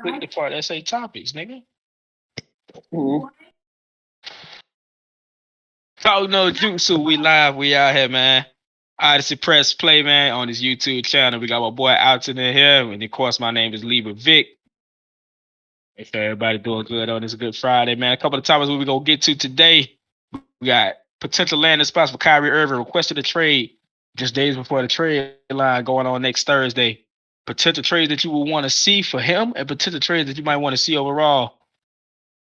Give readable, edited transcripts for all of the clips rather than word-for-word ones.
Click the part that say topics, nigga. Talk no Jutsu. We live. We out here, man. Odyssey Press Play, man, on this YouTube channel. We got my boy Alton in here. And of course, my name is Lieber Vic. Make sure everybody doing good on this Good Friday, man. A couple of topics we gonna get to today. We got potential landing spots for Kyrie Irving, requested a trade just days before the trade line going on next Thursday. Potential trades that you will want to see for him and potential trades that you might want to see overall.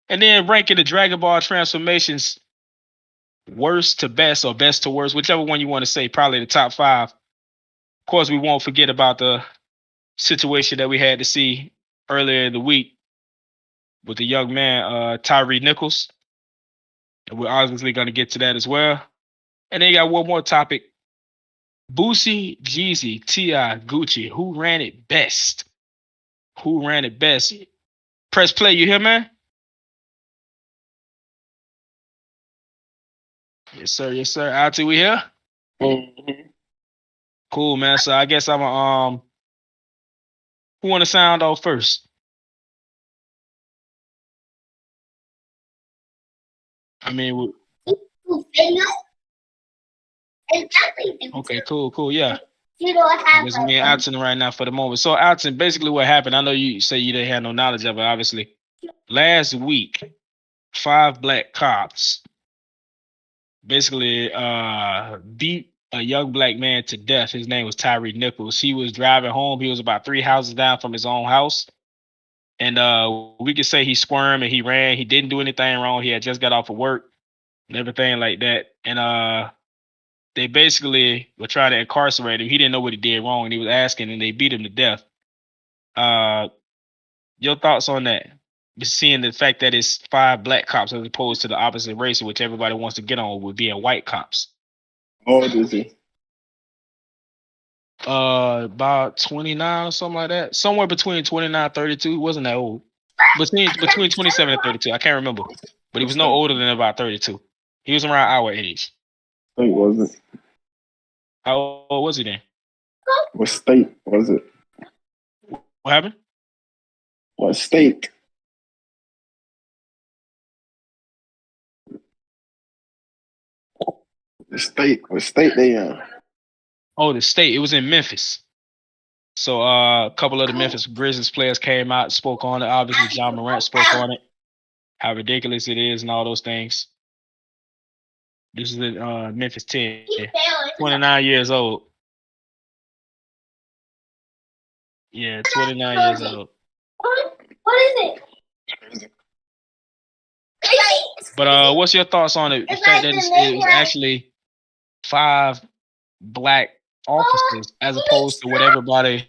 And then ranking the Dragon Ball transformations worst to best or best to worst, whichever one you want to say, probably the top 5. Of course, we won't forget about the situation that we had to see earlier in the week with the young man, Tyre Nichols. And we're obviously going to get to that as well. And then you got one more topic. Boosie, Jeezy, T.I., Gucci. Who ran it best? Who ran it best? Press play. You hear, man? Yes, sir. Yes, sir. Out we here? Mm-hmm. Cool, man. So I guess I'm a who want to sound off first? I mean, okay, cool, yeah. It's me and Alton right now for the moment. So Alton, basically what happened, I know you say you didn't have no knowledge of it, obviously. Last week, 5 black cops basically beat a young black man to death. His name was Tyre Nichols. He was driving home. He was about 3 houses down from his own house. And we could say he squirmed and he ran. He didn't do anything wrong. He had just got off of work and everything like that. And they basically were trying to incarcerate him. He didn't know what he did wrong, and he was asking, and they beat him to death. Your thoughts on that? Just seeing the fact that it's 5 black cops as opposed to the opposite race, which everybody wants to get on with being white cops. How old is he? About 29 or something like that. Somewhere between 29 and 32. He wasn't that old. Between 27 and 32. I can't remember. But he was no older than about 32. He was around our age. State was it? How old was he then? What state was it? What happened? What state? The state. What state they in? Oh, the state. It was in Memphis. So a couple of the Memphis Grizzlies players came out, spoke on it. Obviously, John Morant spoke on it. How ridiculous it is and all those things. This is in Memphis 10. 29 years old. Yeah, 29 years old. What is it? But what's your thoughts on it? The fact that it was actually 5 black officers as opposed to what everybody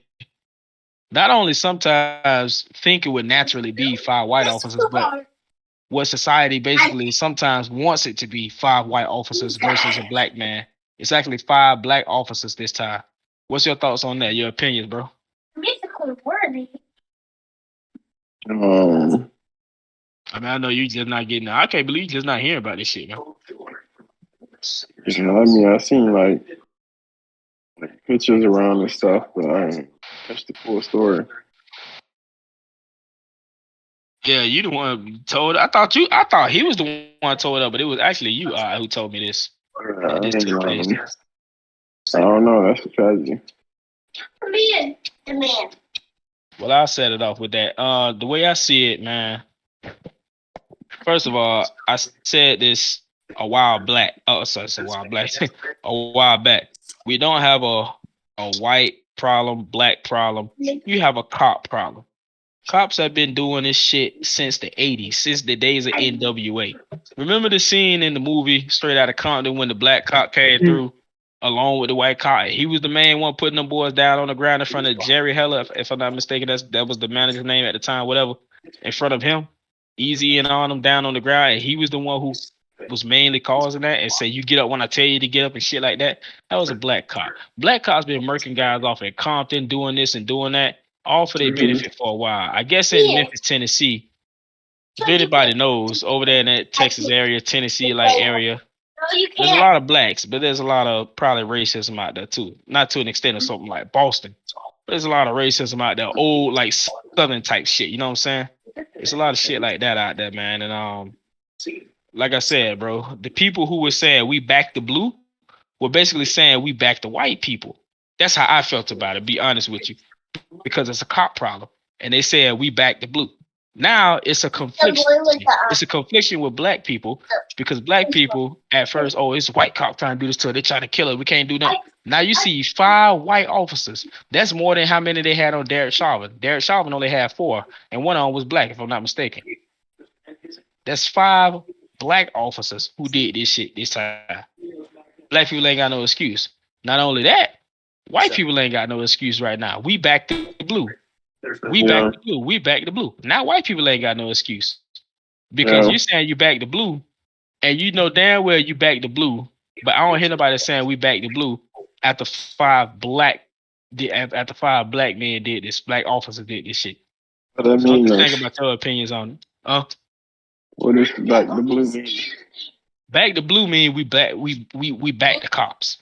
not only sometimes think it would naturally be 5 white officers, but what society basically sometimes wants it to be 5 white officers versus a black man. It's actually 5 black officers this time. What's your thoughts on that? Your opinions, bro? I mean, I know you just not getting. I can't believe you just not hearing about this shit, man. You know, I mean, I seen like pictures around and stuff, but I ain't catch the full story. Yeah, you the one told. I thought he was the one told up, but it was actually you who told me this. I don't know. That's a tragedy. The man. Well, I'll set it off with that. The way I see it, man. First of all, I said this a while back. A while back. We don't have a white problem, black problem. You have a cop problem. Cops have been doing this shit since the 80s, since the days of NWA. Remember the scene in the movie Straight Outta Compton when the black cop came through along with the white cop? He was the main one putting them boys down on the ground in front of Jerry Heller, if I'm not mistaken. That was the manager's name at the time, whatever. In front of him, Easy and all them down on the ground, and he was the one who was mainly causing that and say, you get up when I tell you to get up and shit like that. That was a black cop. Black cops been murking guys off in Compton, doing this and doing that, all for their benefit for a while. I guess in Memphis, Tennessee, if anybody knows, over there in that Texas area, Tennessee like area, there's a lot of blacks, but there's a lot of probably racism out there too. Not to an extent of something like Boston. But there's a lot of racism out there. Old, like southern type shit. You know what I'm saying? It's a lot of shit like that out there, man. And like I said, bro, the people who were saying we back the blue were basically saying we back the white people. That's how I felt about it. Be honest with you, because it's a cop problem, and they said we back the blue. Now it's a confliction. It's a confliction with black people because black people at first, oh, it's white cop trying to do this to her. They trying to kill her. We can't do nothing. Now you see 5 white officers. That's more than how many they had on Derek Chauvin. Derek Chauvin only had 4, and one of them was black, if I'm not mistaken. That's 5 black officers who did this shit this time. Black people ain't got no excuse. Not only that, white people ain't got no excuse right now. We back the blue. We back the blue. We back the blue. Now white people ain't got no excuse because you're saying you back the blue, and you know damn well you back the blue. But I don't hear nobody saying we back the blue after 5 black men did this. Black officers did this shit. What that So mean? just think about your opinions on it. What is back the blue mean? Back the blue mean we back the cops.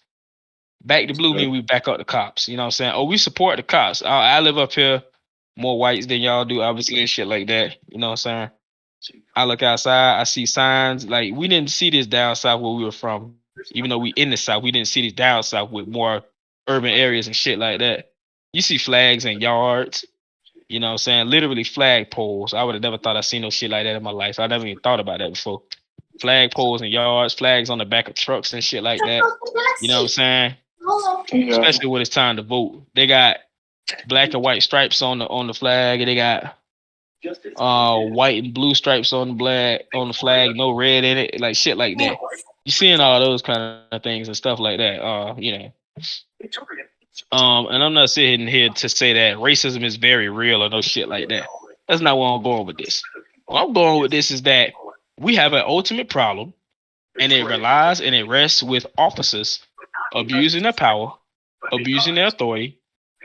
Back the blue mean we back up the cops. You know what I'm saying? Oh, we support the cops. I live up here, more whites than y'all do, obviously, and shit like that. You know what I'm saying? I look outside, I see signs. Like, we didn't see this down south where we were from. Even though we in the south, we didn't see this down south with more urban areas and shit like that. You see flags in yards. You know what I'm saying? Literally flag poles. I would have never thought I'd seen no shit like that in my life. I never even thought about that before. Flag poles in yards, flags on the back of trucks and shit like that. You know what I'm saying? Yeah. Especially when it's time to vote. They got black and white stripes on the flag, and they got white and blue stripes on the flag, no red in it, like shit like that. You seeing all those kind of things and stuff like that. You know. And I'm not sitting here to say that racism is very real or no shit like that. That's not where I'm going with this. What I'm going with this is that we have an ultimate problem, and it relies and it rests with officers abusing their power, abusing their authority,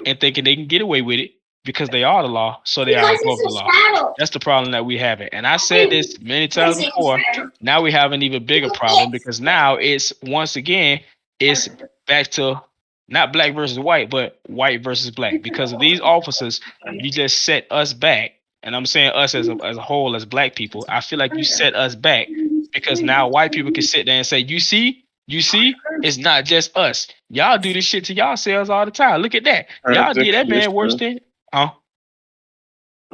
and thinking they can get away with it because they are the law, so they are above the law. That's the problem that we have. And I said this many times before. Now we have an even bigger problem because now it's once again it's back to not black versus white, but white versus black. Because of these officers, you just set us back. And I'm saying us as a whole, as black people. I feel like you set us back because now white people can sit there and say, you see, it's not just us. Y'all do this shit to yourselves all the time. Look at that. Y'all did that man worse than,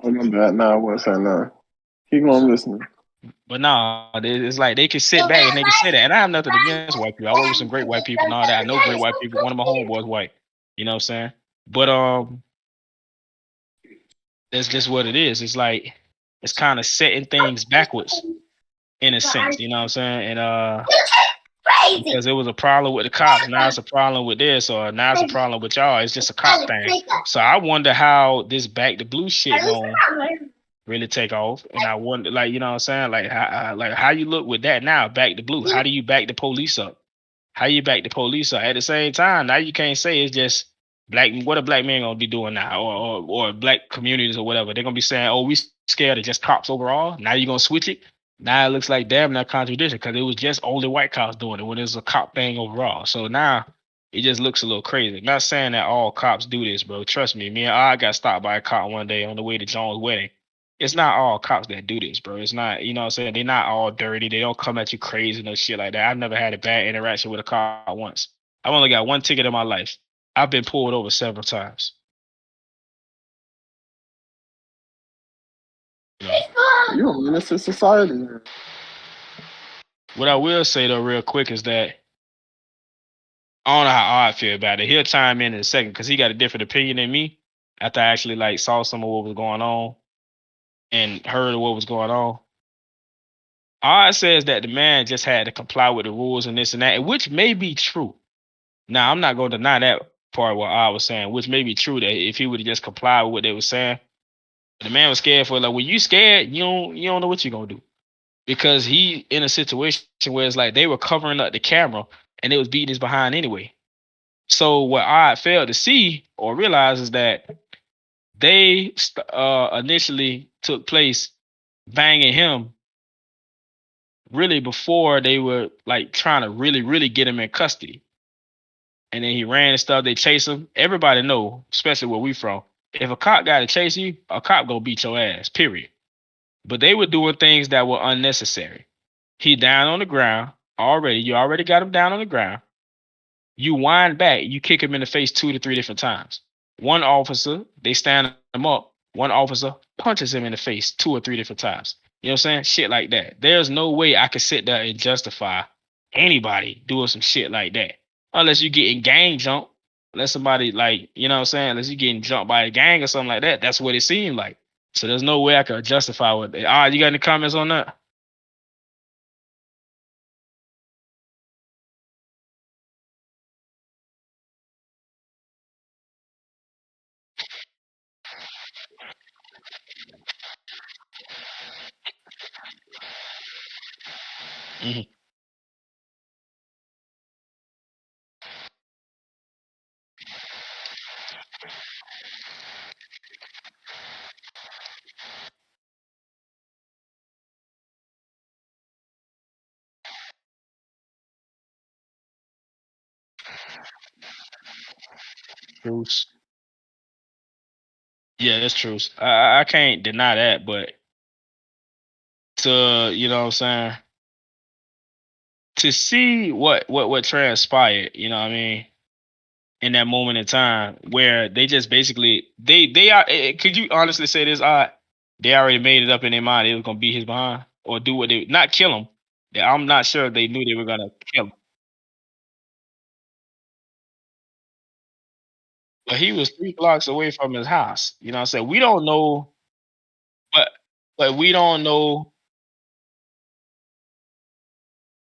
Oh, my bad. Nah, I wasn't saying nothing. Keep on listening. But nah, it's like they can sit back and they can say that. And I have nothing against white people. I work with some great white people and all that. I know great white people. One of my homeboys white. You know what I'm saying? But that's just what it is. It's like it's kind of setting things backwards in a sense. You know what I'm saying? And because it was a problem with the cops, now it's a problem with this, or now it's a problem with y'all. It's just a cop thing. So I wonder how this back to blue shit gonna really take off. And I wonder, like, you know what I'm saying? Like how you look with that now, back to blue. How do you back the police up? How you back the police up? At the same time, now you can't say it's just black. What a black man gonna be doing now, or black communities or whatever. They're gonna be saying, oh, we scared of just cops overall. Now you're gonna switch it. Now it looks like damn that contradiction because it was just only white cops doing it when it was a cop thing overall. So now it just looks a little crazy. Not saying that all cops do this, bro. Trust me. Me and I got stopped by a cop one day on the way to John's wedding. It's not all cops that do this, bro. It's not, you know what I'm saying? They're not all dirty. They don't come at you crazy and no shit like that. I've never had a bad interaction with a cop once. I've only got one ticket in my life. I've been pulled over several times. You're a menace to society, man. What I will say though, real quick, is that I don't know how I feel about it. He'll chime in a second because he got a different opinion than me after I actually like saw some of what was going on and heard of what was going on. All it says that the man just had to comply with the rules and this and that, which may be true. Now, I'm not going to deny that part of what I was saying, which may be true that if he would have just complied with what they were saying. The man was scared for it. Like, when you scared, you don't know what you're going to do. Because he in a situation where it's like they were covering up the camera and it was beating his behind anyway. So what I failed to see or realize is that they initially took place banging him really before they were like trying to really get him in custody. And then he ran and stuff. They chased him. Everybody know, especially where we from, If a cop got to chase you, a cop gonna beat your ass. Period. But they were doing things that were unnecessary. He down on the ground already. You already got him down on the ground. You wind back. You kick him in the face 2 to 3 different times. One officer, they stand him up. One officer punches him in the face 2 or 3 different times. You know what I'm saying? Shit like that. There's no way I could sit there and justify anybody doing some shit like that. Unless you're getting gang jumped. Unless somebody like, you know what I'm saying? Unless you're getting jumped by a gang or something like that. That's what it seemed like. So there's no way I could justify what. All right, you got any comments on that? Mm-hmm. Truce. Yeah, that's true. I can't deny that, but to you know what I'm saying, to see what transpired, you know what I mean, in that moment in time where they just basically they are could you honestly say this odd? They already made it up in their mind they was gonna beat his behind or do what they not kill him. I'm not sure they knew they were gonna kill him. But he was 3 blocks away from his house. You know what I'm saying? We don't know, but we don't know.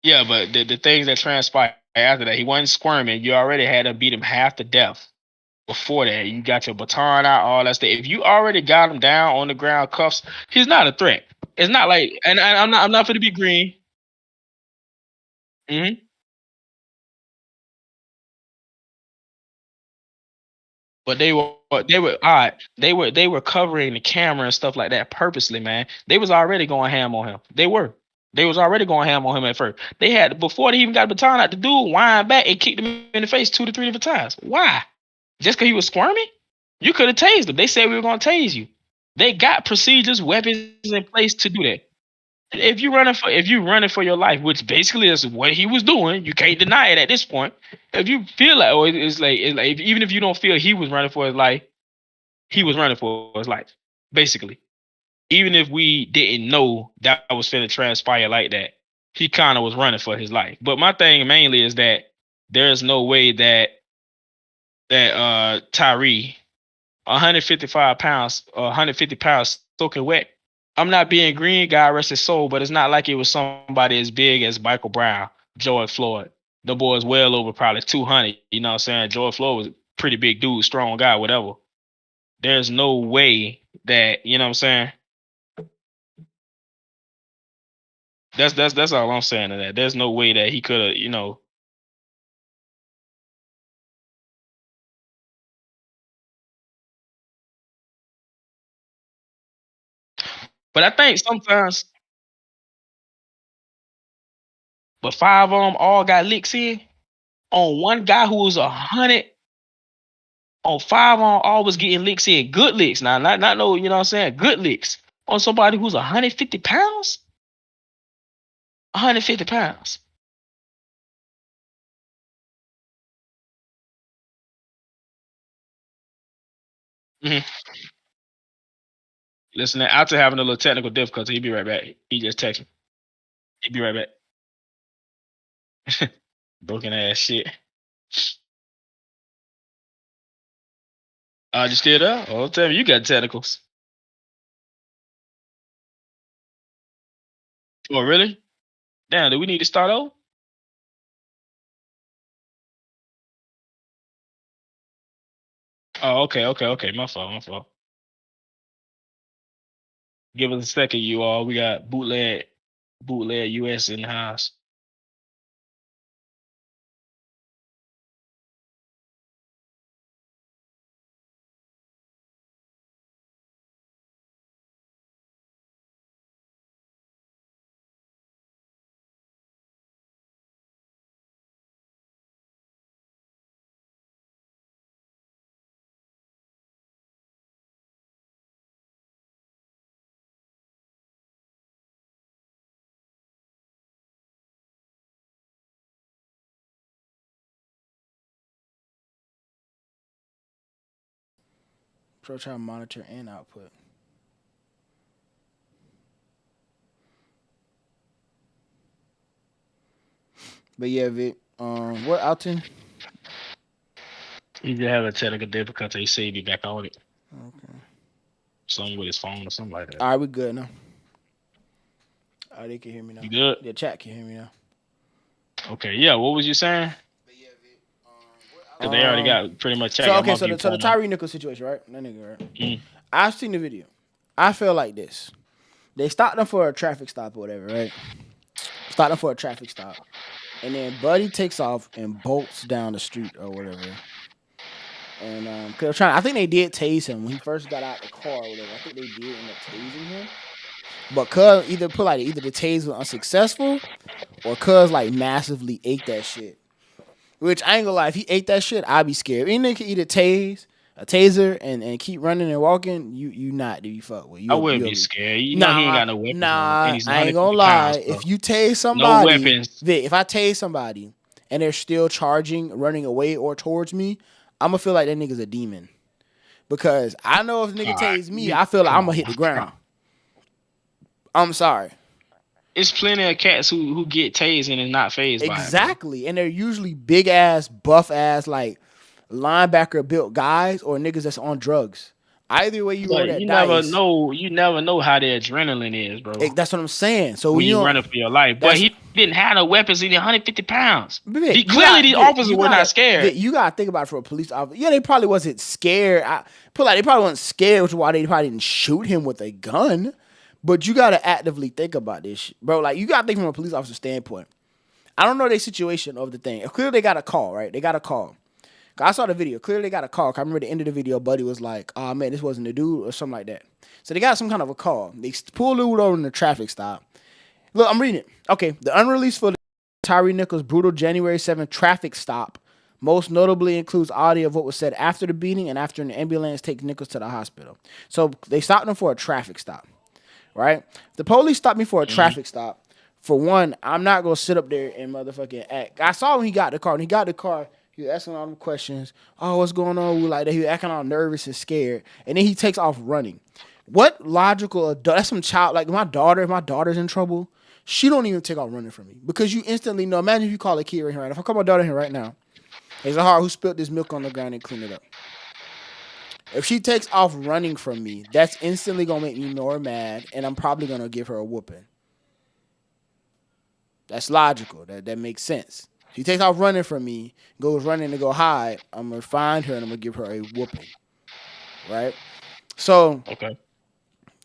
Yeah, but the things that transpired after that, he wasn't squirming. You already had to beat him half to death. Before that, you got your baton out, all that stuff. If you already got him down on the ground, cuffs, he's not a threat. It's not like, and I'm not going to be green. Hmm. But they were all right. They were covering the camera and stuff like that purposely, man. They was already going ham on him. They was already going ham on him at first. They had before they even got the baton out, the dude wind back and kicked him in the face 2 to 3 different times. Why? Just because he was squirming? You could have tased him. They said we were going to tase you. They got procedures, weapons in place to do that. If you running for your life, which basically is what he was doing, you can't deny it at this point. If you feel like, oh, it's like even if you don't feel he was running for his life, he was running for his life, basically. Even if we didn't know that was finna transpire like that, he kind of was running for his life. But my thing mainly is that there's no way that Tyre, 155 pounds, 150 pounds soaking wet. I'm not being green, God rest his soul, but it's not like it was somebody as big as Michael Brown, George Floyd. The boy's well over probably 200. You know what I'm saying? George Floyd was a pretty big dude, strong guy, whatever. There's no way that, you know what I'm saying? That's all I'm saying to that. There's no way that he could have, But I think sometimes, but 5 of them all got licks in on one guy who was 100. On 5 on all was getting licks in, good licks. Now, not no, you know what I'm saying? Good licks on somebody who's 150 pounds. 150 pounds. Mm-hmm. Listen, after having a little technical difficulty, he'll be right back. He just texted. He'll be right back. Broken ass shit. You still there? Oh, tell me you got technicals. Oh, really? Damn, do we need to start over? Oh, okay, okay, okay. My fault, my fault. Give us a second, you all. We got bootleg US in the house. So try to monitor and output. But yeah, Vic. What Alton? He just have a technical difficulty. He said he'd be back on it. Okay. Something with his phone or something like that. All right, we good now. All right, they can hear me now. You good? The chat can hear me now. Okay, yeah. What was you saying? Because they already got pretty much checked. So okay, so the Tyre Nichols situation, right? That nigga, right? Mm. I've seen the video. I feel like this. They stopped them for a traffic stop or whatever, right? Stopped them for a traffic stop. And then Buddy takes off and bolts down the street or whatever. And cause I think they did tase him when he first got out the car or whatever. I think they did end up tasing him. But cuz either the tase was unsuccessful or cuz like massively ate that shit. Which I ain't gonna lie, if he ate that shit, I'd be scared. Any nigga can eat a taser and keep running and walking, you not to be fucked with. I wouldn't be scared. You know he ain't got no weapons. Nah, I ain't gonna lie. If you tase somebody, no weapons. Vic, if I tase somebody and they're still charging, running away or towards me, I'm gonna feel like that nigga's a demon. Because I know if a nigga tase me, I feel like I'm gonna hit the ground. I'm sorry. It's plenty of cats who get tased and is not phased by it. Exactly. And they're usually big ass, buff ass, like linebacker built guys or niggas that's on drugs. Either way you roll that dice. You never know how the adrenaline is, bro. That's what I'm saying. So when you running for your life. But he didn't have no weapons. He did 150 pounds. Clearly these officers were not scared. You gotta think about it for a police officer. Yeah, they probably wasn't scared. They probably wasn't scared, which is why they probably didn't shoot him with a gun. But you gotta actively think about this shit, bro. Like you gotta think from a police officer standpoint. I don't know their situation of the thing. Clearly they got a call, right? They got a call. I saw the video. Clearly they got a call. I remember the end of the video, Buddy was like, "Oh man, this wasn't the dude," or something like that. So they got some kind of a call. They pulled the dude over in the traffic stop. Look, I'm reading it. Okay, the unreleased footage of Tyre Nichols' brutal January 7th traffic stop most notably includes audio of what was said after the beating and after an ambulance takes Nichols to the hospital. So they stopped him for a traffic stop. Right? The police stopped me for a traffic stop. For one, I'm not gonna sit up there and motherfucking act. I saw when he got the car. When he got the car, he was asking all them questions. Oh, what's going on? Like that. He was acting all nervous and scared. And then he takes off running. What logical adult? That's some child. Like my daughter. If my daughter's in trouble, she don't even take off running from me because you instantly know. Imagine if you call a kid right here. Right now. If I call my daughter here right now, it's a hard who spilled this milk on the ground and clean it up. If she takes off running from me, that's instantly going to make me more mad, and I'm probably going to give her a whooping. That's logical. That makes sense. She takes off running from me, goes running to go hide, I'm going to find her, and I'm going to give her a whooping. Right? So, okay.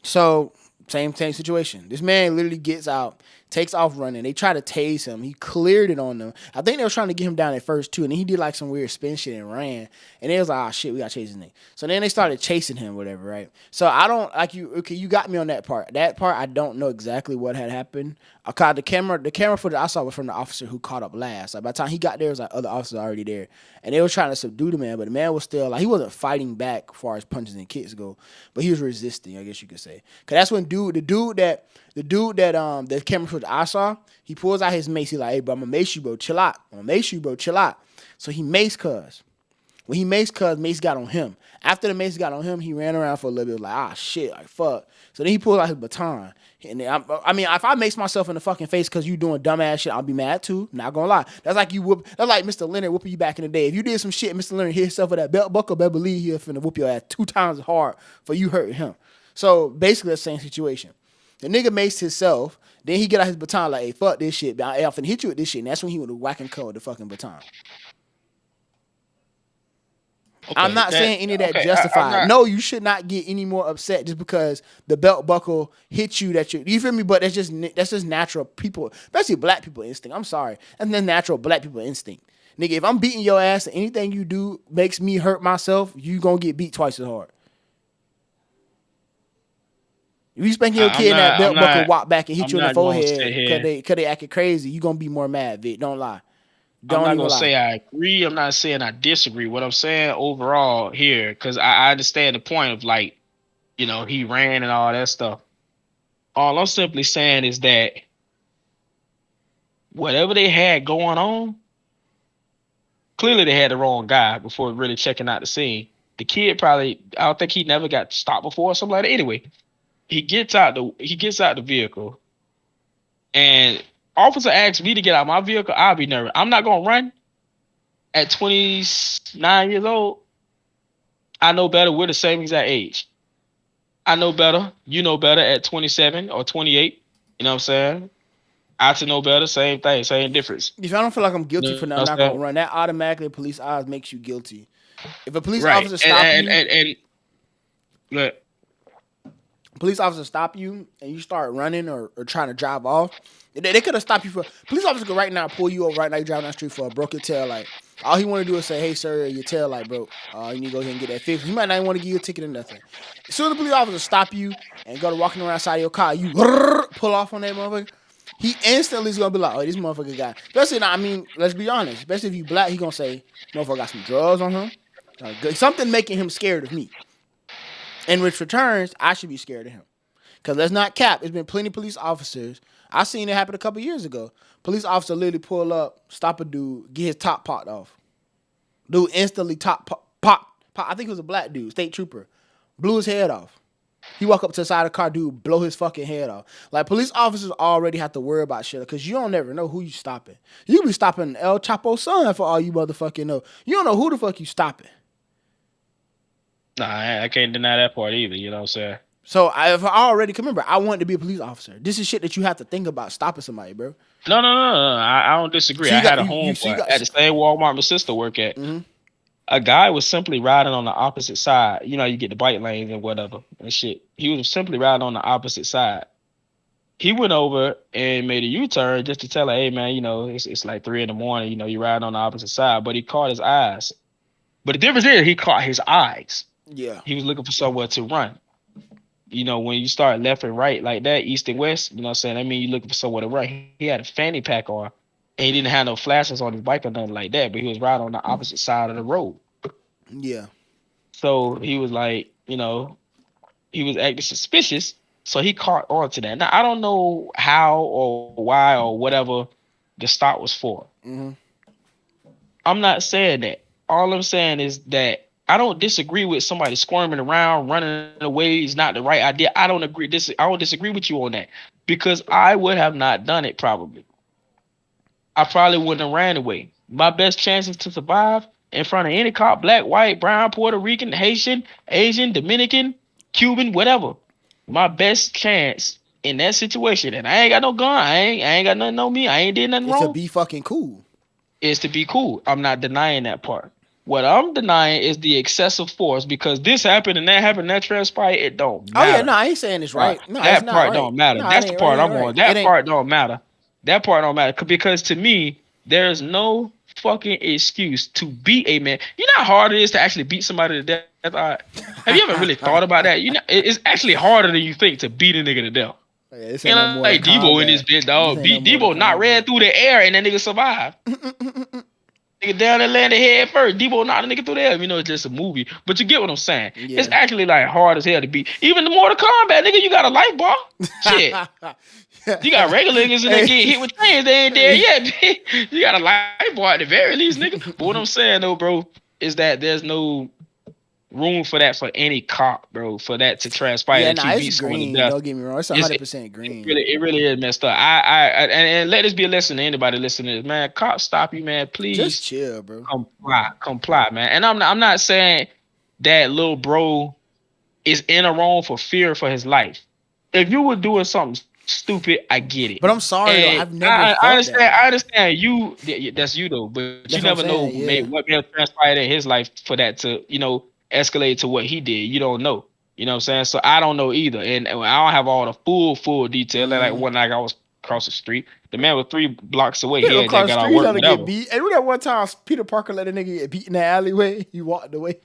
So, same situation. This man literally gets out, takes off running. They try to tase him. He cleared it on them. I think they were trying to get him down at first, too. And then he did like some weird spin shit and ran. And they was like, oh, shit, we got to chase his name. So then they started chasing him, whatever, right? So I don't, like you, okay, you got me on that part. That part, I don't know exactly what had happened. The camera footage I saw was from the officer who caught up last. Like by the time he got there, it was like other officers already there. And they were trying to subdue the man, but the man was still, like, he wasn't fighting back as far as punches and kicks go. But he was resisting, I guess you could say. Because that's when the dude that the camera footage I saw, he pulls out his mace. He's like, hey, bro, I'm going to mace you, bro. Chill out. I'm going to mace you, bro. Chill out. So he maced Cuz. When he maced Cuz, mace got on him. After the mace got on him, he ran around for a little bit like, ah, shit, like, fuck. So then he pulls out his baton. And then I mean, if I mace myself in the fucking face because you doing dumbass shit, I'll be mad too. Not gonna lie. That's like Mr. Leonard whooping you back in the day. If you did some shit, Mr. Leonard hit himself with that belt buckle, better believe he'll finna whoop your ass 2 times as hard for you hurting him. So basically the same situation. The nigga maced himself, then he get out his baton like, hey, fuck this shit. I'm finna hit you with this shit. And that's when he would whack and cut with the fucking baton. Okay, I'm not saying any of that justified. No, you should not get any more upset just because the belt buckle hit you. You feel me? But that's just natural people, especially black people instinct. I'm sorry, that's the natural black people instinct. Nigga, if I'm beating your ass and anything you do makes me hurt myself, you gonna get beat twice as hard. If you spanking your kid and that belt buckle walk back and hit you in the forehead because they acting crazy, you gonna be more mad, Vic. Don't lie. I'm not gonna say I agree. I'm not saying I disagree. What I'm saying overall here, because I understand the point of like, you know, he ran and all that stuff. All I'm simply saying is that whatever they had going on, clearly they had the wrong guy before really checking out the scene. The kid probably, I don't think he never got stopped before or something like that. Anyway, he gets out the vehicle, and officer asks me to get out of my vehicle. I'll be nervous. I'm not gonna run at 29 years old. I know better. We're the same exact age. I know better. You know better at 27 or 28. You know what I'm saying? I to know better. Same thing. Same difference. If I don't feel like I'm guilty for nothing, I'm not saying? gonna run. That automatically police eyes makes you guilty. If a police Right. officer stop you, and look, police officer stop you and you start running or trying to drive off, they could have stopped you for. Police officer could right now pull you over right now. You driving down the street for a broken tail light. All he want to do is say, "Hey sir, your tail light broke. You need to go ahead and get that fixed." He might not even want to give you a ticket or nothing. As soon as the police officer stop you and go to walking around outside your car, you pull off on that motherfucker. He instantly is gonna be like, "Oh, this motherfucker got." Especially, I mean, let's be honest. Especially if you black, he gonna say, "Motherfucker got some drugs on him." Something making him scared of me. In which returns, I should be scared of him. Because let's not cap. There's been plenty of police officers. I seen it happen a couple years ago. Police officer literally pull up, stop a dude, get his top popped off. Dude instantly pop. I think it was a black dude, state trooper. Blew his head off. He walk up to the side of the car, dude, blow his fucking head off. Like, police officers already have to worry about shit because you don't never know who you stopping. You be stopping El Chapo's son for all you motherfucking know. You don't know who the fuck you stopping. Nah, I can't deny that part either. You know what I'm saying? So if I already can remember, I wanted to be a police officer. This is shit that you have to think about stopping somebody, bro. No. I don't disagree. So I had a home at the same Walmart my sister worked at. Mm-hmm. A guy was simply riding on the opposite side. You know, you get the bike lanes and whatever and shit. He was simply riding on the opposite side. He went over and made a U-turn just to tell her, "Hey man, you know, it's like 3 a.m. You know, you're riding on the opposite side." But he caught his eyes. But the difference is he caught his eyes. Yeah. He was looking for somewhere to run. You know, when you start left and right like that, east and west, you know what I'm saying? I mean, you're looking for somewhere to run. He had a fanny pack on, and he didn't have no flashes on his bike or nothing like that, but he was riding on the opposite side of the road. Yeah. So he was like, you know, he was acting suspicious, so he caught on to that. Now, I don't know how or why or whatever the stop was for. Mm-hmm. I'm not saying that. All I'm saying is that I don't disagree with somebody squirming around, running away is not the right idea. I don't disagree with you on that because I would have not done it probably. I probably wouldn't have ran away. My best chances to survive in front of any cop, black, white, brown, Puerto Rican, Haitian, Asian, Dominican, Cuban, whatever. My best chance in that situation, and I ain't got no gun, I ain't got nothing on me, I ain't did nothing wrong. To be fucking cool. Is to be cool. I'm not denying that part. What I'm denying is the excessive force because this happened and that transpired. It don't matter. Oh yeah, no, I ain't saying it's right. No, that it's not part right. don't matter. No, That's the part I'm on. That part don't matter. That part don't matter because to me, there's no fucking excuse to beat a man. You know how hard it is to actually beat somebody to death? Have you ever really thought about that? You know, it's actually harder than you think to beat a nigga to death. Yeah, and no like Debo in this bitch, dog. Debo not ran through the air and that nigga survived. Nigga down there landed head first. Debo knocked a nigga through the air. You know, it's just a movie. But you get what I'm saying. Yeah. It's actually like hard as hell to beat. Even the Mortal Kombat, nigga, you got a life bar. Shit. You got regular niggas and they get hit with trains. They ain't there yet. You got a life bar at the very least, nigga. But what I'm saying, though, bro, is that there's no room for that for any cop, bro, for that to transpire. Yeah, nah, it's green. Don't get me wrong. It's 100% green. It really is messed up. And let this be a lesson to anybody listening to this, man. Cops stop you, man. Please just chill, bro. Comply, man. And I'm not saying that little bro is in a wrong for fear for his life. If you were doing something stupid, I get it. But I'm sorry, though. I've never. I understand you. That's you though, but that's you never know what may have transpired in his life for that to, you know, escalate to what he did. You don't know. You know what I'm saying? So I don't know either. And I don't have all the full detail. Like one night I was across the street. The man was 3 blocks away. He had got out work. Get beat. And remember that one time Peter Parker let a nigga get beat in the alleyway? He walked away.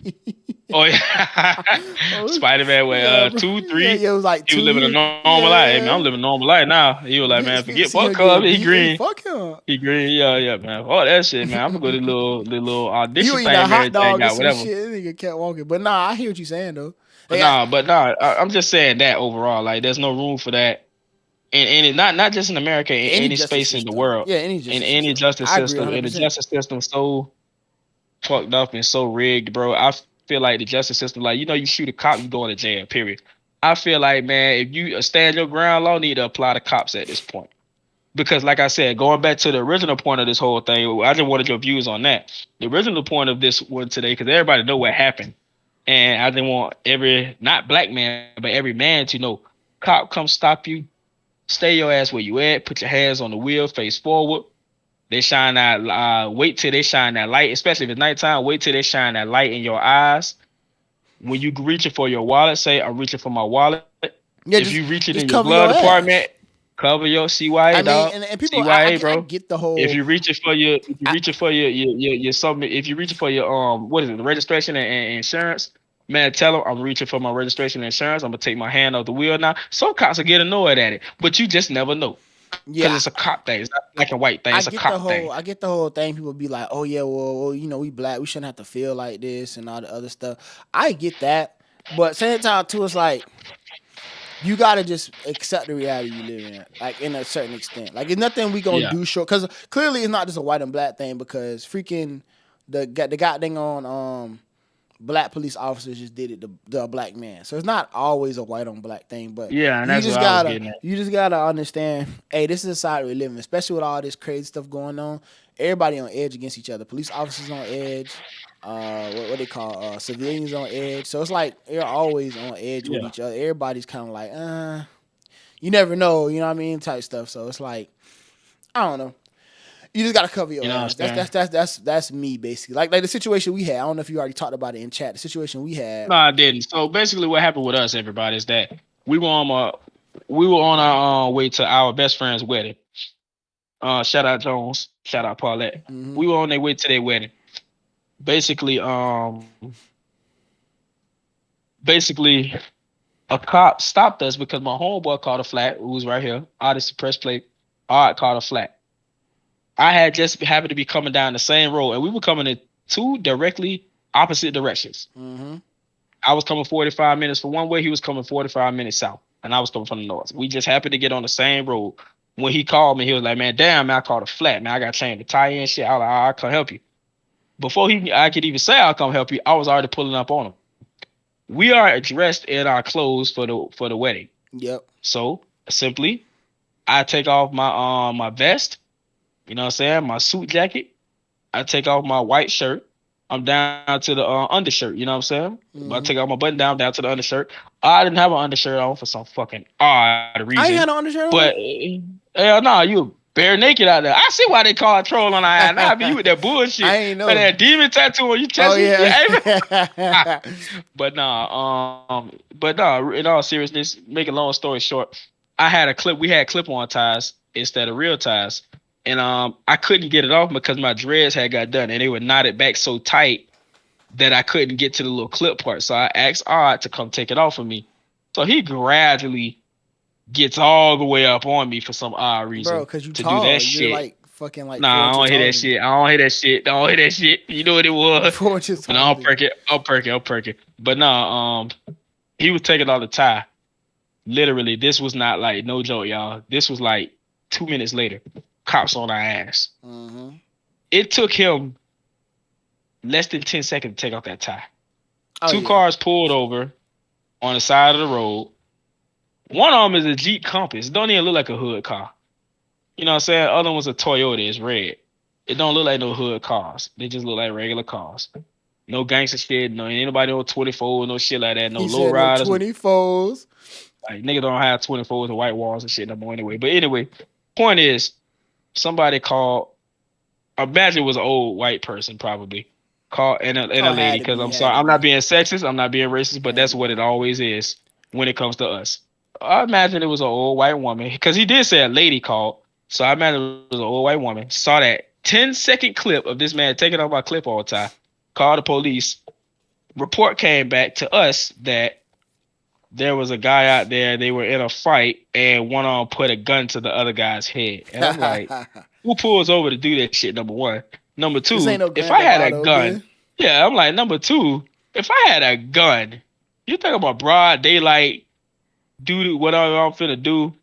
Oh yeah. Spider-Man with 2, 3. Yeah, it was like he was living a normal life. Hey, man, I'm living a normal life now. He was like, man, forget fuck Cub. He green. Fuck him. He green. Yeah, man. Oh, that shit, man. I'm gonna go to the little audition thing. Hot dog and whatever. Shit. Nigga kept walking. But nah, I hear what you're saying though. I'm just saying that overall, like, there's no room for that. And not just in America, in any space system in the world. Yeah, any justice system. And the justice system so fucked up and so rigged, bro. feel like the justice system, like, you shoot a cop, you going to jail, period. I feel like, man, if you stand your ground, law need to apply to cops at this point. Because, like I said, going back to the original point of this whole thing, I just wanted your views on that. The original point of this one today, because everybody know what happened. And I didn't want not black man, but every man to know, cop come stop you, stay your ass where you at, put your hands on the wheel, face forward. They shine that, wait till they shine that light, especially if it's nighttime, wait till they shine that light in your eyes. When you reaching for your wallet, say, I'm reaching for my wallet. Yeah, if you reach it in your cover glove your department, cover your CYA, dog. And people, CYA, bro. I get the whole. If you reaching for your, what is it, the registration and insurance, man, tell them I'm reaching for my registration and insurance. I'm gonna take my hand off the wheel now. Some cops will get annoyed at it, but you just never know. Because it's a cop thing. It's not black and white thing. It's a cop thing. I get the whole thing. People be like, oh, yeah, well, we black. We shouldn't have to feel like this and all the other stuff. I get that. But same time, too, it's like, you got to just accept the reality you live in, like, in a certain extent. Like, it's nothing we going to do short. Because clearly it's not just a white and black thing, because freaking the goddamn on black police officers just did it to a black man. So it's not always a white on black thing, but and that's you just gotta understand, hey, this is a society we live in, especially with all this crazy stuff going on. Everybody on edge against each other. Police officers on edge. What they call civilians on edge. So it's like they're always on edge with each other. Everybody's kind of like, you never know, you know what I mean, type stuff. So it's like, I don't know. You just gotta cover your ass. That's me basically. Like the situation we had. I don't know if you already talked about it in chat. The situation we had. No, I didn't. So basically, what happened with us, everybody, is that we were on our way to our best friend's wedding. Shout out Jones. Shout out Paulette. Mm-hmm. We were on their way to their wedding. Basically, a cop stopped us because my homeboy caught a flat. Who was right here. Artist suppressed plate. Art caught a flat. I had just happened to be coming down the same road, and we were coming in two directly opposite directions. Mm-hmm. I was coming 45 minutes for one way. He was coming 45 minutes south, and I was coming from the north. We just happened to get on the same road. When he called me, he was like, man, damn, man, I caught a flat. Man, I got to change the tire and shit. I was like, I can help you. Before I could even say I'll come help you, I was already pulling up on him. We are dressed in our clothes for the wedding. Yep. So simply, I take off my my vest. You know what I'm saying? My suit jacket. I take off my white shirt. I'm down to the undershirt. You know what I'm saying? Mm-hmm. I take off my button down to the undershirt. I didn't have an undershirt on for some fucking odd reason. I ain't had an undershirt on. But hell no, you bare naked out there. I see why they call it troll on our ass. Nah, but you with that bullshit. I ain't know. But that demon tattoo on your chest. Oh yeah. But in all seriousness, make a long story short, I had a clip. We had clip-on ties instead of real ties. And I couldn't get it off because my dreads had got done and they were knotted back so tight that I couldn't get to the little clip part. So I asked Odd to come take it off of me. So he gradually gets all the way up on me for some odd reason. Bro, because you to tall. do that You're shit. like fucking like. Nah, I don't hear that shit. I don't hear that shit. Don't hear that shit. You know what it was. 4 inches No, I'll perk it. But no, he was taking off the tie. Literally, this was not like no joke, y'all. This was like 2 minutes later. Cops on our ass. Mm-hmm. It took him less than 10 seconds to take off that tie. Oh, Two cars pulled over on the side of the road. One of them is a Jeep Compass. It don't even look like a hood car. You know what I'm saying? The other one's a Toyota. It's red. It don't look like no hood cars. They just look like regular cars. No gangster shit. No, ain't nobody on 24, no shit like that. No low riders. No 24s. Like, nigga don't have 24s and white walls and shit no more anyway. But anyway, point is, somebody called, imagine it was an old white person probably, called and a lady, because I'm sorry, I'm not being sexist, I'm not being racist, but that's what it always is when it comes to us. I imagine it was an old white woman, because he did say a lady called, so I imagine it was an old white woman, saw that 10-second clip of this man taking off my clip-on tie, called the police. Report came back to us that there was a guy out there, they were in a fight, and one of them put a gun to the other guy's head. And I'm like, who pulls over to do that shit, number one? Number two, if I had a gun, yeah, I'm like, number two, if I had a gun, you think about broad daylight, do whatever I'm finna do,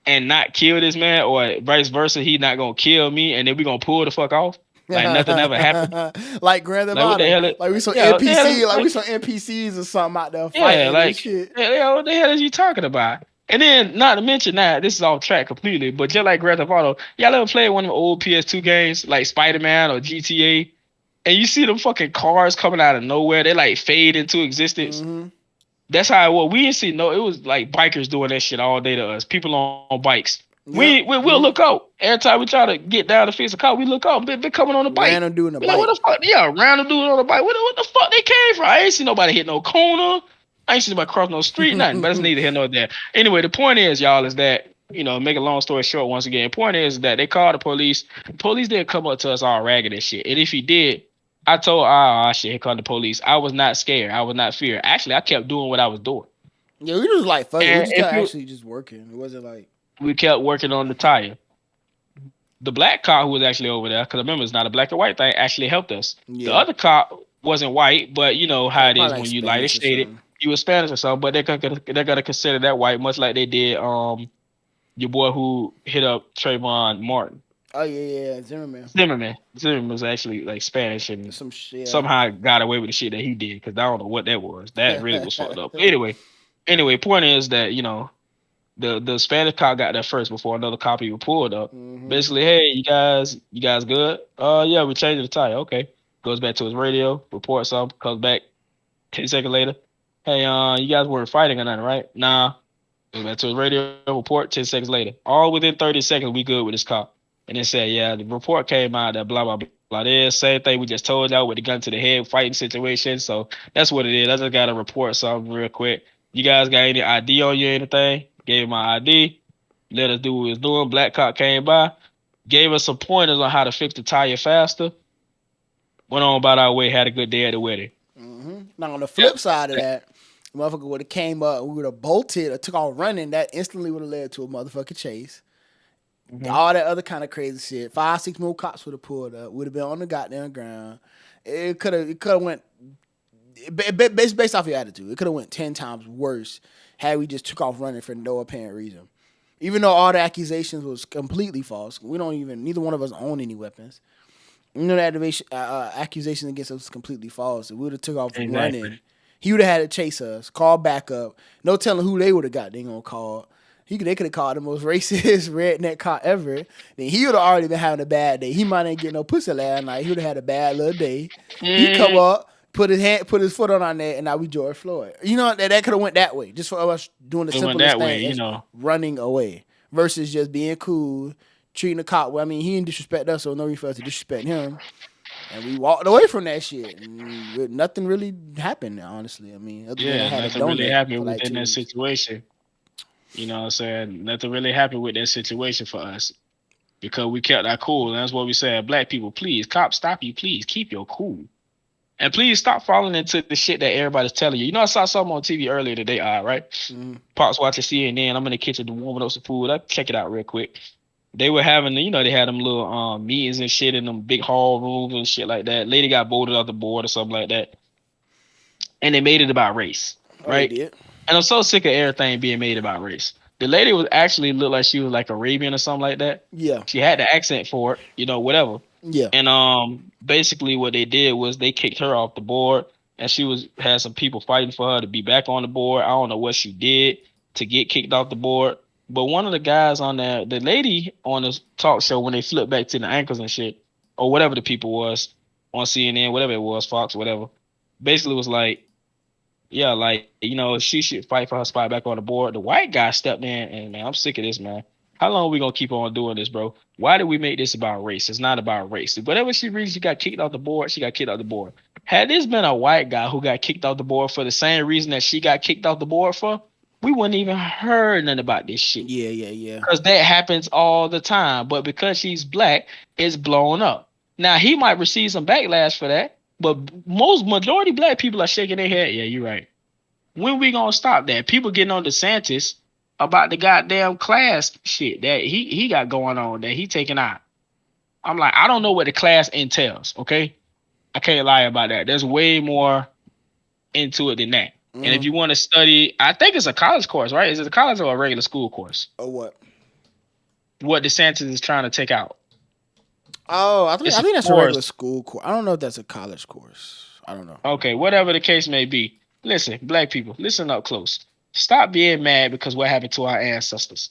and not kill this man, or vice versa, he not gonna kill me, and then we gonna pull the fuck off? Like nothing ever happened. Like Grand Theft Like what the Auto. hell? Like we some Yeah, what the hell NPC. is, Like we some NPCs or something out there yeah, fighting and like shit. yeah, what the hell is you talking about? And then not to mention that this is off track completely, but just like Grand Theft Auto, y'all ever played one of the old PS2 games like Spider-Man or GTA, and you see them fucking cars coming out of nowhere, they like fade into existence. Mm-hmm. That's how it was. We didn't see it was like bikers doing that shit all day to us. People on bikes. Yep. We'll look out. Every time we try to get down to fix a car, we look out. They coming on the bike. Random dude on the Be like, bike. what the fuck? Yeah, random dude on the bike. What the fuck they came from? I ain't see nobody hit no corner. I ain't see nobody cross no street, nothing. But it's neither here nor there. Anyway, the point is, y'all, is that, make a long story short once again, the point is that they called the police. The police didn't come up to us all ragged and shit. And if he did, I told, shit, here come the police. I was not scared. I was not feared. Actually, I kept doing what I was doing. Yeah, we just like fucking. We And just kept actually just working. It wasn't like we kept working on the Tyre. The black cop who was actually over there, because remember, it's not a black or white thing, actually helped us. yeah. The other cop wasn't white, but you know how it is Probably when like you Spanish lighter or shaded. something. You were Spanish or something, but they're gonna consider that white, much like they did your boy who hit up Trayvon Martin. Oh yeah, Zimmerman. Zimmerman was actually like Spanish and Some shit. somehow got away with the shit that he did, because I don't know what that was. That really was fucked up. Anyway, point is that the Spanish cop got there first before another cop even pulled up. Mm-hmm. Basically, hey, you guys good? Yeah, we changed the tire. Okay. Goes back to his radio, reports something, comes back 10 seconds later. Hey, you guys weren't fighting or nothing, right? Nah. Goes back to his radio, report 10 seconds later. All within 30 seconds, we good with this cop. And then said, yeah, the report came out that blah, blah, blah. This same thing we just told y'all with the gun to the head fighting situation. So that's what it is. I just got to report something real quick. You guys got any ID on you or anything? Gave him my ID. Let us do what we was doing. Black cop came by. Gave us some pointers on how to fix the tire faster. Went on about our way. Had a good day at the wedding. Mm-hmm. Now on the flip side of that, motherfucker would have came up, we would have bolted or took off running. That instantly would have led to a motherfucking chase. Mm-hmm. All that other kind of crazy shit. 5, 6 more cops would have pulled up. Would have been on the goddamn ground. It could have went based off your attitude. It could have went 10 times worse had we just took off running for no apparent reason. Even though all the accusations was completely false, neither one of us own any weapons. The accusation against us was completely false. If we would have took off running, he would have had to chase us, call back up. No telling who they would have got. They gonna call. They could have called the most racist redneck cop ever. Then he would have already been having a bad day. He might ain't get no pussy last night. He would have had a bad little day. He come up, put his foot on our neck, and now we George Floyd. That could have went that way. Just for us doing the simplest thing, running away versus just being cool. Treating the cop well. I mean, he didn't disrespect us, so no reason for us to disrespect him. And we walked away from that shit. And nothing really happened, honestly. I mean, nothing really happened within that situation. You know what I'm saying? Nothing really happened with that situation for us because we kept our cool. And that's what we said. Black people, please, cops, stop you. Please keep your cool. And please stop falling into the shit that everybody's telling you. I saw something on TV earlier today, right? Mm-hmm. Pops watching CNN. I'm in the kitchen warming up some food. I check it out real quick. They were having, they had them little meetings and shit in them big hall rooms and shit like that. Lady got voted off the board or something like that. And they made it about race, right? They did. And I'm so sick of everything being made about race. The lady was actually looked like she was like Arabian or something like that. Yeah. She had the accent for it, whatever. Yeah. And basically what they did was they kicked her off the board, and she had some people fighting for her to be back on the board. I don't know what she did to get kicked off the board. But one of the guys on there, the lady on this talk show, when they flipped back to the anchors and shit, or whatever the people was on CNN, whatever it was, Fox, whatever, basically was like, yeah, like, she should fight for her spot back on the board. The white guy stepped in, and man, I'm sick of this, man. How long are we going to keep on doing this, bro? Why did we make this about race? It's not about race. Whatever she reads, she got kicked off the board, she got kicked off the board. Had this been a white guy who got kicked off the board for the same reason that she got kicked off the board for, we wouldn't even heard nothing about this shit. Yeah. Because that happens all the time. But because she's black, it's blown up. Now, he might receive some backlash for that, but majority black people are shaking their head. Yeah, you're right. When we gonna stop that? People getting on DeSantis about the goddamn class shit that he got going on, that he taking out. I'm like, I don't know what the class entails, okay? I can't lie about that. There's way more into it than that. And if you want to study, I think it's a college course, right? Is it a college or a regular school course? Or what? What DeSantis is trying to take out. Oh, It's I a think that's a course. regular school course. I don't know if that's a college course. I don't know. Okay, whatever the case may be. Listen, black people, listen up close. Stop being mad because what happened to our ancestors.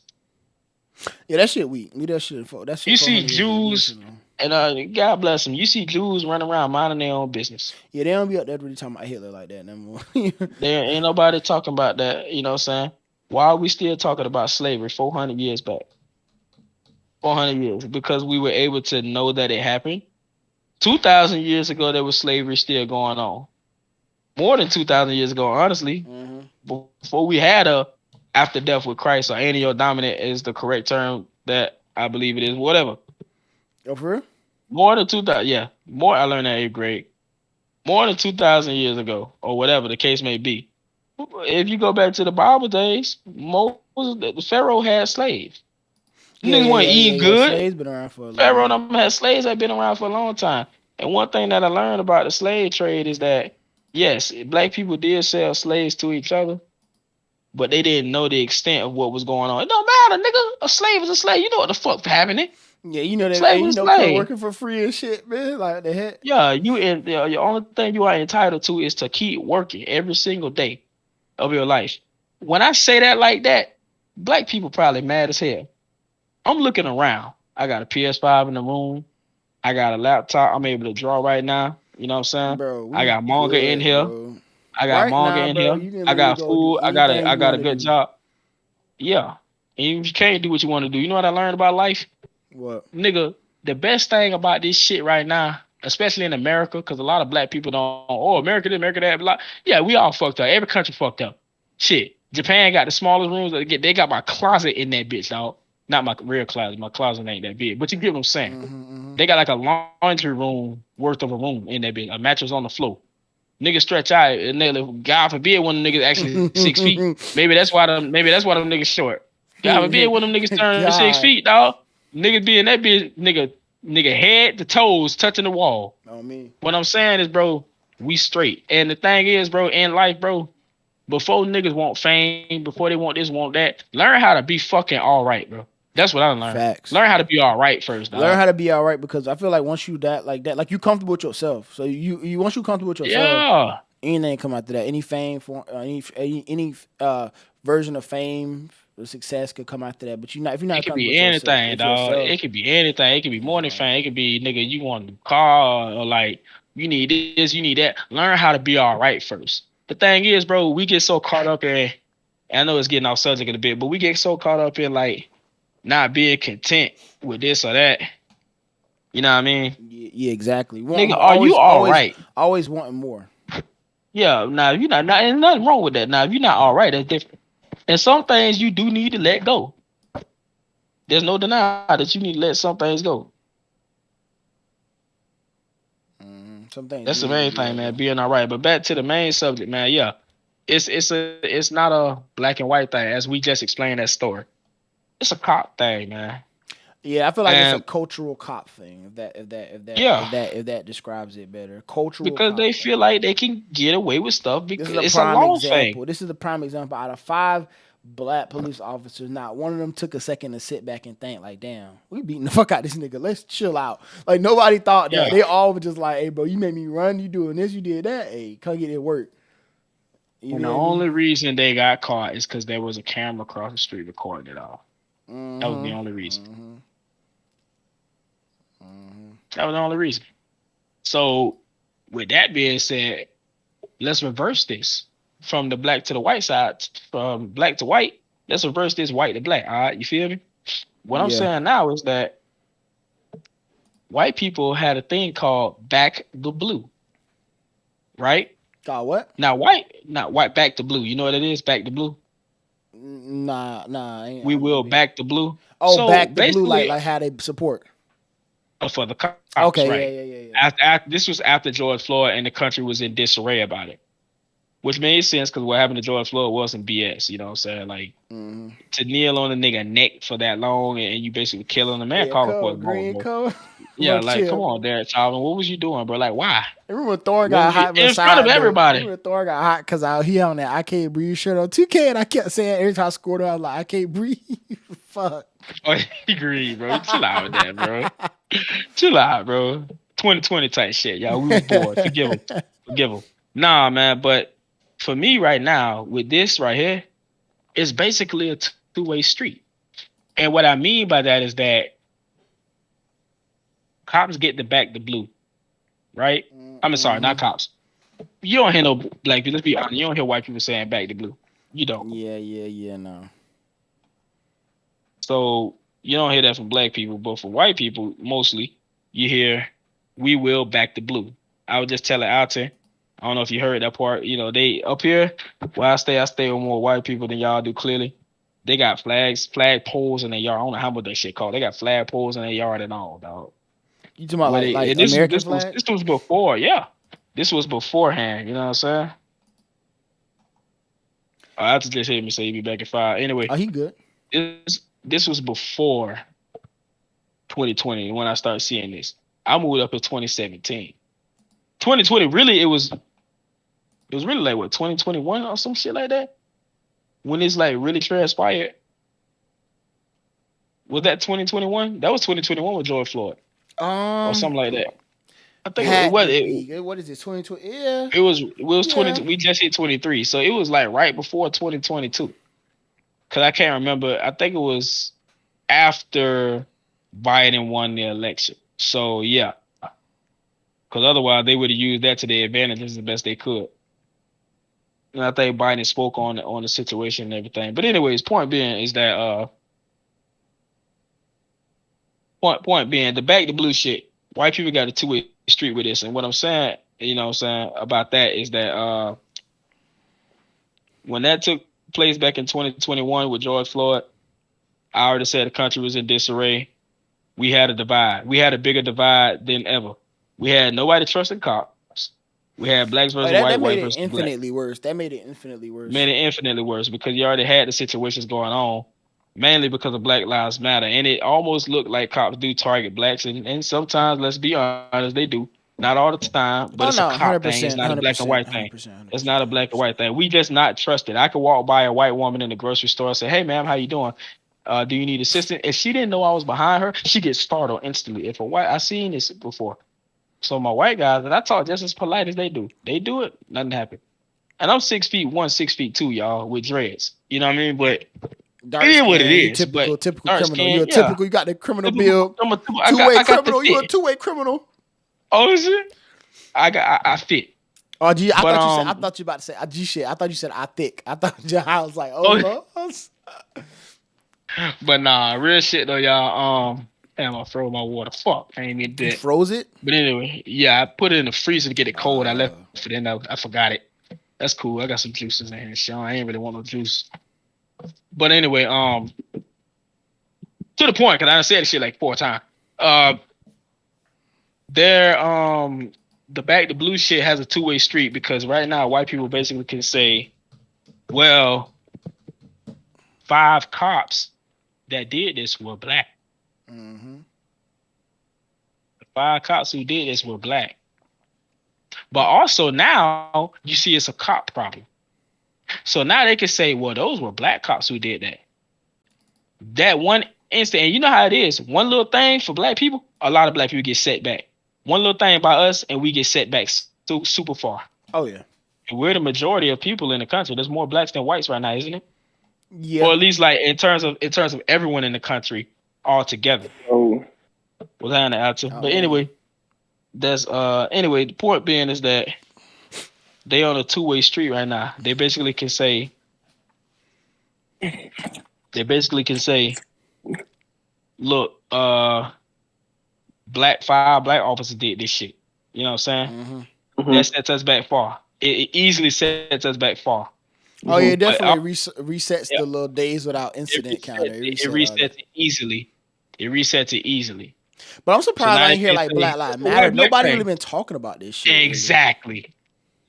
Yeah, that shit weak. Leave that shit for that You shit see 400 years ago. Leave that Jews, shit alone. and God bless them. You see Jews running around minding their own business. Yeah, they don't be up there really talking about Hitler like that no more. There ain't nobody talking about that. You know what I'm saying? Why are we still talking about slavery 400 years back? 400 years because we were able to know that it happened. 2,000 years ago, there was slavery still going on. More than 2,000 years ago, honestly. Before we had a after death with Christ, or annio dominant is the correct term that I believe it is. Whatever. Oh, for real? More than 2,000, yeah. More, I learned that in 8th grade. More than 2,000 years ago, or whatever the case may be. If you go back to the Bible days, the Pharaoh had slaves. Niggas weren't eating good. Slaves been around for a long Pharaoh time. and them had slaves that been around for a long time. And one thing that I learned about the slave trade is that, yes, black people did sell slaves to each other, but they didn't know the extent of what was going on. It don't matter, nigga. A slave is a slave. You know what the fuck's happening. Yeah, you know that. Slave You is know, slave. working for free and shit, man. Like the heck. Yeah, your only thing you are entitled to is to keep working every single day of your life. When I say that like that, black people probably mad as hell. I'm looking around. I got a PS5 in the room. I got a laptop. I'm able to draw right now. You know what I'm saying? Bro, I got manga in here. Bro. I got Right manga now, in bro, here. you can I got literally go food. do I got anything a you got a wanna good do. job. Yeah. And if you can't do what you want to do, you know what I learned about life? What? Nigga, the best thing about this shit right now, especially in America, because a lot of black people don't, America this, America that, blah. Yeah, we all fucked up. Every country fucked up. Shit. Japan got the smallest rooms. They got my closet in that bitch, dog. Not my real closet. My closet ain't that big. But you get what I'm saying. They got like a laundry room worth of a room in that bitch. A mattress on the floor. Niggas stretch out, and God forbid one of them niggas actually 6 feet. Maybe that's why them niggas short. God forbid one of them niggas turn 6 feet, dog. Niggas be in that bitch, nigga head to toes touching the wall. On me. What I'm saying is, bro, we straight. And the thing is, bro, in life, bro, before niggas want fame, before they want this, want that, learn how to be fucking all right, bro. That's what I learned. Facts. Learn how to be all right first, dog. Learn how to be all right, because I feel like once you like you comfortable with yourself. So you once you comfortable with yourself, anything come after that. Any fame for any version of fame or success could come after that. But if you're not it could comfortable be with anything, yourself, dog. It could be anything. It could be more than fame. It could be, nigga, you want a car, or like you need this, you need that. Learn how to be all right first. The thing is, bro, we get so caught up in, I know it's getting off subject a bit, but we get so caught up in like not being content with this or that. You know what I mean? Yeah, exactly. Nigga, are you all right? Always wanting more. Yeah, now if you're not, there's nothing wrong with that. Now, if you're not all right, that's different. And some things you do need to let go. There's no denial that you need to let some things go. Some things. That's the main thing, man. Being all right. But back to the main subject, man. Yeah, it's not a black and white thing, as we just explained that story. It's a cop thing, man. Yeah, I feel like it's a cultural cop thing. If that describes it better, cultural. Because they feel like they can get away with stuff because it's a prime law example. thing. This is a prime example. Out of 5 black police officers, not one of them took a second to sit back and think like, damn, we beating the fuck out of this nigga. Let's chill out. Like, nobody thought that. They all were just like, hey, bro, you made me run. You doing this, you did that. Hey, come get it work. And the only reason they got caught is because there was a camera across the street recording it all. That was the only reason. That was the only reason. So, with that being said, let's reverse this from the black to the white side, from black to white. Let's reverse this white to black. All right, you feel me? What I'm saying now is that white people had a thing called back the blue, right? Called what? Now white back the blue. You know what it is? Back the blue. Nah. We will back the blue. Oh, so back the blue, like how they support. For the cops, okay, right? Yeah. After, this was after George Floyd, and the country was in disarray about it, which made sense because what happened to George Floyd wasn't BS. You know what I'm saying? Like to kneel on a nigga neck for that long, and you basically killing the man, calling for green code. Yeah, like come on, Derek Chauvin, what was you doing, bro? Like why? Remember Thor got hot in front of everybody. Remember Thor got hot because he on that I can't breathe shirt on 2K, and I kept saying every time I scored, I was like I can't breathe. fuck? Oh, he green, bro. Chill out with that, bro. Chill out, bro. 2020 type shit, y'all. We was bored. Forgive him. Forgive him. Nah, man. But for me right now, with this right here, it's basically a two-way street. And what I mean by that is that cops get the back the blue, right? I'm sorry, not cops. You don't hear no black people. Let's be honest. You don't hear white people saying back the blue. You don't. Yeah, no. So you don't hear that from black people, but for white people, mostly, you hear, we will back the blue. I was just telling Alton, I don't know if you heard that part. You know, they up here where I stay with more white people than y'all do, clearly. They got flag poles in their yard. I don't know how much that shit called. They got flag poles in their yard and all, dog. You talking about like American flag? This was before, yeah. This was beforehand, you know what I'm saying? Alton just heard me say he'd be back at 5. Anyway. Oh, he good. This was before 2020 when I started seeing this. I moved up in 2017. 2020, really, it was really like what, 2021 or some shit like that? When it's like really transpired. Was that 2021? That was 2021 with George Floyd. Or something like that. I think what is it, 2020? Yeah. It was 20. We just hit 23. So it was like right before 2022. Cause I can't remember. I think it was after Biden won the election. So yeah. Cause otherwise they would have used that to their advantage as the best they could. And I think Biden spoke on the situation and everything. But anyways, point being is that point being, the back the blue shit, white people got a two-way street with this. And what I'm saying, you know what I'm saying, about that is that when that took place back in 2021 with George Floyd, I already said the country was in disarray. We had a divide. We had a bigger divide than ever. We had nobody trusting cops. We had blacks versus white versus black. That made it infinitely worse. Made it infinitely worse because you already had the situations going on, mainly because of Black Lives Matter. And it almost looked like cops do target blacks. And sometimes, let's be honest, they do. Not all the time, but it's a cop thing. It's not a black and white thing. 100%. It's not a black and white thing. We just not trusted. I could walk by a white woman in the grocery store and say, hey, ma'am, how you doing? Do you need assistance? If she didn't know I was behind her, she gets startled instantly. If a white, I seen this before. So my white guys, and I talk just as polite as they do. They do it, nothing happened. And I'm 6'1", 6'2", y'all, with dreads. You know what I mean? But dark it is skin, what it is. Typical criminal. Skin, you're a typical. You got the criminal bill. I'm a two-way criminal. You're a two-way criminal. Oh, is it? I fit. Oh, gee, I thought you about to say G shit. I thought you said I thick. I was like, oh. But nah, real shit though, y'all. Damn, I froze my water. Fuck, I ain't mean that. You froze it? But anyway, yeah, I put it in the freezer to get it cold. I left it in. I forgot it. That's cool. I got some juices in here, Sean. I ain't really want no juice. But anyway, to the point, cause I done said this shit like 4 times. The back the blue shit has a two-way street because right now white people basically can say, well, 5 cops that did this were black. Mm-hmm. The 5 cops who did this were black. But also now you see it's a cop problem. So now they can say, well, those were black cops who did that. That one instant, and you know how it is. One little thing for black people, a lot of black people get set back. One little thing by us, and we get set back so super far. Oh yeah. And we're the majority of people in the country. There's more blacks than whites right now, isn't it? Yeah. Or at least like in terms of everyone in the country all together. Oh. Well, that answer. But anyway, the point being is that they on a two-way street right now. They basically can say, look, 5 black officers did this shit. You know what I'm saying? Mm-hmm. That sets us back far. It easily sets us back far. Oh yeah, definitely resets the little days without incident counter. It resets it easily. It resets it easily. But I'm surprised I didn't hear like Black Lives Matter. Nobody really been talking about this shit. Exactly. Really.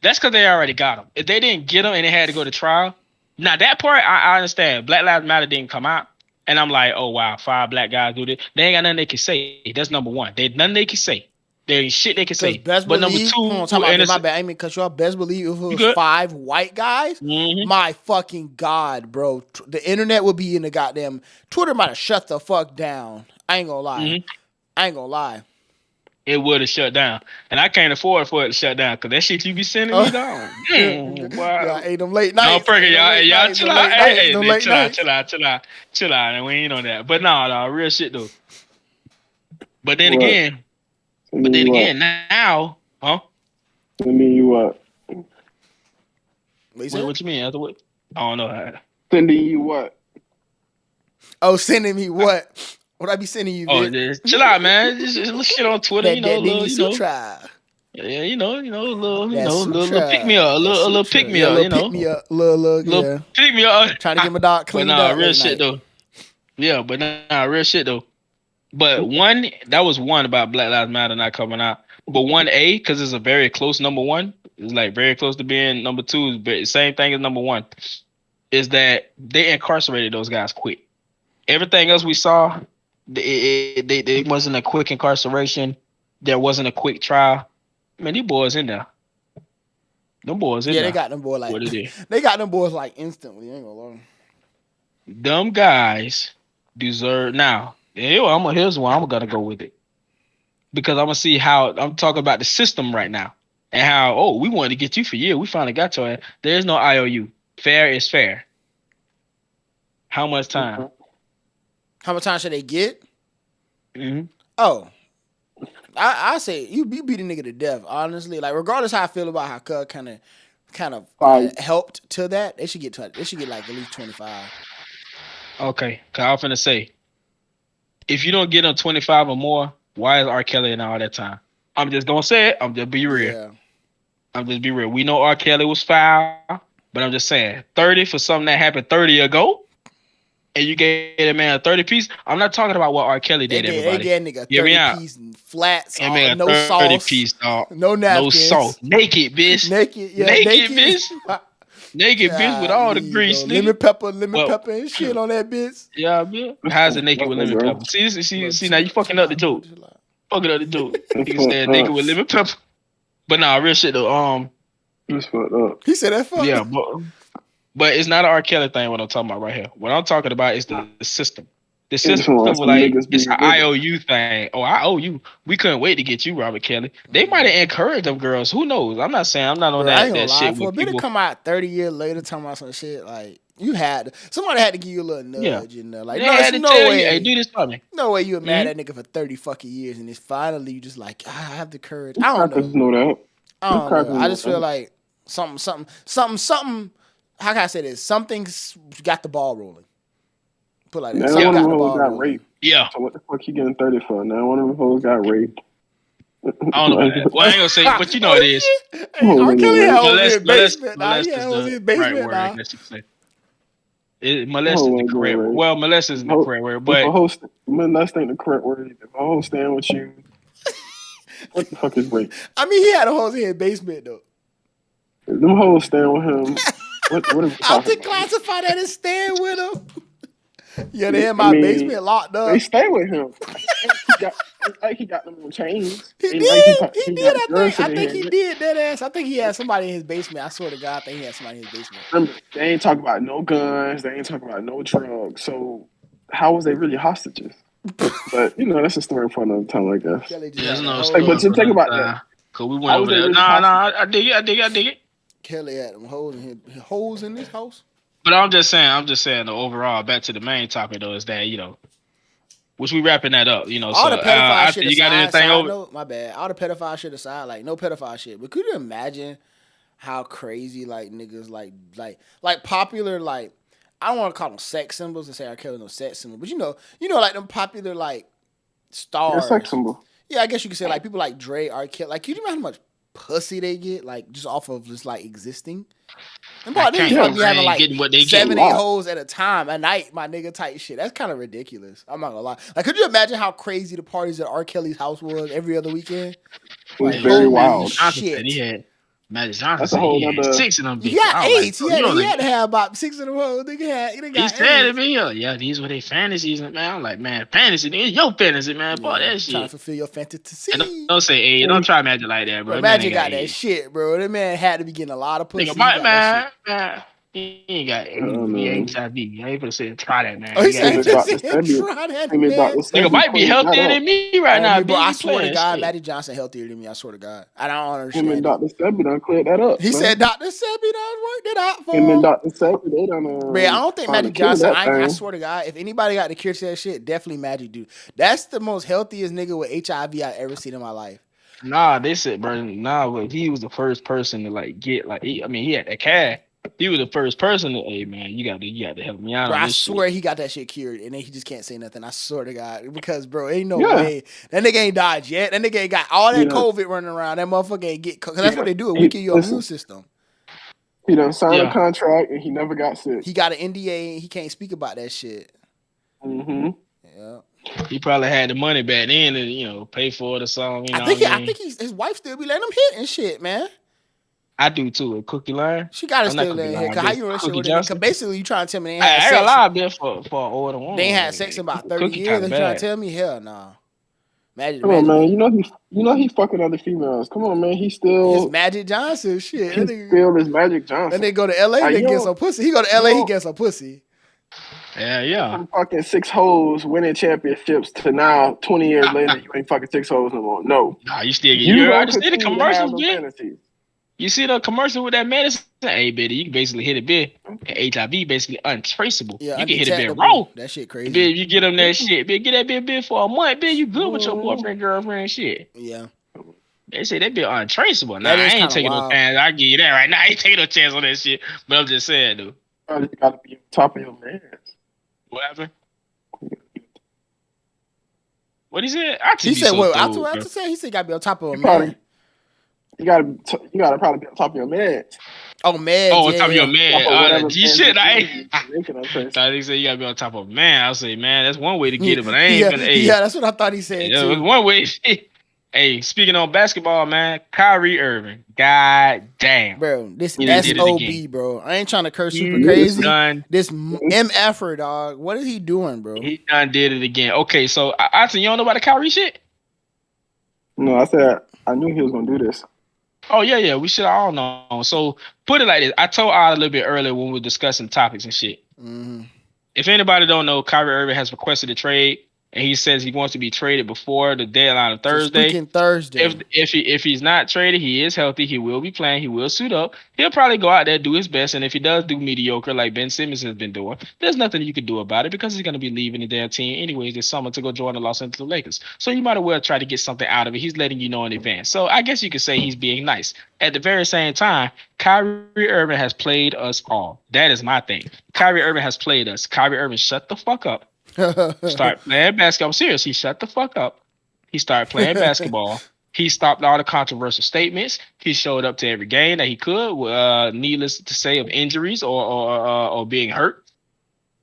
That's because they already got them. If they didn't get them and they had to go to trial, now that part I understand. Black Lives Matter didn't come out, and I'm like, oh wow, 5 black guys do this. They ain't got nothing they can say. That's number one. They nothing they can say. There ain't shit they can say. Best But number believe, two, hold on, talking about and this, my bad. I mean, cause y'all best believe if it was good? 5 white guys, Mhm. my fucking God, bro. The internet would be in the goddamn Twitter might have shut the fuck down. I ain't gonna lie. Mhm. I ain't gonna lie. It would have shut down, and I can't afford for it to shut down because that shit you be sending me, dog. Yeah, ain't them late No, nights. Perky, y'all, Ain't y'all them chill late out. nights, Hey, them hey, late chill out, nights. chill out. And we ain't on that. But no, real shit though. But then What? again, now, huh? Sending you what? What you said? What you mean? After what? I don't know. Sending you what? Oh, sending me what? What I be sending you? Oh, Vic? just chill out, man. Just little shit on Twitter, That you know, Dini little, Sutra. yeah, a little, That little pick me sutra. up, a little pick me Yeah, up, little pick me up. Little, yeah. pick me up. Trying to get my dog But cleaned nah, up real late shit night. though. Yeah, but nah, real shit though. But that was one about Black Lives Matter not coming out. But 1A, because it's a very close number one, it's like very close to being number two, but same thing as number one, is that they incarcerated those guys quick. Everything else we saw, they wasn't a quick incarceration. There wasn't a quick trial. Man, these boys in there. Them boys in there. Yeah, they got them boys like What it is. they got them boys like instantly. I ain't gonna lie. Them guys deserve now. Here's one I'm gonna go with it. Because I'm gonna see how I'm talking about the system right now. And how we wanted to get you for years. We finally got your ass. There's no IOU. Fair is fair. How much time? How much time should they get? Mm-hmm. Oh, I say you beat a nigga to death. Honestly, like regardless how I feel about how Cub kind of helped to that, they should get like at least 25. Okay, cause I was finna say, if you don't get them 25 or more, why is R. Kelly in all that time? I'm just gonna say it. I'm just be real. Yeah. I'm just be real. We know R. Kelly was foul, but I'm just saying 30 for something that happened 30 ago, and you gave that man a 30 piece. I'm not talking about what R. Kelly did. Everybody, they gave nigga 30 piece and flats, no 30 sauce, piece, dog. no napkins, no sauce, naked bitch, naked bitch. Naked bitch with all the grease, lemon pepper and shit on that bitch. Yeah, bitch. How's it naked with lemon pepper? See, now you fucking up the joke. Fucking up the joke. You said naked with lemon pepper. But nah, real shit though. Just fucked up. He said that fuck. Yeah, but it's not an R. Kelly thing. What I'm talking about right here. What I'm talking about is the system. The system was like it's an IOU thing. Oh, I owe you. We couldn't wait to get you, Robert Kelly. They might have encouraged them girls. Who knows? I'm not saying I'm not on that shit. For a bit to come out 30 years later talking about some shit like somebody had to give you a little nudge in there. Like no way. Hey, do this for me. No way you were mad at that nigga for 30 fucking years and it's finally you just like I have the courage. I don't know. I don't know. I just feel like something. How can I say this? Something's got the ball rolling. Put like that. Now one of them hoes got raped. Yeah. So what the fuck you getting 30 for? Now one of them hoes got raped. I don't know about that. Well, I ain't gonna say, but you know it is. R. Kelly was in his basement. Was in his basement. Molest is the correct word. Well, molest is the correct word, but molest ain't the correct word. If a hoe stand with you, what the fuck is rape? I mean, he had a hoes in his basement though. If them hoes stand with him. What are we I'll classify that as staying with him. Yeah, they in my basement locked up. They stay with him. He got them on chains. He did. I think he did that ass. I think he had somebody in his basement. I swear to God, I think he had somebody in his basement. Remember, they ain't talking about no guns. They ain't talking about no drugs. So how was they really hostages? But that's a story for another time, I guess. But you think about that. Cause we went over there. Nah, I dig it. Kelly had them holes in this house. But I'm just saying, overall, back to the main topic though, is that which we wrapping that up, All the pedophile shit aside, you got anything over? No, my bad. All the pedophile shit aside, like no pedophile shit. But could you imagine how crazy like niggas like popular like I don't want to call them sex symbols and say R. Kelly no sex symbol, but like them popular like stars. Yeah, sex symbol. Yeah, I guess you could say like people like Dre, R. Kelly. Like, can you imagine how much pussy they get like just off of just like existing? And probably be having like 7, 8 hoes at a time a night, my nigga type shit. That's kind of ridiculous. I'm not gonna lie. Like, could you imagine how crazy the parties at R. Kelly's house was every other weekend? It was very wild. Shit. Magic Johnson That's a said whole he had nother. 6 of them. He got 8. Like, He had to have about 6 in a row. He he said it, man. Yeah, these were their fantasies, man. I'm like, man, fantasy, it's your fantasy, man. Boy, that shit. Trying to fulfill your fantasy. And don't say, hey, don't try Magic like that, bro. Magic got that shit, bro. That man had to be getting a lot of pussy. Nigga, man. He ain't got HIV. I ain't gonna say try that, man. Oh, he said try that, man. Nigga might be healthier than me right now, bro. I swear to God, Magic Johnson healthier than me. I swear to God. I don't understand. Him and Dr. Sebi done cleared that up. He said Dr. Sebi done worked it out for him. And Dr. Sebi, they done. Man, I don't think Magic Johnson. I swear to God, if anybody got the cure to that shit, definitely Magic, dude. That's the most healthiest nigga with HIV I ever seen in my life. Nah, they said, bro. Nah, but he was the first person to like get like. He had that cash. He was the first person to, hey man, you got to help me out. Bro, on I this swear shit. he got that shit cured, and then he just can't say nothing. I swear to God, because bro, ain't no way that nigga ain't died yet. That nigga ain't got all that COVID running around. That motherfucker ain't get. Cause that's what they do. It weaken your immune system. He done signed a contract and he never got sick. He got an NDA and he can't speak about that shit. Mm-hmm. Yeah. He probably had the money back then to pay for it or something. I think his wife still be letting him hit and shit, man. I do too. A Cookie Line. She gotta still let him hit. Cause how you relationship with it? Cause basically you trying to tell me they ain't had sex. I got a lot of bit for an older woman. They ain't had sex in about 30 years. They trying to tell me hell nah. Come on, man. You know he fucking other females. Come on, man. He still his Magic Johnson shit. He still is Magic Johnson. And they go to LA, they get some pussy. He go to LA, he gets some pussy. Yeah. From fucking 6 hoes winning championships to now 20 years later you ain't fucking 6 hoes no more. No. Nah, you still get I just see the commercials, man. You see the commercial with that medicine? Hey, baby, you can basically hit a bit. HIV basically untraceable. Yeah, you can hit a bit raw. That shit crazy. Bitch, you get them that shit. Bitch, get that bit for a month. Bitch, you good with your boyfriend, girlfriend, shit. Yeah. They say that bit untraceable. Nah, I ain't taking no chance. I give you that right now. I ain't taking no chance on that shit. But I'm just saying, dude. You gotta be on top of your man. What happened? What he said? He said, "Well, I said he said gotta be on top of a man." You gotta probably be on top of your meds. Oh man! Oh, on top of your man. G shit. I thought he said you gotta be on top of a man. I say, man, that's one way to get it, but I ain't gonna. Yeah, that's what I thought he said too. It was one way. Hey, speaking on basketball, man, Kyrie Irving. God damn. Bro, this SOB, bro. I ain't trying to curse super crazy. This MFer, dog. What is he doing, bro? He done did it again. Okay, so Austin, you don't know about the Kyrie shit? No, I said I knew he was gonna do this. Oh, yeah. We should all know. So, put it like this. I told Odd a little bit earlier when we were discussing topics and shit. Mm-hmm. If anybody don't know, Kyrie Irving has requested a trade, and he says he wants to be traded before the deadline of Thursday. If he's not traded, he is healthy. He will be playing. He will suit up. He'll probably go out there, do his best, and if he does do mediocre like Ben Simmons has been doing, there's nothing you can do about it because he's going to be leaving the damn team anyways this summer to go join the Los Angeles Lakers. So you might as well try to get something out of it. He's letting you know in advance. So I guess you could say he's being nice. At the very same time, Kyrie Irving has played us all. That is my thing. Kyrie Irving has played us. Kyrie Irving, shut the fuck up. Start playing basketball. I'm serious. He shut the fuck up. He started playing basketball. He stopped all the controversial statements. He showed up to every game that he could, needless to say, of injuries or being hurt.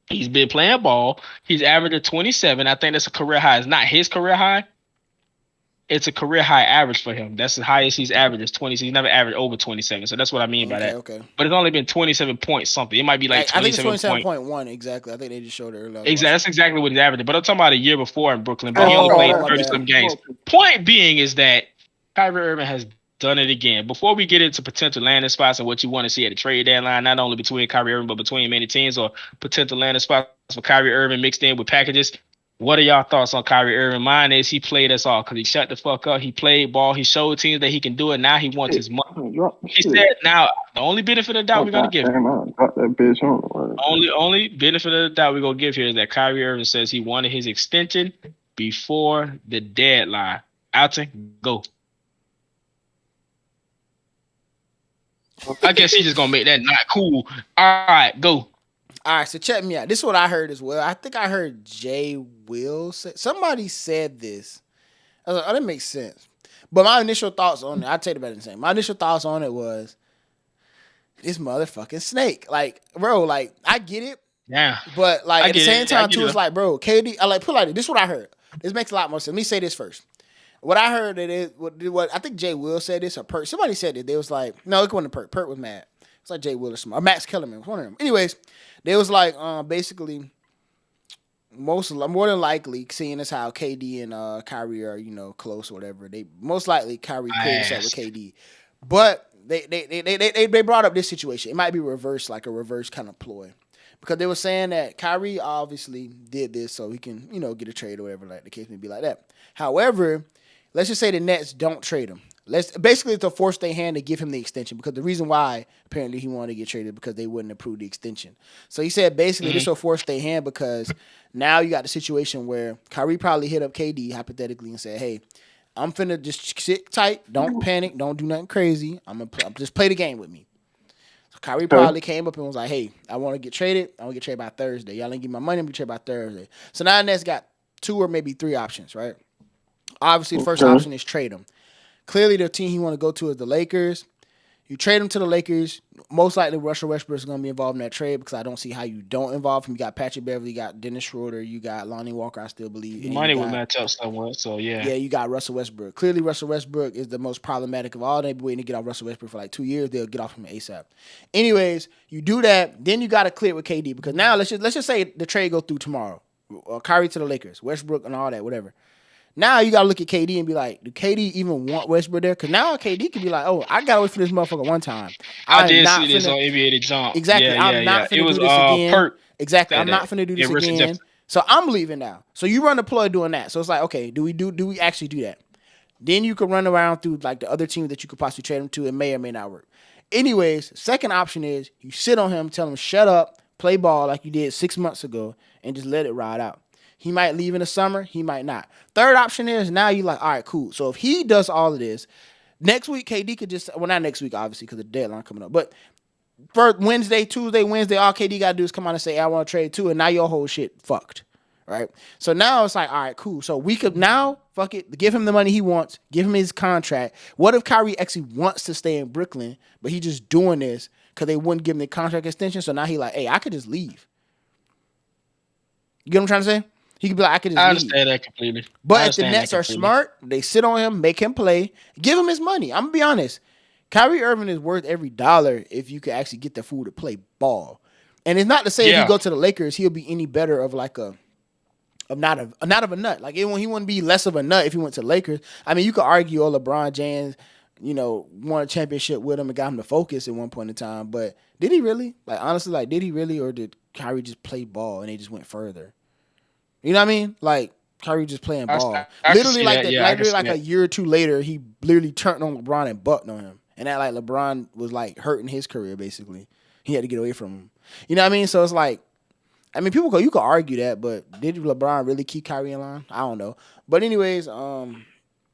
He's been playing ball. He's averaging 27. I think that's a career high. It's not his career high. It's a career high average for him. That's the highest he's averaged is 20. So he's never averaged over 27. So that's what I mean by that. Okay. But it's only been 27 points something. It might be like 27. I think it's 27.1 exactly. I think they just showed it earlier. Exactly. That's exactly what he's averaging. But I'm talking about a year before in Brooklyn. But he only played 30-some games. Point being is that Kyrie Irving has done it again. Before we get into potential landing spots and what you want to see at the trade deadline, not only between Kyrie Irving but between many teams or potential landing spots for Kyrie Irving mixed in with packages. What are y'all thoughts on Kyrie Irving? Mine is he played us all because he shut the fuck up. He played ball. He showed teams that he can do it. Now he wants his money. He said, now, the only benefit of the doubt we're going to give him. Only benefit of the doubt we're going to give here is that Kyrie Irving says he wanted his extension before the deadline. Alton, go. I guess he's just going to make that not cool. All right, go. All right, so check me out. This is what I heard as well. I think I heard Jay Will say somebody said this. I was like, oh, that makes sense. But my initial thoughts on it, I'll tell you about it in a second. My initial thoughts on it was this motherfucking snake. Like, bro, like, I get it. Yeah. But like at the same time, too, it's like, bro, KD, I like put like this is what I heard. This makes a lot more sense. Let me say this first. What I heard it is what I think Jay Will said this or Pert. Somebody said it. They was like, no, it wasn't Pert. Pert was mad. It's like Jay Will or Max Kellerman, one of them. Anyways, they was like, basically, more than likely, seeing as how KD and Kyrie are close or whatever, they most likely Kyrie cleared this up with KD, but they brought up this situation. It might be reverse, like a reverse kind of ploy. Because they were saying that Kyrie obviously did this so he can, get a trade or whatever, like the case may be like that. However, let's just say the Nets don't trade him. Basically to force their hand to give him the extension, because the reason why apparently he wanted to get traded because they wouldn't approve the extension. So he said basically this will force their hand because now you got the situation where Kyrie probably hit up KD hypothetically and said, "Hey, I'm finna just sit tight, don't panic, don't do nothing crazy. I'm just play the game with me." Kyrie probably came up and was like, "Hey, I want to get traded. I want to get traded by Thursday. Y'all ain't give me my money. I'm going to get traded by Thursday." So now the Nets got 2 or maybe 3 options, right? Obviously, the first option is trade him. Clearly, the team he want to go to is the Lakers. You trade him to the Lakers. Most likely, Russell Westbrook is going to be involved in that trade because I don't see how you don't involve him. You got Patrick Beverly, you got Dennis Schroeder, you got Lonnie Walker, I still believe. Money would match up somewhat, so yeah. Yeah, you got Russell Westbrook. Clearly, Russell Westbrook is the most problematic of all. They've been waiting to get off Russell Westbrook for like 2 years. They'll get off him ASAP. Anyways, you do that, then you got to clear with KD because now let's just say the trade go through tomorrow. Kyrie to the Lakers, Westbrook and all that, whatever. Now you gotta look at KD and be like, do KD even want Westbrook there? Because now KD can be like, oh, I gotta wait for this motherfucker one time. I did see this on NBA The Jump. Exactly. I'm not finna do this again. Perk. Exactly. I'm not finna do this again. So I'm leaving now. So you run the ploy doing that. So it's like, okay, do we actually do that? Then you can run around through like the other team that you could possibly trade him to. It may or may not work. Anyways, second option is you sit on him, tell him shut up, play ball like you did 6 months ago, and just let it ride out. He might leave in the summer. He might not. Third option is now you like, all right, cool. So if he does all of this, next week KD could just, well, not next week, obviously, because the deadline coming up. But for Tuesday, Wednesday, all KD got to do is come out and say, I want to trade too. And now your whole shit fucked. Right? So now it's like, all right, cool. So we could now, fuck it, give him the money he wants, give him his contract. What if Kyrie actually wants to stay in Brooklyn, but he just doing this because they wouldn't give him the contract extension? So now he like, hey, I could just leave. You get what I'm trying to say? He could be like, I could just I understand that completely. But if the Nets are smart, they sit on him, make him play, give him his money. I'm going to be honest. Kyrie Irving is worth every dollar if you could actually get the fool to play ball. And it's not to say if you go to the Lakers, he'll be any better of like not of a nut. Like he wouldn't be less of a nut if he went to the Lakers. I mean, you could argue, LeBron James, won a championship with him and got him to focus at one point in time. But did he really? Like, honestly, like, did he really? Or did Kyrie just play ball and they just went further? You know what I mean? Like, Kyrie just playing ball. Literally, like a year or two later, he literally turned on LeBron and bucked on him. And that, like, LeBron was, like, hurting his career, basically. He had to get away from him. You know what I mean? So it's like, I mean, you could argue that, but did LeBron really keep Kyrie in line? I don't know. But anyways,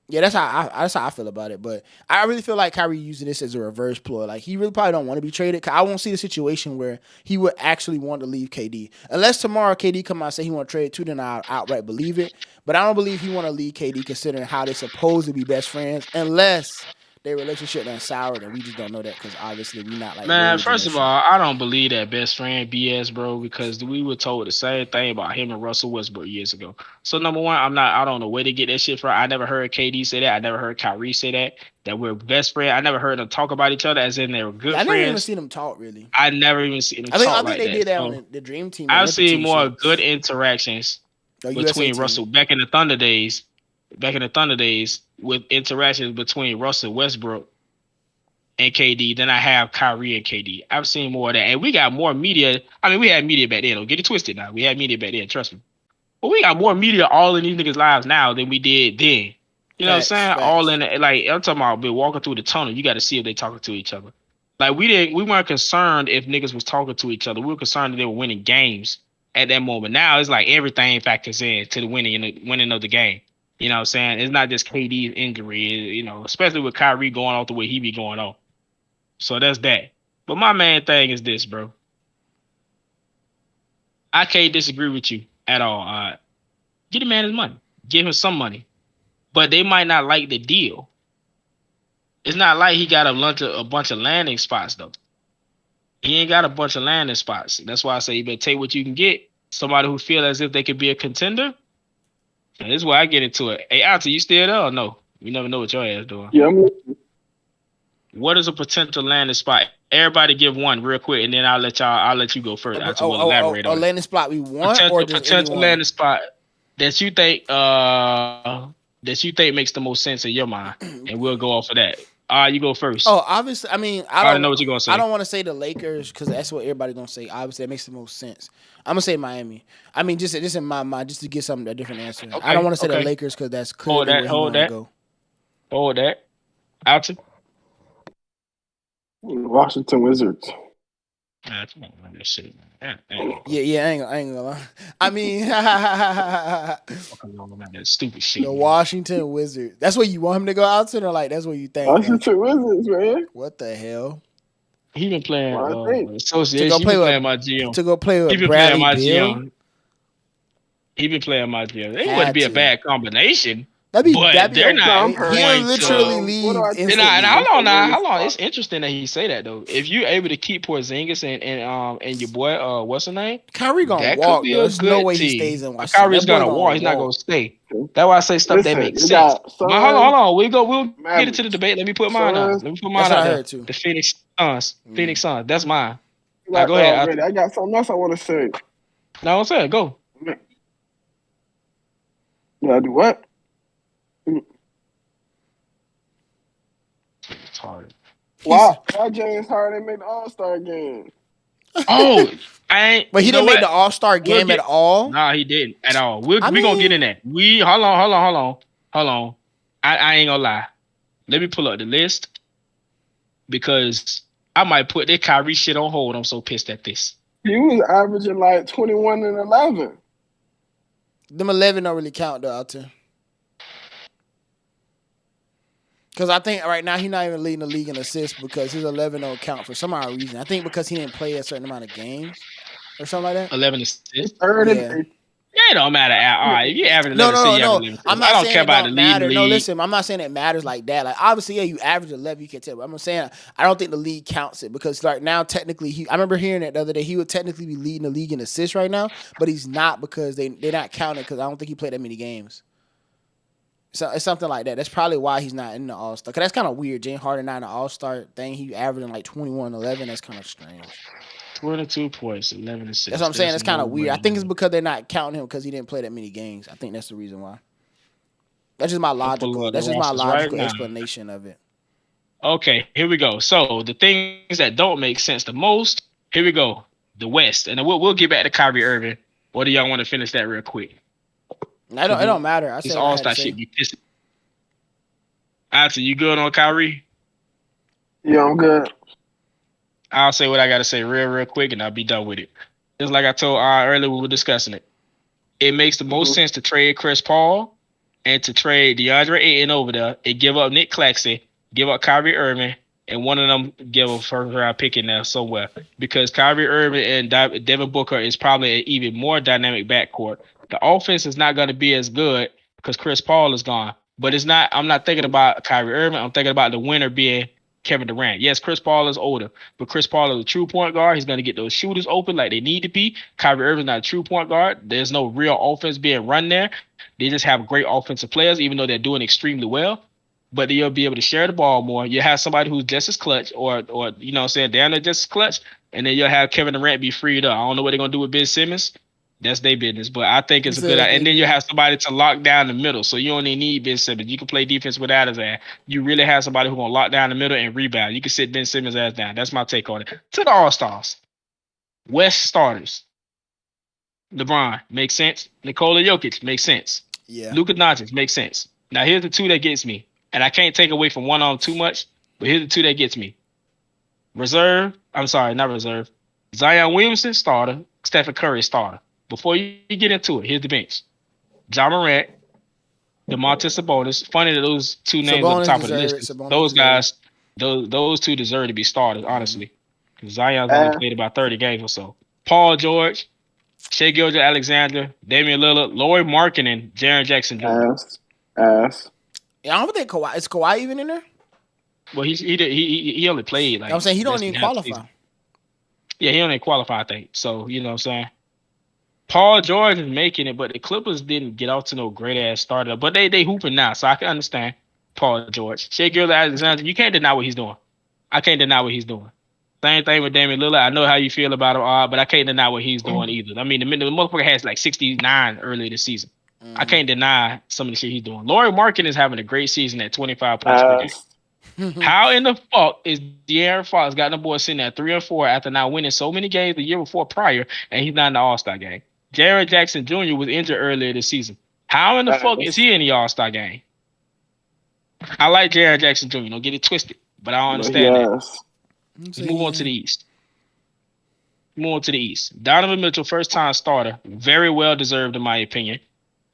yeah, that's how I feel about it. But I really feel like Kyrie using this as a reverse ploy. Like, he really probably don't want to be traded. Cause I won't see the situation where he would actually want to leave KD. Unless tomorrow KD come out and say he want to trade too, then I'll outright believe it. But I don't believe he want to leave KD considering how they're supposed to be best friends. Unless their relationship done soured and we just don't know that because obviously we not like. Man, first of all, I don't believe that best friend BS, bro, because we were told the same thing about him and Russell Westbrook years ago. So number one, I don't know where to get that shit from. I never heard KD say that. I never heard Kyrie say that we're best friends. I never heard them talk about each other as in they were good friends. I never even seen them talk really. I never even seen them talk like that. I think they did that on the Dream Team. I've seen more good interactions between Russell back in the Thunder days. With interactions between Russell Westbrook and KD than I have Kyrie and KD. I've seen more of that. And we got more media. I mean, we had media back then. Don't get it twisted now. We had media back then, trust me. But we got more media all in these niggas' lives now than we did then. You know what I'm saying? Facts. All in it. Like, I'm talking about walking through the tunnel. You got to see if they talking to each other. Like, we weren't concerned if niggas was talking to each other. We were concerned that they were winning games at that moment. Now it's like everything factors in to the winning of the game. You know what I'm saying? It's not just KD's injury, especially with Kyrie going off the way he be going off. So that's that. But my main thing is this, bro. I can't disagree with you at all. Get a man his money. Give him some money. But they might not like the deal. It's not like he got a bunch of landing spots, though. He ain't got a bunch of landing spots. That's why I say you better take what you can get. Somebody who feel as if they could be a contender. And this is where I get into it. Hey, Alta, you still there or no? You never know what your ass doing. Yeah, I'm listening. What is a potential landing spot? Everybody give one real quick, and then I'll let you go first. Alta will elaborate on a landing spot we want, potential, or just potential anyone? landing spot that you think makes the most sense in your mind, and we'll go off of that. You go first. Oh, obviously, I mean, I already know what you're gonna say. I don't want to say the Lakers because that's what everybody's gonna say. Obviously, that makes the most sense. I'm gonna say Miami. I mean, just in my mind, just to get a different answer. Okay, I don't want to say the Lakers because that's clearly where he want to go. Hold that. Alta. Washington Wizards. Yeah, I ain't gonna lie. I mean, that stupid shit. The Washington Wizards. That's where you want him to go out to, or like that's what you think? Washington Wizards, man. What the hell? He been playing association. To go play with Bradley Beal. He been playing my GM. It wouldn't be a bad combination. That'd be they're not. He'll literally leave. And how long? It's interesting that he say that though. If you're able to keep Porzingis and your boy, what's his name? Kyrie gonna walk. There's no way he stays in Washington. Kyrie's gonna walk. He's not gonna stay. That's why I say stuff that makes sense. Hold on. We'll get into the debate. Let me put mine out. The Phoenix Suns. Phoenix Suns. That's mine. Now, go ahead. I got something else I want to say. No, I'm saying go. Yeah, do what? It's hard. Why James Harden made the All-Star game? Oh, I ain't. But he didn't make the All-Star game at all. Nah, he didn't at all. We gonna get in that. Hold on. I ain't gonna lie. Let me pull up the list because I might put that Kyrie shit on hold. I'm so pissed at this. He was averaging like 21 and 11. Them 11 don't really count though, out there. Because I think right now he's not even leading the league in assists because his 11 don't count for some odd reason. I think because he didn't play a certain amount of games or something like that. 11 assists. It don't matter. All right, if you average 11 assists, no. I'm not saying it don't matter. No, listen, I'm not saying it matters like that. Like obviously, yeah, you average 11, you can tell. But I'm saying I don't think the league counts it because like now technically, I remember hearing it the other day. He would technically be leading the league in assists right now, but he's not because they're not counting because I don't think he played that many games. So it's something like that. That's probably why he's not in the All-Star. Because that's kind of weird. James Harden not in the All-Star thing. He averaging like 21, 11. That's kind of strange. 22 points, 11 assists. That's what I'm saying. That's kind of weird. I think it's because they're not counting him because he didn't play that many games. I think that's the reason why. That's just my logical. That's just my logical explanation of it. Okay, here we go. So the things that don't make sense the most. Here we go. The West, and then we'll get back to Kyrie Irving. Or do y'all want to finish that real quick? It don't matter. I said this All-Star shit be pissing. Alta, you good on Kyrie? Yeah, I'm good. I'll say what I gotta say real quick, and I'll be done with it. Just like I told earlier, we were discussing it. It makes the most sense to trade Chris Paul and to trade DeAndre Ayton over there and give up Nick Claxton, give up Kyrie Irving, and one of them give a first-round pick in there somewhere because Kyrie Irving and Devin Booker is probably an even more dynamic backcourt. The offense is not going to be as good because Chris Paul is gone. But it's not. I'm not thinking about Kyrie Irving. I'm thinking about the winner being Kevin Durant. Yes, Chris Paul is older, but Chris Paul is a true point guard. He's going to get those shooters open like they need to be. Kyrie Irving is not a true point guard. There's no real offense being run there. They just have great offensive players, even though they're doing extremely well. But you'll be able to share the ball more. You have somebody who's just as clutch, or you know what I'm saying, they're just as clutch, and then you'll have Kevin Durant be freed up. I don't know what they're going to do with Ben Simmons. That's their business, but I think it's a good idea. And then you have somebody to lock down the middle, so you don't even need Ben Simmons. You can play defense without his ass. You really have somebody who's going to lock down the middle and rebound. You can sit Ben Simmons' ass down. That's my take on it. To the All-Stars. West starters. LeBron, makes sense. Nikola Jokic, makes sense. Yeah. Luka Doncic, makes sense. Now, here's the two that gets me, and I can't take away from one of them too much, but here's the two that gets me. Zion Williamson, starter. Stephen Curry, starter. Before you get into it, here's the bench. Ja Morant, DeMontis Sabonis. Funny that those two names on the top of the list. Those guys, those two deserve to be started, honestly. Because Zion's only played about 30 games or so. Paul George, Shai Gilgeous-Alexander, Damian Lillard, Lauri Markkanen, Jaren Jackson Jr. Ass. Yeah, I don't think Kawhi. Is Kawhi even in there? Well, he only played like. I'm saying he don't even qualify. Yeah, he only qualify, I think. So you know what I'm saying. Paul George is making it, but the Clippers didn't get off to no great ass starter. But they hooping now, so I can understand Paul George. Shea Gilgeous-Alexander, you can't deny what he's doing. I can't deny what he's doing. Same thing with Damian Lillard. I know how you feel about him, but I can't deny what he's doing either. I mean, the motherfucker has like 69 earlier this season. I can't deny some of the shit he's doing. Lauri Markkanen is having a great season at 25 points per game. How in the fuck is De'Aaron Fox got the boy sitting at 3-4 after not winning so many games the year before prior, and he's not in the All-Star game? Jaren Jackson Jr. was injured earlier this season. How in the fuck is he in the All-Star game? I like Jaren Jackson Jr. Don't get it twisted, but I don't understand that. Let's move on to the East. Donovan Mitchell, first-time starter, very well deserved in my opinion.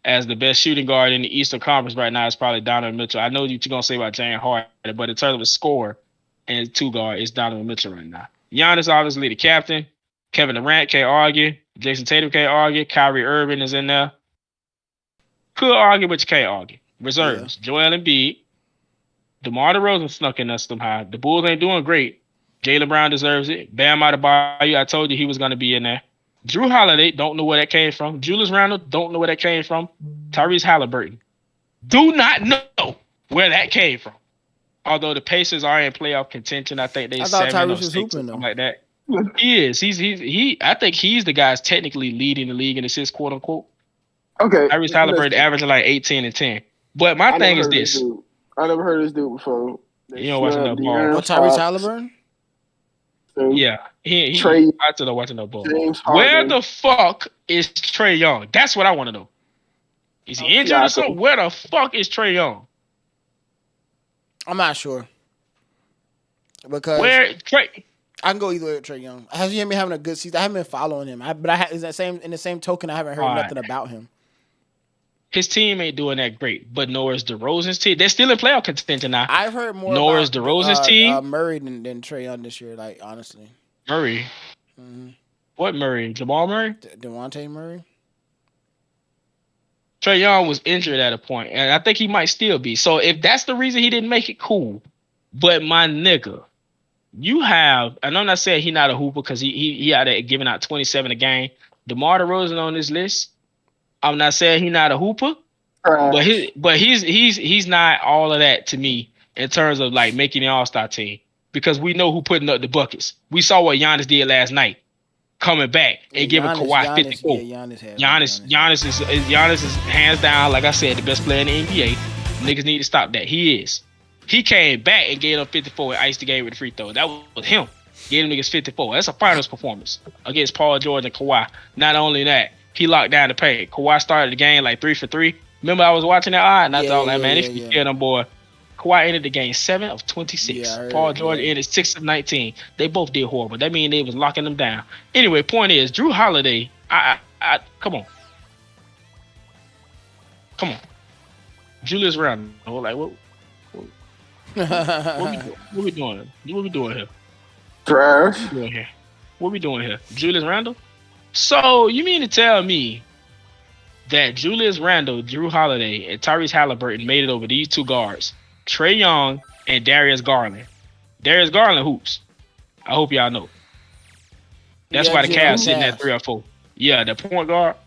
As the best shooting guard in the Eastern Conference right now is probably Donovan Mitchell. I know what you're going to say about James Harden, but in terms of a scorer and two guard, it's Donovan Mitchell right now. Giannis, obviously, the captain. Kevin Durant can't argue. Jason Tatum can't argue. Kyrie Irving is in there. Could argue, but you can't argue. Reserves. Yeah. Joel Embiid. DeMar DeRozan snuck in us somehow. The Bulls ain't doing great. Jaylen Brown deserves it. Bam Adebayo, I told you he was going to be in there. Drew Holiday, don't know where that came from. Julius Randle, don't know where that came from. Tyrese Halliburton, do not know where that came from. Although the Pacers are in playoff contention, I think they 7 or 6 or something like that. He is. I think he's the guy technically leading the league in assists, quote unquote. Okay. Tyrese Halliburton averaging like 18 and 10. But my thing is this. I never heard of this dude before. You don't watch enough ball. What, Tyrese Halliburton? Yeah, he I still don't watch enough ball. Where the fuck is Trae Young? That's what I want to know. Is he injured or something? Where the fuck is Trae Young? I'm not sure. Because where Trae? I can go either way with Trae Young. Has he been having a good season? I haven't been following him. In the same token, I haven't heard nothing about him. His team ain't doing that great, but Norris DeRozan's team, they're still in playoff contention now. I've heard more Norris DeRozan's team, Murray than Trae Young this year. Like honestly, Murray. Mm-hmm. What Murray? Jamal Murray? Devontae Murray. Trae Young was injured at a point, and I think he might still be. So if that's the reason he didn't make it, cool. But my nigga, you have, and I'm not saying he's not a hooper because he out there giving out 27 a game. DeMar DeRozan on this list. I'm not saying he's not a hooper, but he's not all of that to me in terms of like making the All-Star team because we know who putting up the buckets. We saw what Giannis did last night, coming back and giving Kawhi 54. Giannis is hands down, like I said, the best player in the NBA. Niggas need to stop that. He is. He came back and gave them 54 and iced the game with the free throw. That was him. Gave them niggas 54. That's a finals performance against Paul George and Kawhi. Not only that, he locked down the paint. Kawhi started the game like 3 for 3. Remember I was watching that? And I thought, man, if you kill them, boy. Kawhi ended the game 7 of 26. Paul George ended 6 of 19. They both did horrible. That means they was locking them down. Anyway, point is, Drew Holiday, come on. Julius Randle, like what we doing? What we doing here? Trash. What we doing here? Julius Randle? So you mean to tell me that Julius Randle, Drew Holiday, and Tyrese Halliburton made it over these two guards, Trae Young and Darius Garland? Darius Garland hoops. I hope y'all know. That's why the Cavs sitting at 3 or 4. Yeah, the point guard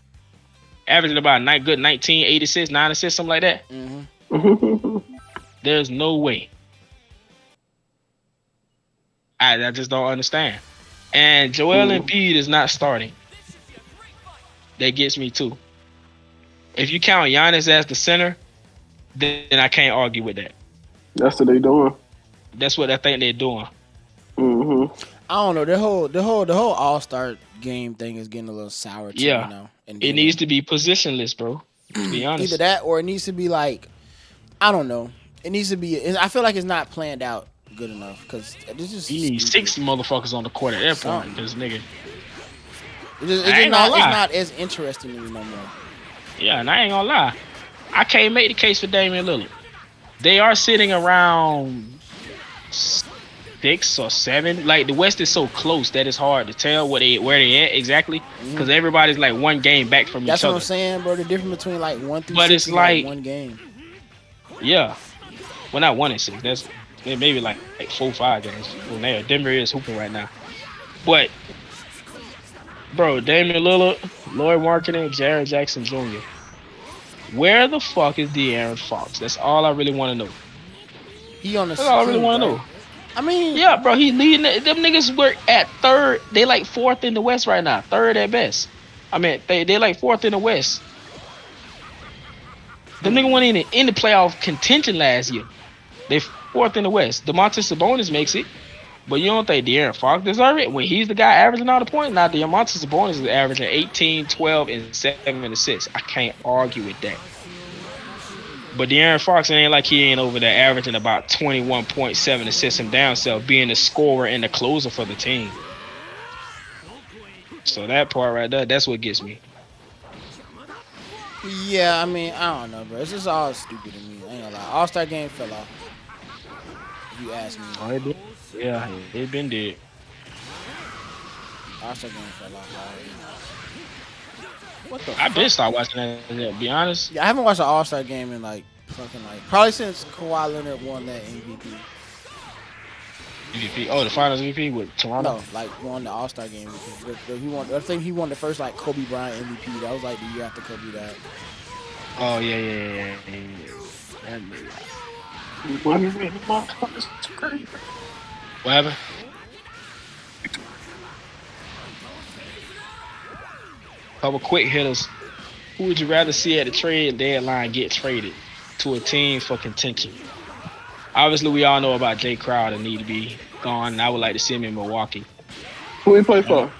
averaging about 19, 8 assists, 9 assists, something like that. Mm-hmm. There's no way. I just don't understand. And Joel Embiid is not starting. That gets me too. If you count Giannis as the center, then I can't argue with that. That's what they doing. That's what I think they're doing. Mm-hmm. I don't know. The whole All-Star game thing is getting a little sour to me now. It needs to be positionless, bro. To be honest. Either that or it needs to be like, I don't know. It needs to be. I feel like it's not planned out good enough because this is. You need 6 motherfuckers on the court at that point. This nigga. It's not as interesting to me no more. Yeah, and I ain't gonna lie. I can't make the case for Damian Lillard. They are sitting around 6 or 7. Like the West is so close that it's hard to tell where they at exactly because everybody's like one game back from each other. That's what I'm saying, bro. The difference between like 1 through 6 it's is like one game. Yeah, well, not 1 and 6. That's maybe like 4, 5 games. Well, Denver is hooping right now, but bro, Damian Lillard. Lloyd Marketing, Jared Jackson Jr. Where the fuck is De'Aaron Fox? That's all I really want to know. He on the That's all I really want to know. I mean, yeah, bro, he leading. Them niggas were at third. They like fourth in the West right now. Third at best. I mean, they like fourth in the West. Them niggas went in the playoff contention last year. They fourth in the West. DeMontis Sabonis makes it. But you don't think De'Aaron Fox deserves it when he's the guy averaging all the points? Now, DeMontis Sabonis is averaging 18, 12, and 7 assists. I can't argue with that. But De'Aaron Fox, it ain't like he ain't over there averaging about 21.7 assists and down self, being the scorer and the closer for the team. So that part right there, that's what gets me. Yeah, I mean, I don't know, bro. It's just all stupid to me. I ain't gonna lie. All-Star game fell off. If you ask me. Oh, it did. Yeah, it been dead. All-Star game fell off. What the I been start watching that, to be honest. Yeah, I haven't watched an All-Star game in probably since Kawhi Leonard won that MVP. MVP? Oh, the Finals MVP with Toronto? No, won the All-Star game. He won. I think he won the first Kobe Bryant MVP. That was the year after Kobe died. Oh yeah. What happened? Couple quick hitters. Who would you rather see at the trade deadline get traded to a team for contention? Obviously, we all know about Jay Crowder need to be gone, and I would like to see him in Milwaukee. Who he play for?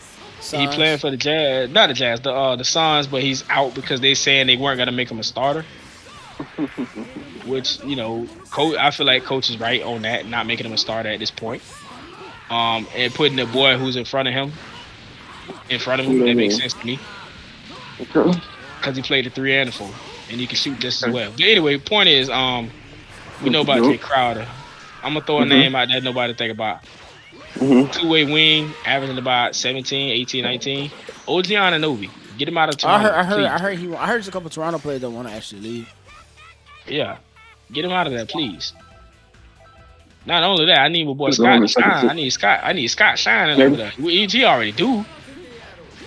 He playing for the Jazz, not the Jazz, the Suns, but he's out because they saying they weren't gonna make him a starter. Which coach, I feel like coach is right on that, not making him a starter at this point. And putting the boy who's in front of him, that makes sense to me. Because he played the 3 and the 4, and he can shoot just as well. But anyway, point is, we know about Jay Crowder. I'm gonna throw a name out there nobody think about. Two-way wing, averaging about 17, 18, 19. OG Anunoby, get him out of Toronto. I heard there's a couple of Toronto players that want to actually leave. Yeah, get him out of there, please. Not only that, I need my boy Scott to shine. I need Scott shining over there. He already do.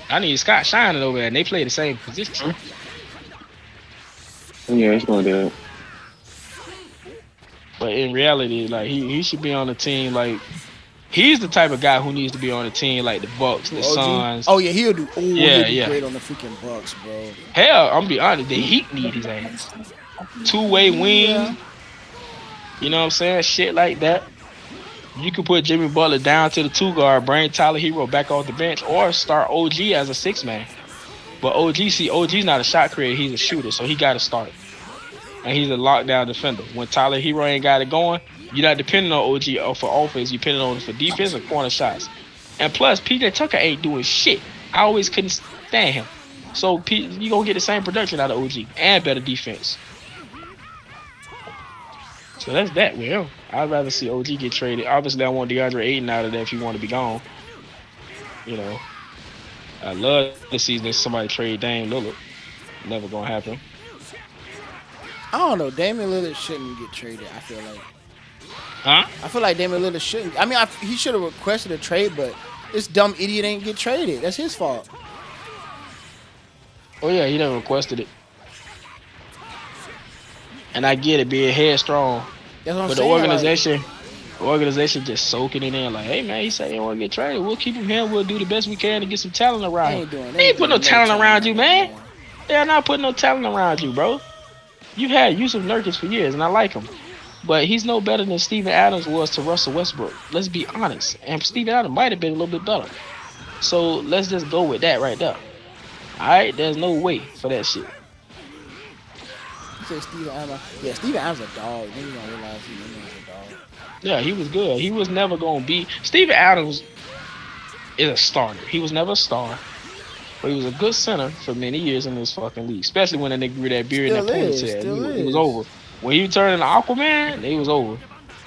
I need Scott shining over there, and they play the same position. Yeah, it's gonna do it. But in reality, he should be on the team. He's the type of guy who needs to be on the team, like the Bucks, the Suns. Oh yeah, he'll do. He'll be great on the freaking Bucks, bro. Hell, I'm gonna be honest, the Heat need his ass. Two-way wing. Yeah. You know what I'm saying? Shit like that. You could put Jimmy Butler down to the 2 guard, bring Tyler Hero back off the bench, or start OG as a 6-man. But OG's not a shot creator, he's a shooter, so he got to start. And he's a lockdown defender. When Tyler Hero ain't got it going, you're not depending on OG for offense, you're depending on it for defense and corner shots. And plus, PJ Tucker ain't doing shit. I always couldn't stand him. So you going to get the same production out of OG and better defense. So that's that, man. I'd rather see OG get traded. Obviously, I want DeAndre Ayton out of there if he want to be gone. I'd love to see somebody trade Dame Lillard. Never gonna happen. I don't know. Damian Lillard shouldn't get traded, I feel like. Huh? I feel like Damian Lillard shouldn't. I mean, he should have requested a trade, but this dumb idiot ain't get traded. That's his fault. Oh, yeah, he never requested it. And I get it, being headstrong. That's what I'm but saying, the organization just soaking it in. Like, hey, man, he said he don't want to get traded. We'll keep him here. We'll do the best we can to get some talent around him. They ain't putting no talent around you, man. They're not putting no talent around you, bro. You've had Yusuf Nurkic for years, and I like him. But he's no better than Steven Adams was to Russell Westbrook. Let's be honest. And Steven Adams might have been a little bit better. So let's just go with that right there. All right? There's no way for that shit. Steven Adams. Yeah, Steven Adams a dog. Then you gonna realize he was a dog. Yeah, he was good. He was never gonna be. Steven Adams is a starter. He was never a star, but he was a good center for many years in this fucking league. Especially when that nigga grew that beard and that ponytail. It was over. When he turned into Aquaman, it was over.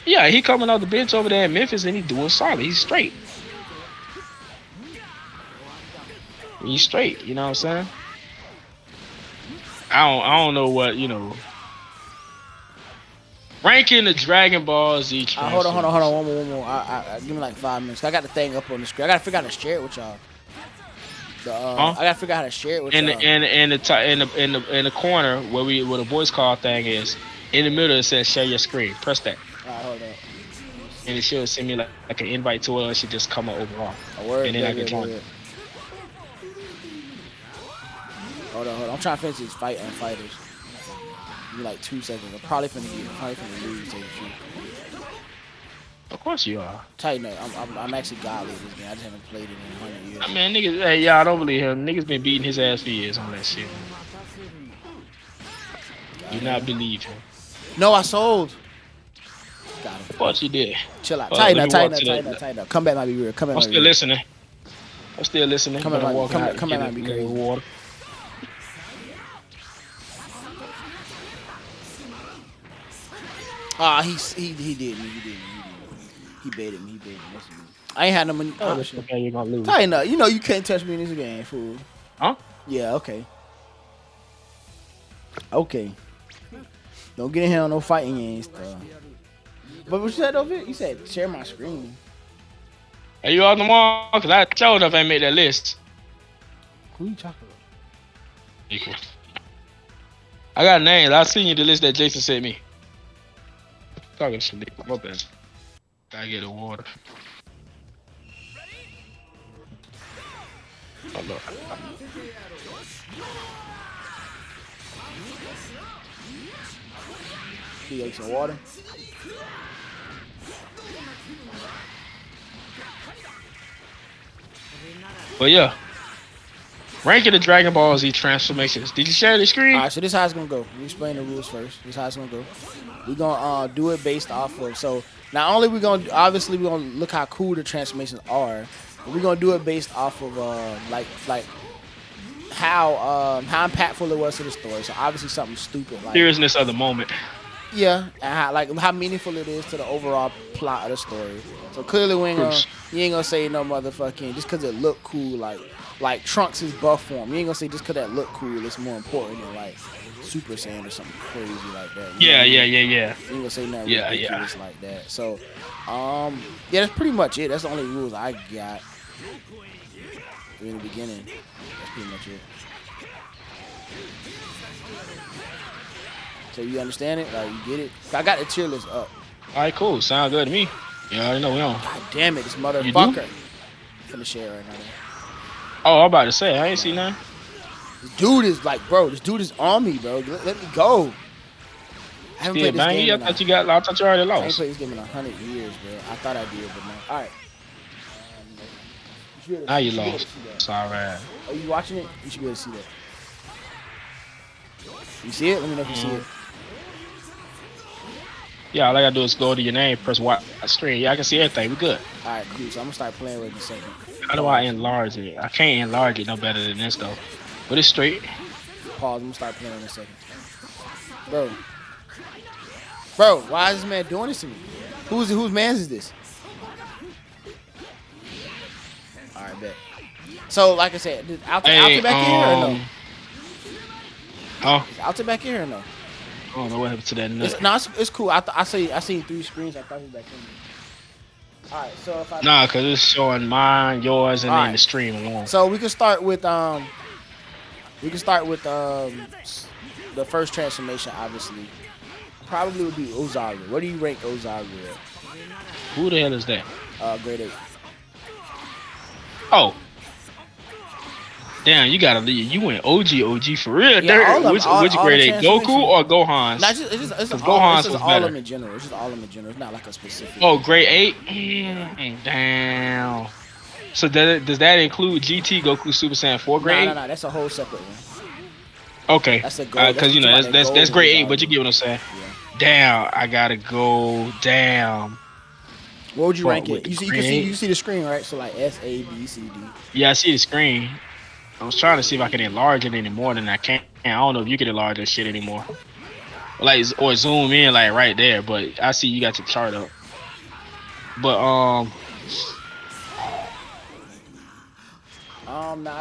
Yeah, he coming off the bench over there in Memphis and he doing solid. He's straight. He's straight. You know what I'm saying? I don't know what, ranking the Dragon Ball Z hold on. One more. Give me 5 minutes. I got the thing up on the screen. I got to figure out how to share it with y'all. I gotta figure out how to share it with in y'all. the corner where the voice call thing is, in the middle it says share your screen. Press that. Alright, hold up. And it should send me like an invite to it, or it should just come up overall. A word. And then I can join. Hold on. I'm trying to finish this fight on fighters. Give me like 2 seconds. I'm probably finna lose. Tell you the truth. Of course you are. Tighten up. I'm actually godly at this game. I just haven't played it in 100 years. I mean, niggas, hey, y'all don't believe him. Niggas been beating his ass for years on that shit. Do not believe him. No, I sold. Got him. Of course you did. Chill out. Tighten up. Come back, might be real. I'm still listening. Come back, might be crazy. Water. He did me. He baited me. I ain't had no money. Okay, you're gonna lose. Tighten up. You know you can't touch me in this game, fool. Huh? Yeah, okay. Don't get in here on no fighting games stuff. But what you said over it? You said share my screen. Are you on the wall? Cause I showed enough ain't made that list. Who you talking about? Equal. I got names. I seen you the list that Jason sent me. Talking shit. My bad. Gotta get the water. Hold on. You get some water? But yeah. Ranking the Dragon Ball Z transformations. Did you share the screen? Alright, so this is how it's gonna go. We explain the rules first. This is how it's gonna go. We're gonna do it based off of, so not only we're gonna look how cool the transformations are, but we're gonna do it based off of like how impactful it was to the story. So obviously something stupid like seriousness of the moment. Yeah, and how meaningful it is to the overall plot of the story. So clearly you ain't gonna say no motherfucking just cause it look cool like Trunks' buff form. You ain't gonna say just cause that look cool it's more important than like Super Saiyan or something crazy like that. Yeah. You ain't gonna say nothing ridiculous like that. So yeah, that's pretty much it. That's the only rules I got in the beginning. That's pretty much it. So you understand it? Like you get it? I got the tier list up. Alright, cool. Sound good to me. You already know we on. God damn it, this motherfucker. I'm finna share right now. Oh, I'm about to say, I ain't seen nothing. This dude is like, bro, this dude is on me, bro. Let me go. I haven't played this game I thought you already lost. I ain't played this game in 100 years, bro. I thought I did, but no. Alright. Now you lost. Sorry. Are you watching it? You should be able to see that. You see it? Let me know if you see it. Yeah, all I gotta do is go to your name, press Y screen. Yeah, I can see everything. We good. Alright, cool. So I'm gonna start playing with it in a second. How do I enlarge it? I can't enlarge it no better than this though. But it's straight. Pause. I'm gonna start playing in a second. Bro, why is this man doing this to me? Whose man's is this? Alright, bet. So, like I said, is Alta back here or no? Oh. Is Alta back here or no? I don't know what happened to that nut. It's cool. I seen 3 screens. I thought he was back in there. Alright, so if I... Nah, because it's showing mine, yours, and then the stream alone. So we can start with the first transformation, obviously. Probably would be Ozaru. What do you rank Ozaru at? Who the hell is that? Grade 8. Oh. Damn, you gotta leave. You went OG for real. Yeah, which grade 8? Goku or Gohan's? Nah, it's Gohan's was all of better. them in general. It's just all of them in general. It's not like a specific. Oh, grade 8? Damn. So does that include GT Goku Super Saiyan 4 grade 8? No, that's a whole separate one. Okay. That's a gold. Because that's grade 8, but you get what I'm saying. Yeah. Damn, I gotta go. Damn. What would you rank it? You see the screen, right? So like S, A, B, C, D. Yeah, I see the screen. I was trying to see if I could enlarge it any more than I can. I don't know if you can enlarge that shit anymore. Or zoom in like right there, but I see you got your chart up. But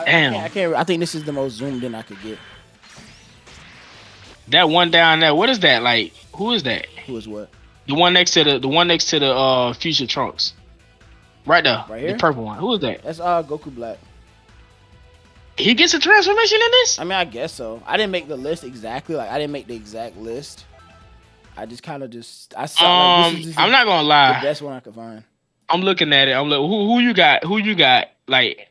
damn. I can't. I think this is the most zoomed in I could get. That one down there, what is that? Like, who is that? Who is what? The one next to the future Trunks. Right there. Right here? The purple one. Who is that? That's Goku Black. He gets a transformation in this? I mean, I guess so. I didn't make the list exactly. Like, I didn't make the exact list. I just kind of I saw like this is I'm not gonna lie. The best one I could find. I'm looking at it. I'm like, who you got? Who you got? Like,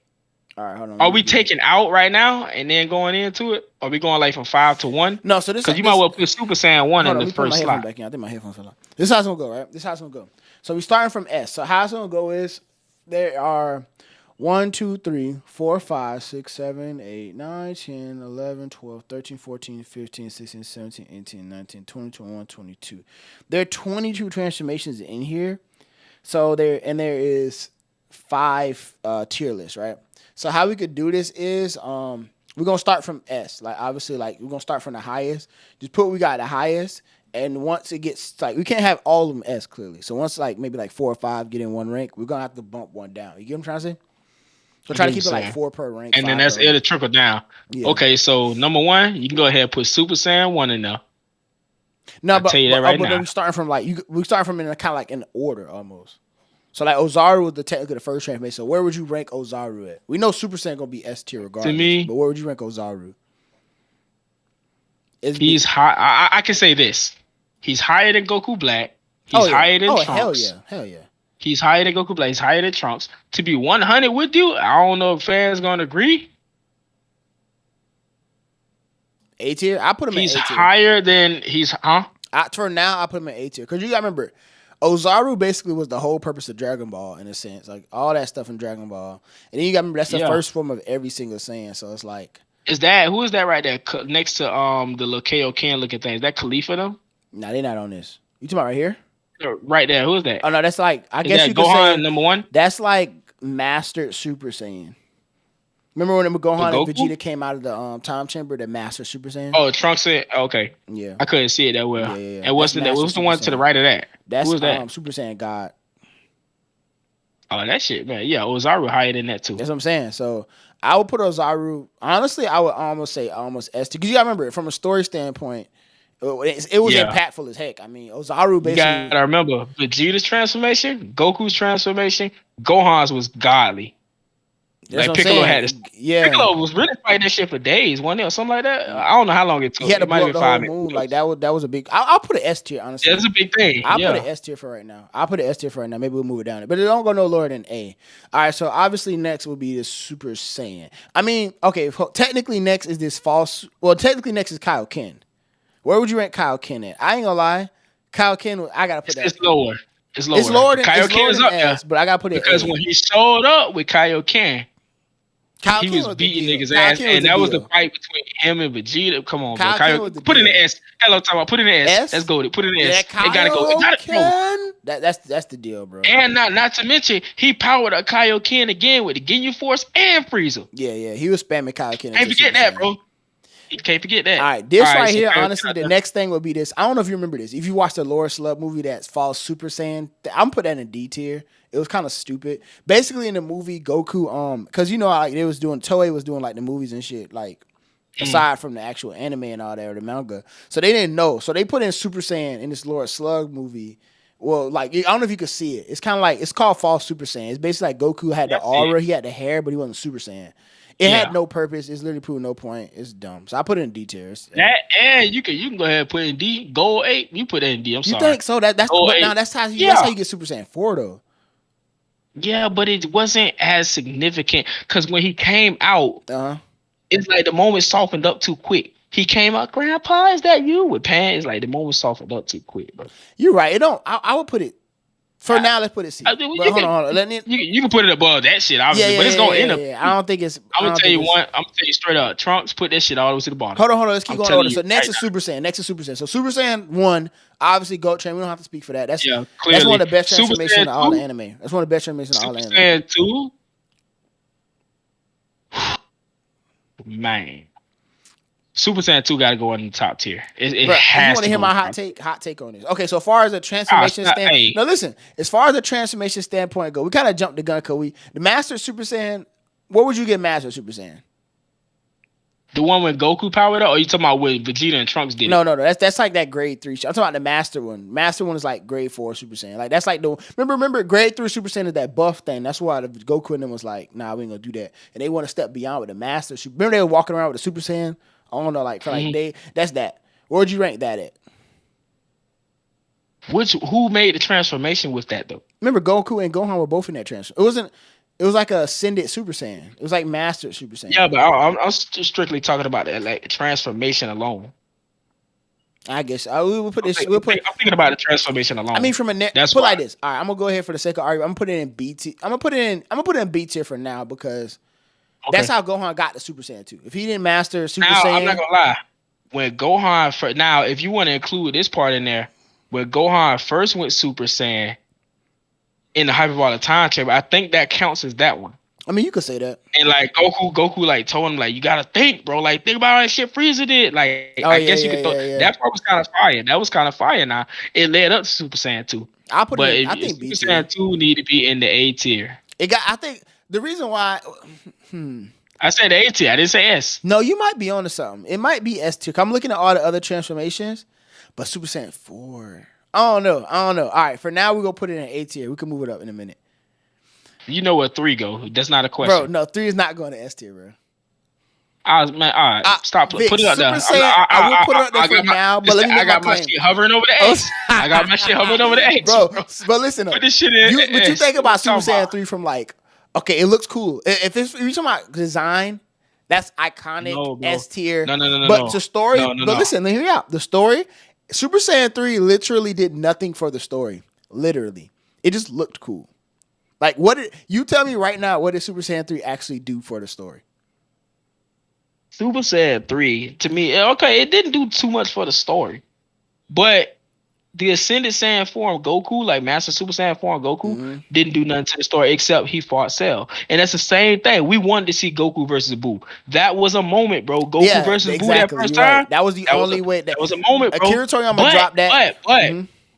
all right, hold on. Are we taking out right now and then going into it? Or are we going like from 5 to 1? No, so this because you might well put Super Saiyan 1 in the first slot. Back in. I think my headphones fell out. This is how it's gonna go, right? This is how it's gonna go. So we starting from S. So how it's gonna go is there are 1, 2, 3, 4, 5, 6, 7, 8, 9, 10, 11, 12, 13, 14, 15, 16, 17, 18, 19, 20, 21, 22. There are 22 transformations in here. So there is 5 tier lists, right? So how we could do this is we're gonna start from S. Like obviously, like we're gonna start from the highest. Just put we got the highest, and once it gets like we can't have all of them S clearly. So once like maybe like 4 or 5 get in one rank, we're gonna have to bump one down. You get what I'm trying to say? So try to keep it like 4 per rank. And then that's it'll trickle down. Yeah. Okay, so number 1, you can go ahead and put Super Saiyan 1 in there. No, but we're starting from like we start from in a kind of like in order almost. So like Ozaru was technically the first transformation. So where would you rank Ozaru at? We know Super Saiyan gonna be S tier regardless. To me, but where would you rank Ozaru? He's high. I can say this: he's higher than Goku Black. He's higher than Trunks. Hell yeah. He's higher than Goku Black. He's higher than Trunks. To be 100 with you, I don't know if fans gonna agree. A tier. I put him. He's in A tier. higher than For now, I put him in A tier because you gotta remember. Ozaru basically was the whole purpose of Dragon Ball in a sense, like all that stuff in Dragon Ball, and then you got to remember that's the first form of every single Saiyan. So it's like, who is that right there next to the little Kaioken looking thing? Is that Khalifa them? Nah, they're not on this. You talking about right here? Right there. Who is that? Oh no, that's like I guess you could Gohan say number 1. That's like Mastered Super Saiyan. Remember when Gohan and Vegeta came out of the time chamber, the Master Super Saiyan? Oh, Trunks said, okay. Yeah. I couldn't see it that well. Yeah. And what's the one to the right of that? That's Super Saiyan God. Oh, that shit, man. Yeah, Ozaru higher than that too. That's what I'm saying. So I would put Ozaru. Honestly, I would almost say S tier because you gotta remember from a story standpoint, it was impactful as heck. I mean, Ozaru basically. You gotta remember Vegeta's transformation, Goku's transformation, Gohan's was godly. That's like Piccolo had this. Yeah, Piccolo was really fighting that shit for days, wasn't it, or something like that? I don't know how long it took. He had to blow up the whole moon. Like that was a big. I'll put an S tier honestly. Yeah, that's a big thing. I'll put an S tier for right now. Maybe we'll move it down, but it don't go no lower than A. All right, so obviously next will be the Super Saiyan. I mean, okay, technically next is this false. Well, technically next is Kaioken. Where would you rank Kaioken at? I ain't gonna lie, Kaioken. I gotta put that. It's lower. It's lower. It's lower than Kaioken is up S, but I gotta put it because when he showed up with Kaioken. He was beating niggas' ass, and that was the fight between him and Vegeta. Come on, bro. Put in the S. Hello, talking about put in the S. Let's go. Put in the S. It gotta go. It gotta go. That's the deal, bro. And not to mention, he powered a Kaioken again with the Ginyu Force and Frieza. Yeah. He was spamming Kaioken. Can't forget that, bro. You can't forget that. All right, this right here, honestly, the next thing would be this. I don't know if you remember this. If you watched the Laura Slub movie that's False Super Saiyan, I'm put that in D tier. It was kind of stupid. Basically, in the movie, Goku, because you know, like they was doing, Toei was doing like the movies and shit, like aside from the actual anime and all that or the manga. So they didn't know. So they put in Super Saiyan in this Laura Slug movie. Well, like I don't know if you could see it. It's kind of like it's called False Super Saiyan. It's basically like Goku had the aura, he had the hair, but he wasn't Super Saiyan. It had no purpose. It's literally proved no point. It's dumb. So I put it in D tier. That and you can go ahead and put it in D. Gold 8. You put it in D. I'm sorry. You think so? That's how you get Super Saiyan 4 though. Yeah, but it wasn't as significant because when he came out, it's like the moment softened up too quick. He came out, Grandpa, is that you? With Pan, it's like the moment softened up too quick, bro. You're right. It don't. I would put it. For now, let's put it C. Hold on. You can put it above that shit, obviously, but it's gonna end up. I don't think it's. I'm gonna tell you straight up. Trunks put that shit all the way to the bottom. Hold on. Let's keep going order. So next is Super Saiyan. So Super Saiyan 1, obviously Goat Train. We don't have to speak for that. That's one of the best transformations of all the anime. That's one of the best transformations of all the anime. Super Saiyan 2, man. Super Saiyan 2 gotta go in the top tier. It has you want to hear my hot take on this? Okay, so as far as the transformation standpoint, no, listen. As far as the transformation standpoint go, we kind of jumped the gun because the Master Super Saiyan. What would you get Master Super Saiyan? The one when Goku powered up, or you talking about when Vegeta and Trunks did it? No. That's like that grade 3. I'm talking about the Master one. Master one is like grade 4 Super Saiyan. Like that's like the remember grade 3 Super Saiyan is that buff thing. That's why the Goku and them was like, nah, we ain't gonna do that. And they want to step beyond with the Master. Remember they were walking around with the Super Saiyan? I don't know, like for like that's that. Where would you rank that at? Who made the transformation with that though? Remember Goku and Gohan were both in that transformation. It was like a ascended Super Saiyan. It was like Master Super Saiyan. Yeah, but I'm just strictly talking about that, like transformation alone. I guess we will put this. I'm thinking about the transformation alone. I mean, from a that's put like this. All right, I'm gonna go ahead for the sake of argument. I'm gonna put it in B tier. I'm gonna put it in B tier for now because that's how Gohan got the Super Saiyan 2. If he didn't master Super Saiyan, I'm not gonna lie. When Gohan if you want to include this part in there, when Gohan first went Super Saiyan in the hyperbolic time chamber, I think that counts as that one. I mean, you could say that. And like Goku like told him like, you gotta think, bro. Like think about all that shit Frieza did. Like I guess you could throw that part was kind of fire. That was kind of fire. Now it led up to Super Saiyan 2. I think Super Saiyan 2 need to be in the A tier. I think the reason why. I said A tier. I didn't say S. No, you might be onto something. It might be S tier. I'm looking at all the other transformations, but Super Saiyan 4. I don't know. All right, for now we're gonna put it in A tier. We can move it up in a minute. You know where 3 go. That's not a question. Bro, no, 3 is not going to S tier, bro. All right, stop. Put it up there. I will put it up there for now, but let me make my claim. Shit hovering over the X. I got my shit hovering over the X. Bro, but listen, put this shit in. But you think about Super Saiyan 3 from like, okay, it looks cool. If you're talking about design, that's iconic, S tier. No. But the story, but listen, hear me out. The story, Super Saiyan 3 literally did nothing for the story. Literally. It just looked cool. Like, you tell me right now, what did Super Saiyan 3 actually do for the story? Super Saiyan 3, to me, okay, it didn't do too much for the story. But the Ascended Saiyan form Goku, like Master Super Saiyan form Goku, didn't do nothing to the story except he fought Cell. And that's the same thing. We wanted to see Goku versus Buu. That was a moment, bro. Goku versus Buu that first time. Right. That was the only way. That was a moment, bro. Akira Toriyama dropped that.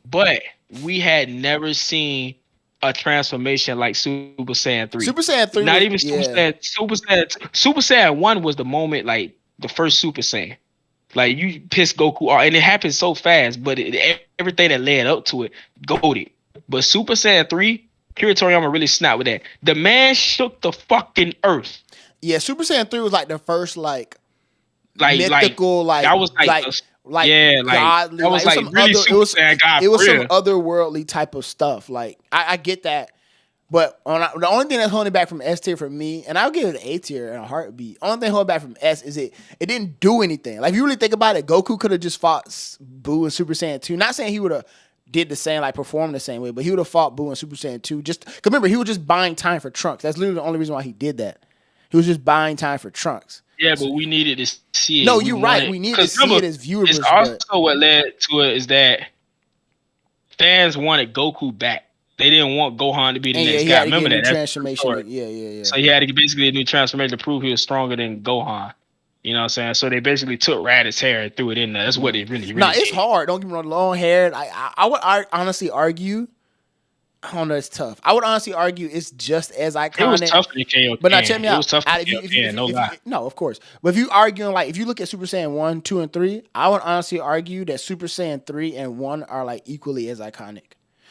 But we had never seen a transformation like Super Saiyan 3. Super Saiyan 3. Not even Super Saiyan. Super Saiyan 1 was the moment, like the first Super Saiyan. Like you pissed Goku off, and it happened so fast, but everything that led up to it, goated. But Super Saiyan 3, Akira Toriyama really snapped with that. The man shook the fucking earth. Yeah, Super Saiyan 3 was like the first mythical, that was godly. That was like really Super Saiyan God. It was some otherworldly type of stuff. Like I get that. But the only thing that's holding back from S tier for me, and I'll give it an A tier in a heartbeat. Only thing holding back from S is it didn't do anything. Like if you really think about it, Goku could have just fought Buu and Super Saiyan 2. Not saying he would have did the same, like performed the same way, but he would have fought Buu and Super Saiyan 2. Just cause remember, he was just buying time for Trunks. That's literally the only reason why he did that. He was just buying time for Trunks. Yeah, but we needed to see it. No, you're right. We needed to see it as viewers. It's also what led to it is that fans wanted Goku back. They didn't want Gohan to be the next guy. Remember that transformation. Yeah. So he had to get basically a new transformation to prove he was stronger than Gohan. You know what I'm saying? So they basically took Raditz hair and threw it in there. That's what it really it's did. hard. Don't get me wrong. Long hair. I would honestly argue. I don't know. It's tough. I would honestly argue it's just as iconic. It was tough for the KO. But now check me out. It was tough for the KO. No, of course. But if you arguing like if you look at Super Saiyan 1, 2, and 3, I would honestly argue that Super Saiyan 3 and 1 are like equally as iconic.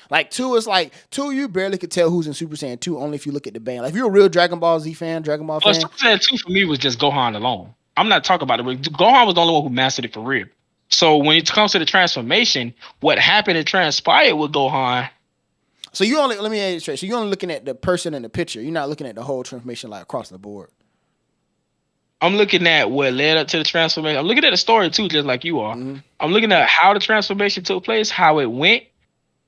Like 2 is like 2, you barely could tell who's in Super Saiyan 2 only if you look at the band. Like if you're a real Dragon Ball Z fan, Super Saiyan 2 for me was just Gohan alone. I'm not talking about it. Gohan was the only one who mastered it for real. So when it comes to the transformation, what happened and transpired with Gohan. So you only, let me add it straight. So you're only looking at the person in the picture. You're not looking at the whole transformation like across the board. I'm looking at what led up to the transformation. I'm looking at the story too, just like you are. I'm looking at how the transformation took place, how it went.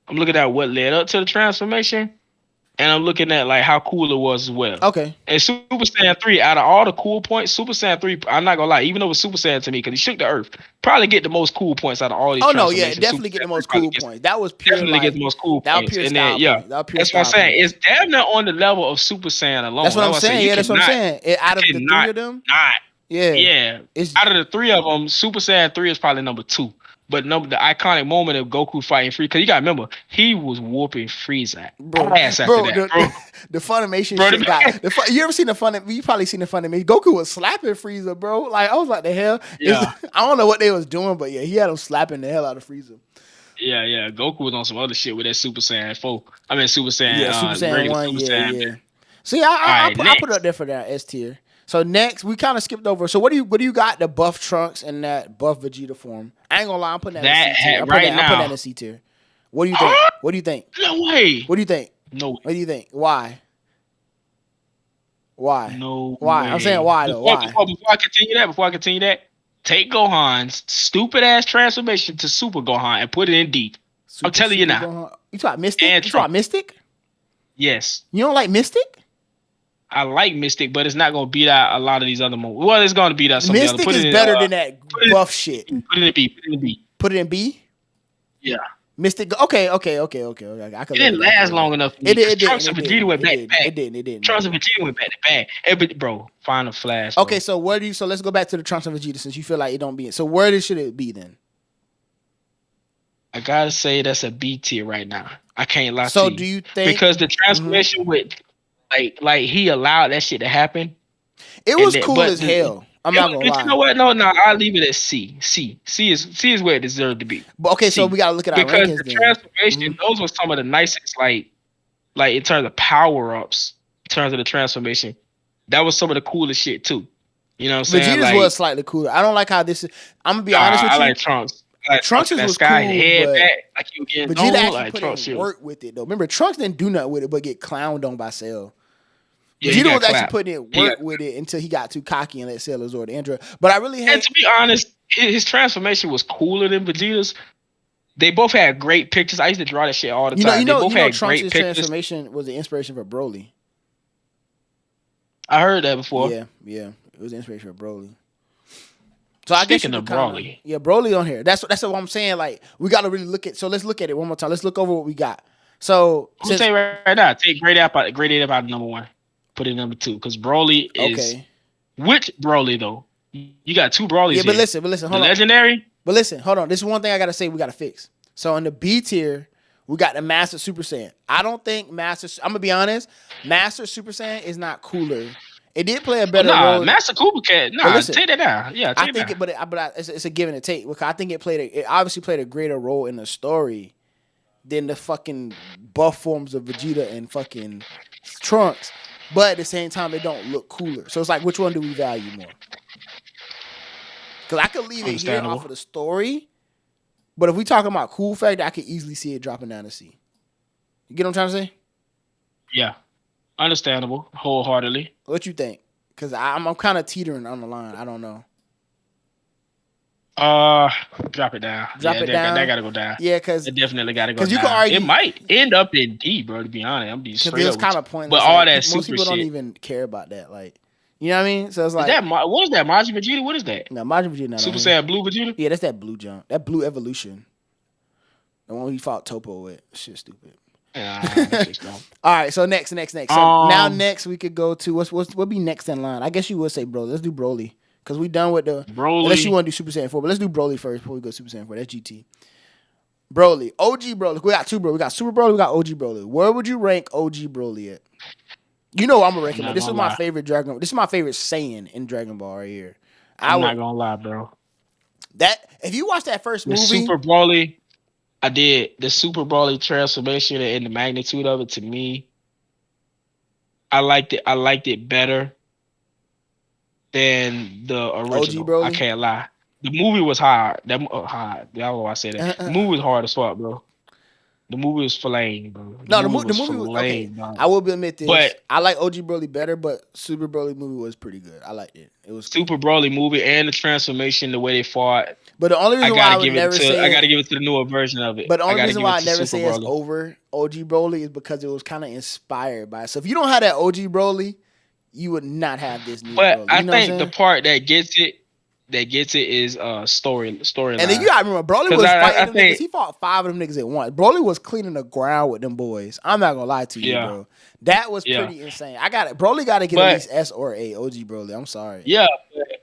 I'm looking at what led up to the transformation, and I'm looking at like how cool it was as well. Okay. And Super Saiyan 3, out of all the cool points, Super Saiyan 3, I'm not gonna lie, even though it was Super Saiyan to me, because he shook the earth, probably get the most cool points out of all these. Oh no, yeah, definitely get the most cool points. That was pure. Definitely get the most cool points. And then that's what I'm saying. It's damn near on the level of Super Saiyan alone. That's what I'm saying. Yeah, that's what I'm saying. Out of the 3 of them, out of the 3 of them, Super Saiyan 3 is probably number 2. But no, the iconic moment of Goku fighting Frieza, because you gotta remember, he was whooping Frieza ass after that, bro. The Funimation shit got you ever seen the Funimation? You probably seen the Funimation. Goku was slapping Frieza, bro. Like I was like, the hell? Yeah. I don't know what they was doing, but yeah, he had him slapping the hell out of Frieza. Yeah. Goku was on some other shit with that Super Saiyan 4. I mean Super Saiyan. Yeah, Super Saiyan 1. Super Saiyan. Yeah. See, I put it up there for that S tier. So next, we kind of skipped over. So what do you got? The buff Trunks and that buff Vegeta form. I ain't gonna lie, I'm putting that in C tier. I'm putting that in C tier. What do you think? What do you think? No way. What do you think? No way. What do you think? Why? No why? way. I'm saying why though? Why? Before I continue that, take Gohan's stupid ass transformation to Super Gohan and put it in D. I'm telling you now. Gohan. You talking Mystic? You talking Mystic? Yes. You don't like Mystic? I like Mystic, but it's not gonna beat out a lot of these other moves. Well, it's gonna beat out some Mystic of the other. Is better than that buff shit. Put it in B. Put it in B? Yeah. Mystic. Okay. I it didn't last long enough. It did. Trunks and Vegeta went back to back. It didn't. Trunks and Vegeta went back to back. Bro, Final Flash. Bro. Okay, so where do you? So let's go back to the Trunks and Vegeta since you feel like it don't be. So where should it be then? I gotta say that's a B tier right now. I can't lie to you. So do you think because the transformation with like he allowed that shit to happen? It was cool as hell. I'm not gonna lie. You know what? No, I'll leave it at C. C is where it deserved to be. But okay, so we gotta look at our rankings because the transformation, those were some of the nicest, like in terms of power ups, in terms of the transformation. That was some of the coolest shit too. You know what I'm saying? Vegeta's was slightly cooler. I don't like how this is. I'm gonna be honest with you. I like Trunks. Trunks was sky cool, head but back, like you getting Vegeta actually like put Trunks in work with it though. Remember, Trunks didn't do nothing with it but get clowned on by Cell. Yeah, Vegeta was actually putting in work with it until he got too cocky and let Cell absorb the android. But I really and to be honest, his transformation was cooler than Vegeta's. They both had great pictures. I used to draw that shit all the time. They both had Trunks' great pictures. transformation was the inspiration for Broly. I heard that before. Yeah, it was the inspiration for Broly. So I guess of Broly. Broly on here. That's what I'm saying. Like we got to really look at. So let's look at it one more time. Let's look over what we got. So I'm saying right now, take Great Ape out of number 1, put it in number 2 because Broly is okay. Which Broly though? You got 2 Brolys. Yeah, but listen, hold on. Legendary. But listen, hold on. This is one thing I gotta say. We gotta fix. So in the B tier, we got the Master Super Saiyan. I don't think I'm gonna be honest. Master Super Saiyan is not cooler. It did play a better role. Master Cooper Cat. Take that down. Yeah, I think it, but it's a give and a take. Because I think it obviously played a greater role in the story than the fucking buff forms of Vegeta and fucking Trunks. But at the same time, they don't look cooler. So it's like, which one do we value more? Because I could leave it here off of the story. But if we talking about cool factor, I could easily see it dropping down to C. You get what I'm trying to say? Yeah. Understandable, wholeheartedly. What you think? Because I'm kind of teetering on the line. I don't know. Drop it down. Down. That gotta go down. Yeah, because it definitely gotta go down. You can argue, it might end up in D, bro. To be honest, I'm being straight up. It's kind of pointless. But all that super most people shit. Don't even care about that. Like, you know what I mean? So it's like, what is that? Majin Vegeta? What is that? No, Majin Vegeta. Not Super Saiyan Blue Vegeta. Yeah, that's that blue jump. That blue evolution. The one he fought Topo with. Shit, stupid. All right, so next. So now next we could go to what be next in line? I guess you would say Broly. Let's do Broly because we done with the Broly. Unless you want to do Super Saiyan 4, but let's do Broly first before we go Super Saiyan 4. That's GT. Broly, OG Broly. We got 2 Broly. We got Super Broly. We got OG Broly. Where would you rank OG Broly at? You know I'm gonna rank him. This is my favorite Dragon. This is my favorite Saiyan in Dragon Ball right here. I'm not gonna lie, bro. That if you watch that first movie, Super Broly. I did the Super Broly transformation and the magnitude of it. To me, I liked it better than the original. OG Broly? I can't lie. The movie was hard. Hard. I don't know why I say that. The movie was hard as fuck, bro. The movie was filleting, bro. The movie was okay. I will admit this. But I like OG Broly better, but Super Broly movie was pretty good. I liked it. It was Super Broly movie and the transformation, the way they fought. But the only reason why I would never say I gotta give it to the newer version of it. But the only reason why I never say it's over OG Broly is because it was kind of inspired by it. So if you don't have that OG Broly, you would not have this new Broly. But I think the part that gets it is storyline. And then you gotta remember, Broly was fighting them niggas. He fought 5 of them niggas at once. Broly was cleaning the ground with them boys. I'm not gonna lie to you, bro. That was pretty insane. I got it. Broly got to get at least S or A. OG Broly. I'm sorry. Yeah,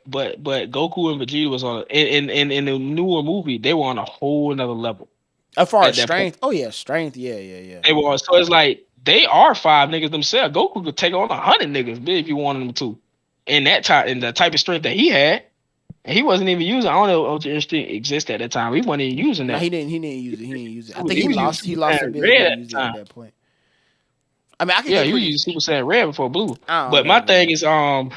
Goku and Vegeta was on in the newer movie. They were on a whole another level. As far as strength, strength, yeah. They were so it's like they are 5 niggas themselves. Goku could take on 100 niggas if you wanted him to. In that time, in the type of strength that he had, and he wasn't even using. I don't know if Ultra Instinct existed at that time. He wasn't even using that. No, he didn't use it. I think he lost a bit at that point. I mean, he was using Super Saiyan Red before Blue. But my thing is, I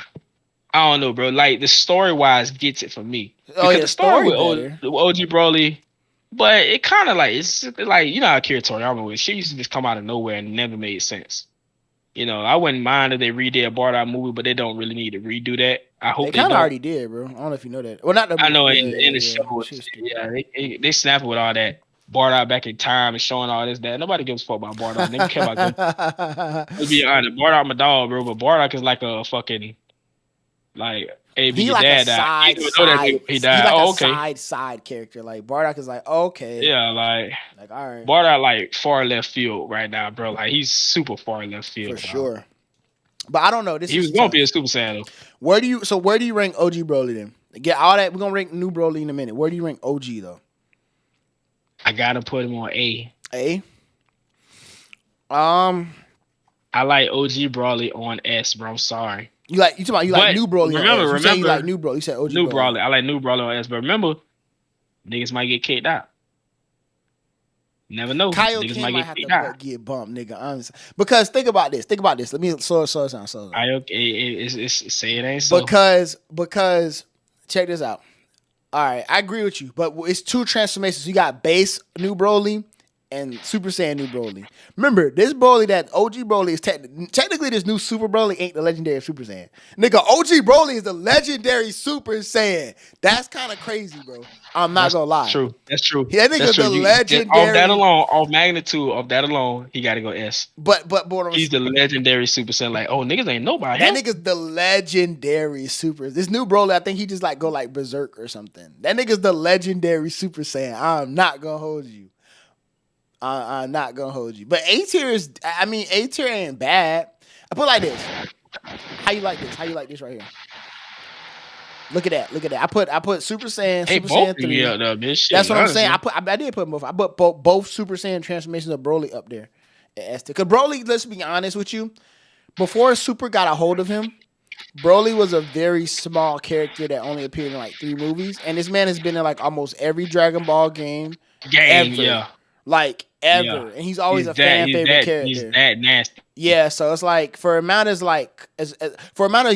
don't know, bro. Like the story wise gets it for me. Because the story with OG Broly, but it kind of like it's like you know how Akira Toriyama was. She used to just come out of nowhere and never made sense. You know, I wouldn't mind if they redid a Bardock movie, but they don't really need to redo that. I hope they kind of already did, bro. I don't know if you know that. Well, not the movie. I know in the show. They snapping with all that Bardock back in time and showing all this that. Nobody gives a fuck about Bardock. They care about them. To be honest, Bardock my dog, bro. But Bardock is like a fucking like. Hey, he like dad a side, he died. He's like a side character. Like Bardock is like okay. Yeah, like all right. Bardock like far left field right now, bro. Like he's super far left field for sure. But I don't know. He was gonna be a Super Saiyan though. Where do you rank OG Broly then? Get all that. We're gonna rank new Broly in a minute. Where do you rank OG though? I gotta put him on A. A. I like OG Broly on S, bro. I'm sorry. You like new Broly. Remember, you like new Broly. You said OG new Broly. I like new Broly on S, but remember, niggas might get kicked out. Never know. Kyle niggas might have to get bumped, nigga. Honestly, because think about this. Let me slow it down. It's say it ain't so. Because check this out. All right, I agree with you, but it's 2 transformations. You got base new Broly and Super Saiyan new Broly. Remember, this Broly that OG Broly is technically this new Super Broly ain't the legendary Super Saiyan. Nigga, OG Broly is the legendary Super Saiyan. That's kind of crazy, bro. I'm not gonna lie. True. That's true. That nigga's the legendary. Off that alone, off magnitude of that alone, he gotta go S. But he's the legendary Super Saiyan. Like, oh, niggas ain't nobody. That nigga's the legendary Super. This new Broly, I think he just like go like berserk or something. That nigga's the legendary Super Saiyan. I'm not gonna hold you. I'm not gonna hold you. But A tier ain't bad. I put it like this. How you like this? How you like this right here? Look at that. I put Super Saiyan, Super Saiyan 3. That's what I'm saying. I did put them both. I put both Super Saiyan transformations of Broly up there. Because Broly, let's be honest with you, before Super got a hold of him, Broly was a very small character that only appeared in like 3 movies. And this man has been in like almost every Dragon Ball game ever. Yeah. Like ever. Yeah. And he's always a fan favorite character. He's that nasty. Yeah, so it's like for amount of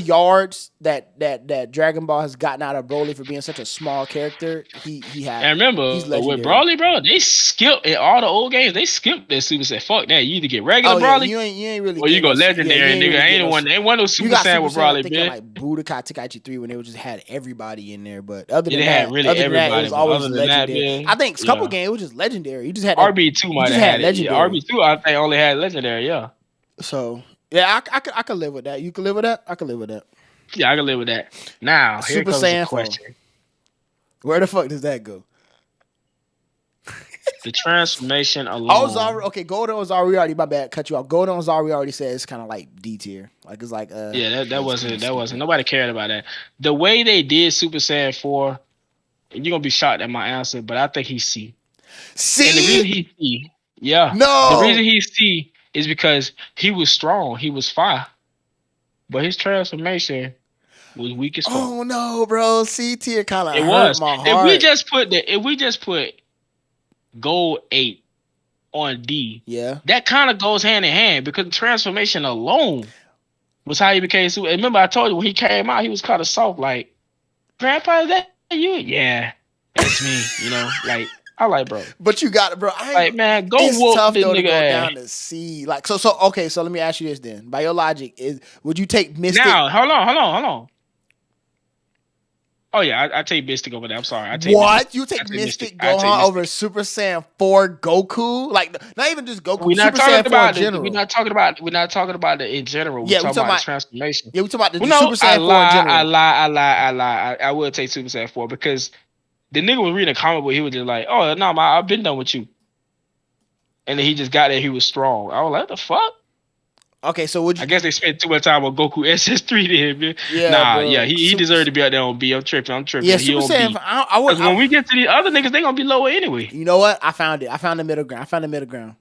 yards that Dragon Ball has gotten out of Broly for being such a small character, he had. And remember with Broly, bro, they skipped in all the old games. They skipped that Super Saiyan. Fuck that. You either get regular Broly, you ain't really. Or you go legendary, nigga. Ain't no Super Saiyan with Broly, man. Like Budokai Tenkaichi 3 when they just had everybody in there, but other than that, everybody. It was always legendary. I think a couple games it was just legendary. You just had RB2 might have had legendary. RB2 I think only had legendary. Yeah. So yeah, I could live with that. You can live with that. I can live with that. Yeah, I can live with that. Now here Super comes Saiyan the question: where the fuck does that go? The transformation alone. Golden Ozari already. My bad, cut you off. Golden Ozari already said it's kind of like D tier. Like it's like yeah, that wasn't nobody cared about that. The way they did Super Saiyan 4, and you're gonna be shocked at my answer, but I think he's C. C. And the reason he's C, yeah, no, the reason he's C is because he was strong, he was fire, but his transformation was weak as fuck. Oh no, bro, C tier kind of hurt my heart. If we just put Gold 8 on D, yeah, that kind of goes hand in hand because the transformation alone was how he became super. Remember, I told you when he came out, he was kind of soft. Like, Grandpa, is that you? Yeah, that's me. You know, like. I like bro, but you got it, bro. Like man, go whoop tough this though nigga to go down to C. Like so. Okay, so let me ask you this then. By your logic, would you take Mystic? Now, hold on. Oh yeah, I take Mystic over there. I'm sorry. You take Mystic Gohan over Super Saiyan 4 Goku? Like not even just Goku. We're not talking about it. We're not talking about it in general. We're talking about the transformation. Yeah, we're talking about the Super Saiyan 4 in general. I lie. I will take Super Saiyan 4 because. The nigga was reading a comic book. He was just like, "Oh no, I've been done with you." And then he just got there. He was strong. I was like, "What the fuck?" Okay, so would you? I guess they spent too much time on Goku SS3 there, man. Yeah, bro. He deserved to be out there on B. I'm tripping. Yeah, he Super on Saiyan. B. Because when we get to the other niggas, they gonna be lower anyway. You know what? I found it. I found the middle ground.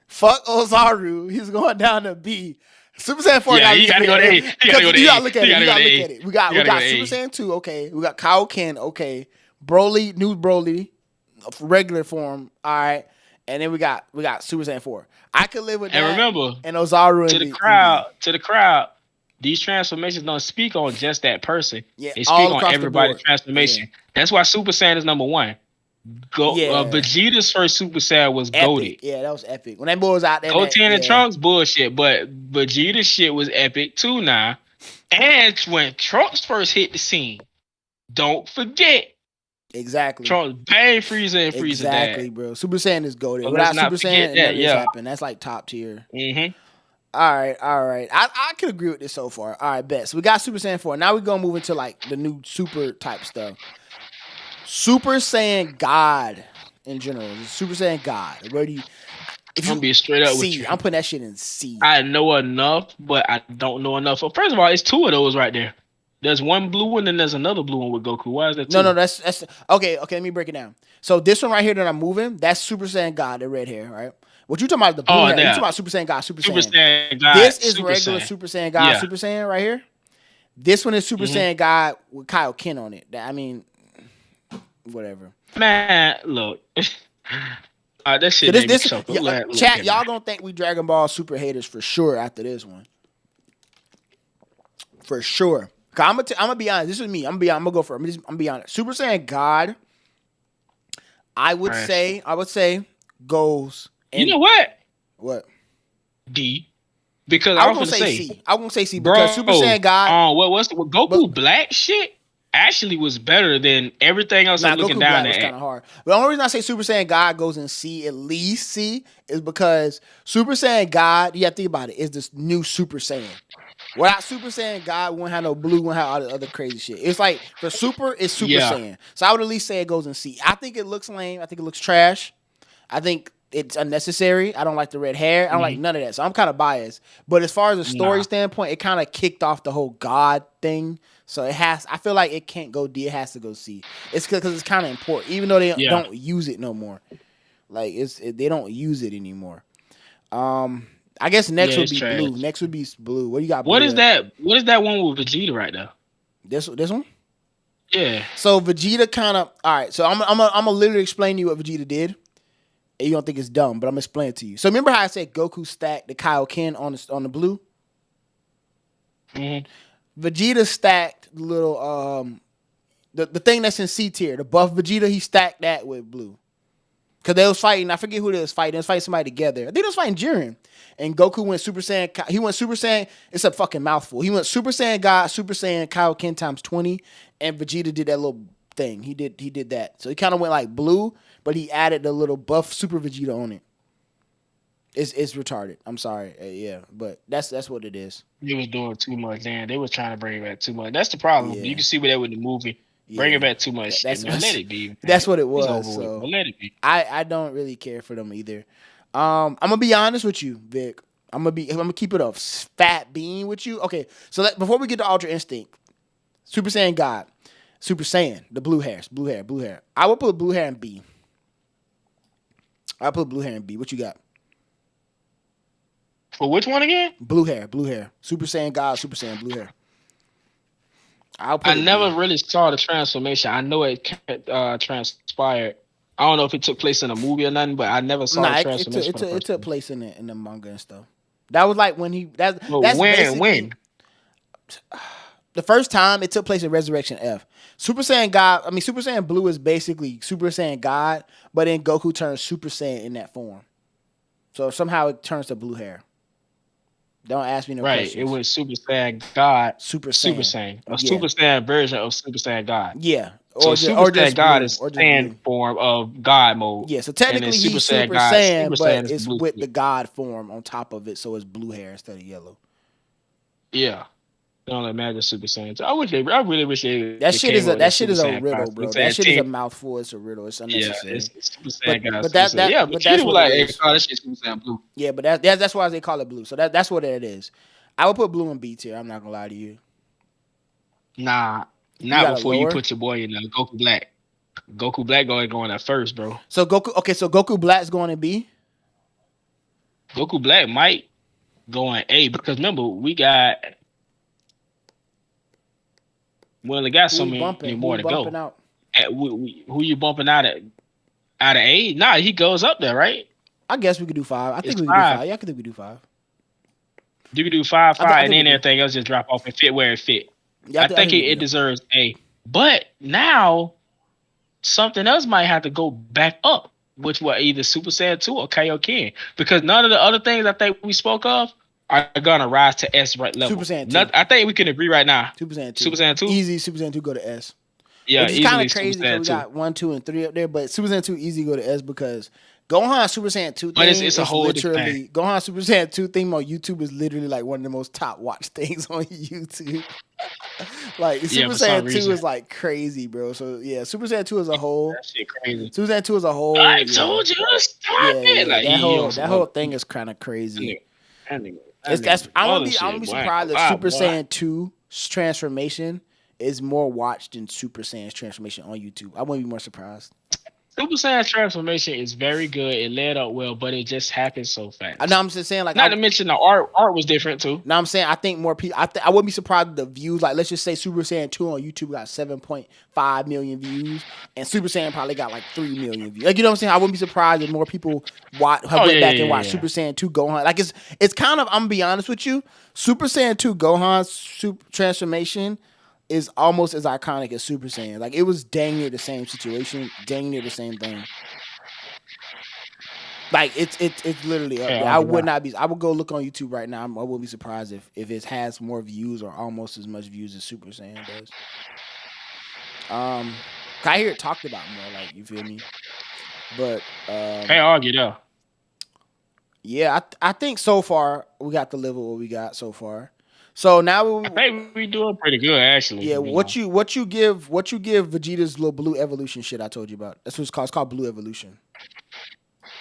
Fuck Ozaru. He's going down to B. Super Saiyan 4. Yeah, he gotta go to A. You gotta look at it. We got Super Saiyan 2. Okay, we got Kaioken. Okay, Broly, new Broly, regular form. All right, and then we got Super Saiyan 4. I could live with that. And remember, and Ozaru to the crowd, these transformations don't speak on just that person. Yeah, they speak on everybody's transformation. Yeah. That's why Super Saiyan is number one. Vegeta's first Super Saiyan was goated. Yeah, that was epic. When that boy was out there, Goten and Trunks bullshit, but Vegeta's shit was epic too now. And when Trunks first hit the scene, don't forget. Exactly. Trunks bang Frieza and Frieza exactly, bro. Super Saiyan is goated. Without Super Saiyan, it never happened. That's like top tier. Mm-hmm. All right. I could agree with this so far. All right, bet. So we got Super Saiyan 4. Now we're gonna move into like the new super type stuff. Super Saiyan God in general. Super Saiyan God. Where do you? I'm gonna be straight up with you. I'm putting that shit in C. I know enough, but I don't know enough. Well, first of all, it's two of those right there. There's one blue one, and there's another blue one with Goku. Why is that two? No, that's okay. Let me break it down. So this one right here that I'm moving, that's Super Saiyan God, the red hair, right? What you talking about? The blue hair? You talking about Super Saiyan God? Super Saiyan God. This is regular Super Saiyan God. Super Saiyan right here. This one is Super Saiyan God with Kaioken on it. I mean. Whatever. Man, look. That shit. Chat, y'all gonna think we Dragon Ball Super haters for sure after this one. For sure. I'm gonna be honest. This is me. I'm gonna go for it. I'm gonna be honest. Super Saiyan God. I would say goes. You know what? What? D. Because I was gonna say C. I was gonna say C because Super Saiyan God. What Goku Black shit? Actually was better than everything else I'm looking Goku down Black at. Was kind of hard. But the only reason I say Super Saiyan God goes in C, at least C, is because Super Saiyan God, you have to think about it, is this new Super Saiyan. Without Super Saiyan God, we won't have no blue, we won't have all the other crazy shit. It's like, for Super, it's Super Saiyan. So I would at least say it goes in C. I think it looks lame. I think it looks trash. I think it's unnecessary. I don't like the red hair. I don't like none of that. So I'm kind of biased. But as far as a story standpoint, it kind of kicked off the whole God thing. So I feel like it can't go D. It has to go C. It's because it's kind of important, even though they don't use it no more. Like they don't use it anymore. I guess next would be trash. Blue. Next would be blue. What do you got? What is that? What is that one with Vegeta right now? This one? Yeah. So Vegeta kind of all right. So I'm gonna literally explain to you what Vegeta did. And you don't think it's dumb, but I'm gonna explain it to you. So remember how I said Goku stacked the Kaioken on the blue? Mm-hmm. Vegeta stacked the little the thing that's in C tier, the buff Vegeta, he stacked that with blue. Cause they was fighting, I forget who they was fighting. They was fighting somebody together. I think they was fighting Jiren. And Goku went Super Saiyan. He went Super Saiyan. It's a fucking mouthful. He went Super Saiyan God, Super Saiyan Kaioken times 20, and Vegeta did that little thing. He did that. So he kind of went like blue, but he added the little buff Super Vegeta on it. It's retarded. I'm sorry. Yeah, but that's what it is. They was doing too much, man. They was trying to bring it back too much. That's the problem. Yeah. You can see what that with the movie. Bring it back too much. Let it be. Man. That's what it was. So let it be. I don't really care for them either. I'm gonna be honest with you, Vic. I'm gonna keep it a fat bean with you. Okay, so before we get to Ultra Instinct, Super Saiyan God, Super Saiyan, the blue hair. I would put blue hair in B. I put blue hair in B. What you got? For which one again? Blue hair. Super Saiyan God, Super Saiyan blue hair. I never really saw the transformation. I know it transpired. I don't know if it took place in a movie or nothing, but I never saw the transformation. It took place in the manga and stuff. That was like when he. When? The first time it took place in Resurrection F. Super Saiyan Blue is basically Super Saiyan God, but then Goku turns Super Saiyan in that form. So somehow it turns to blue hair. Don't ask me no questions. Right, it was Super Saiyan God. Super Saiyan. Super Saiyan version of Super Saiyan God. Yeah. So Super Saiyan God is Saiyan form of God mode. Yeah, so technically he's Super Saiyan, but it's with the God form on top of it, so it's blue hair instead of yellow. Yeah. Don't imagine Super Saiyan 2. I really wish they That shit is came a up with Super riddle, Super bro. That Saiyan shit is a 10. mouthful. It's a riddle. It's Yeah, unnecessary. it's Super Saiyan guys. But that's Vegeta what was like, it hey, is. call that shit Super Saiyan Blue. Yeah, but that's why they call it blue. So that's what it is. I would put blue in B tier. I'm not gonna lie to you. Nah, not before you put your boy in Goku Black. Goku Black going at first, bro. So Goku Black's going to B. Goku Black might go in A because remember we only got so many more to go. Out? Who you bumping out of A? Nah, he goes up there, right? I guess we could do 5. I think we could do 5. Yeah, I think we do 5. You could do 5, and then everything else just drop off and fit where it fit. Yeah, I think it deserves A. But now something else might have to go back up, which was either Super Saiyan 2 or Kaioken, because none of the other things I think we spoke of are gonna rise to S right level. Super Saiyan 2. I think we can agree right now. Super Saiyan 2. Super Saiyan 2. Easy. Super Saiyan 2 go to S. Yeah, it's kind of crazy because we got 1, 2, and 3 up there, but Super Saiyan 2 easy go to S because Gohan Super Saiyan 2 thing but it's a whole literally Gohan Super Saiyan 2 thing on YouTube is literally like one of the most top watched things on YouTube. Like Super Saiyan 2 is like crazy, bro. So yeah, Super Saiyan 2 as a whole. That shit crazy. Super Saiyan 2 as a whole. I told you to stop it. Like that whole thing is kind of crazy. I'm gonna be surprised that Super Saiyan 2's transformation is more watched than Super Saiyan's transformation on YouTube. I wouldn't be more surprised. Super Saiyan's transformation is very good. It led up well, but it just happened so fast. I know. I'm just saying, like, not to mention the art was different too. No, I'm saying I think more people. I wouldn't be surprised if the views. Like, let's just say Super Saiyan 2 on YouTube got 7.5 million views, and Super Saiyan probably got like 3 million views. Like, you know what I'm saying? I wouldn't be surprised if more people went back and watched Super Saiyan 2 Gohan. Like, it's kind of. I'm gonna be honest with you. Super Saiyan 2 Gohan's super transformation is almost as iconic as Super Saiyan. Like, it was dang near the same situation, dang near the same thing. Like, it's literally up there. I would go look on YouTube right now. I wouldn't be surprised if it has more views or almost as much views as Super Saiyan does. I hear it talked about more, like, you feel me? But can't argue though. Yeah, I think so far we got the level what we got so far. So now I think we doing pretty good actually. Yeah, what you give Vegeta's little blue evolution shit I told you about. That's what it's called. It's called Blue Evolution.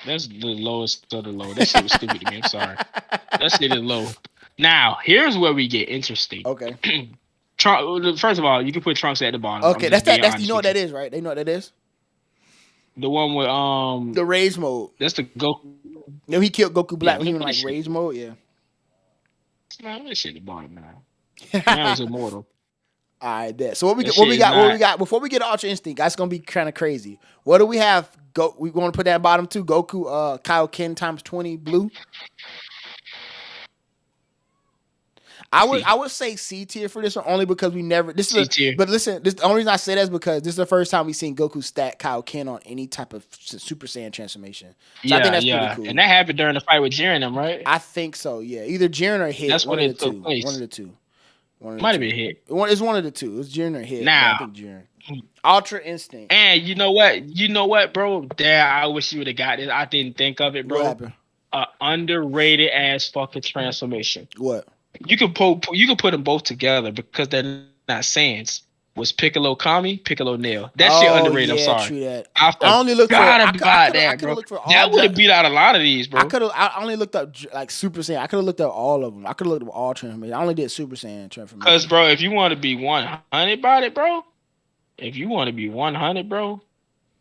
That's the lowest of the low. That shit was stupid to me. I'm sorry. That shit is low. Now, here's where we get interesting. Okay. First of all, you can put Trunks at the bottom. Okay, that's you know what that is, right? They know what that is? The one with the rage mode. That's the Goku. No, he killed Goku Black when he was in like rage mode, yeah. Man, that shit at the bottom, man. That was immortal. All right, that. So what we got before we get Ultra Instinct, that's gonna be kind of crazy. What do we have? We want to put that bottom too. Goku, Kaioken times 20 blue. I would say C tier for this one only because we never but listen, the only reason I say that is because this is the first time we've seen Goku stack Kaioken on any type of Super Saiyan transformation. So I think that's pretty cool. And that happened during the fight with Jiren them, right? I think so, yeah. Either Jiren or Hit. That's when it took place. One of the two. Might have been Hit. It's one of the two. It's Jiren or Hit. Now, I think Jiren. Ultra Instinct. And you know what, bro? Damn, I wish you would have got this. I didn't think of it, bro. What happened? Underrated ass fucking transformation. What? You can put them both together because they're not Saiyans. Was Piccolo Kami, Piccolo Nail. That shit underrated. I'm sorry. True that. I only looked for that, bro. That would have beat out a lot of these, bro. I only looked up like Super Saiyan. I could have looked up all of them. I could have looked up all transformations. I only did Super Saiyan transformation. Because, bro, if you want to be 100 about it, bro.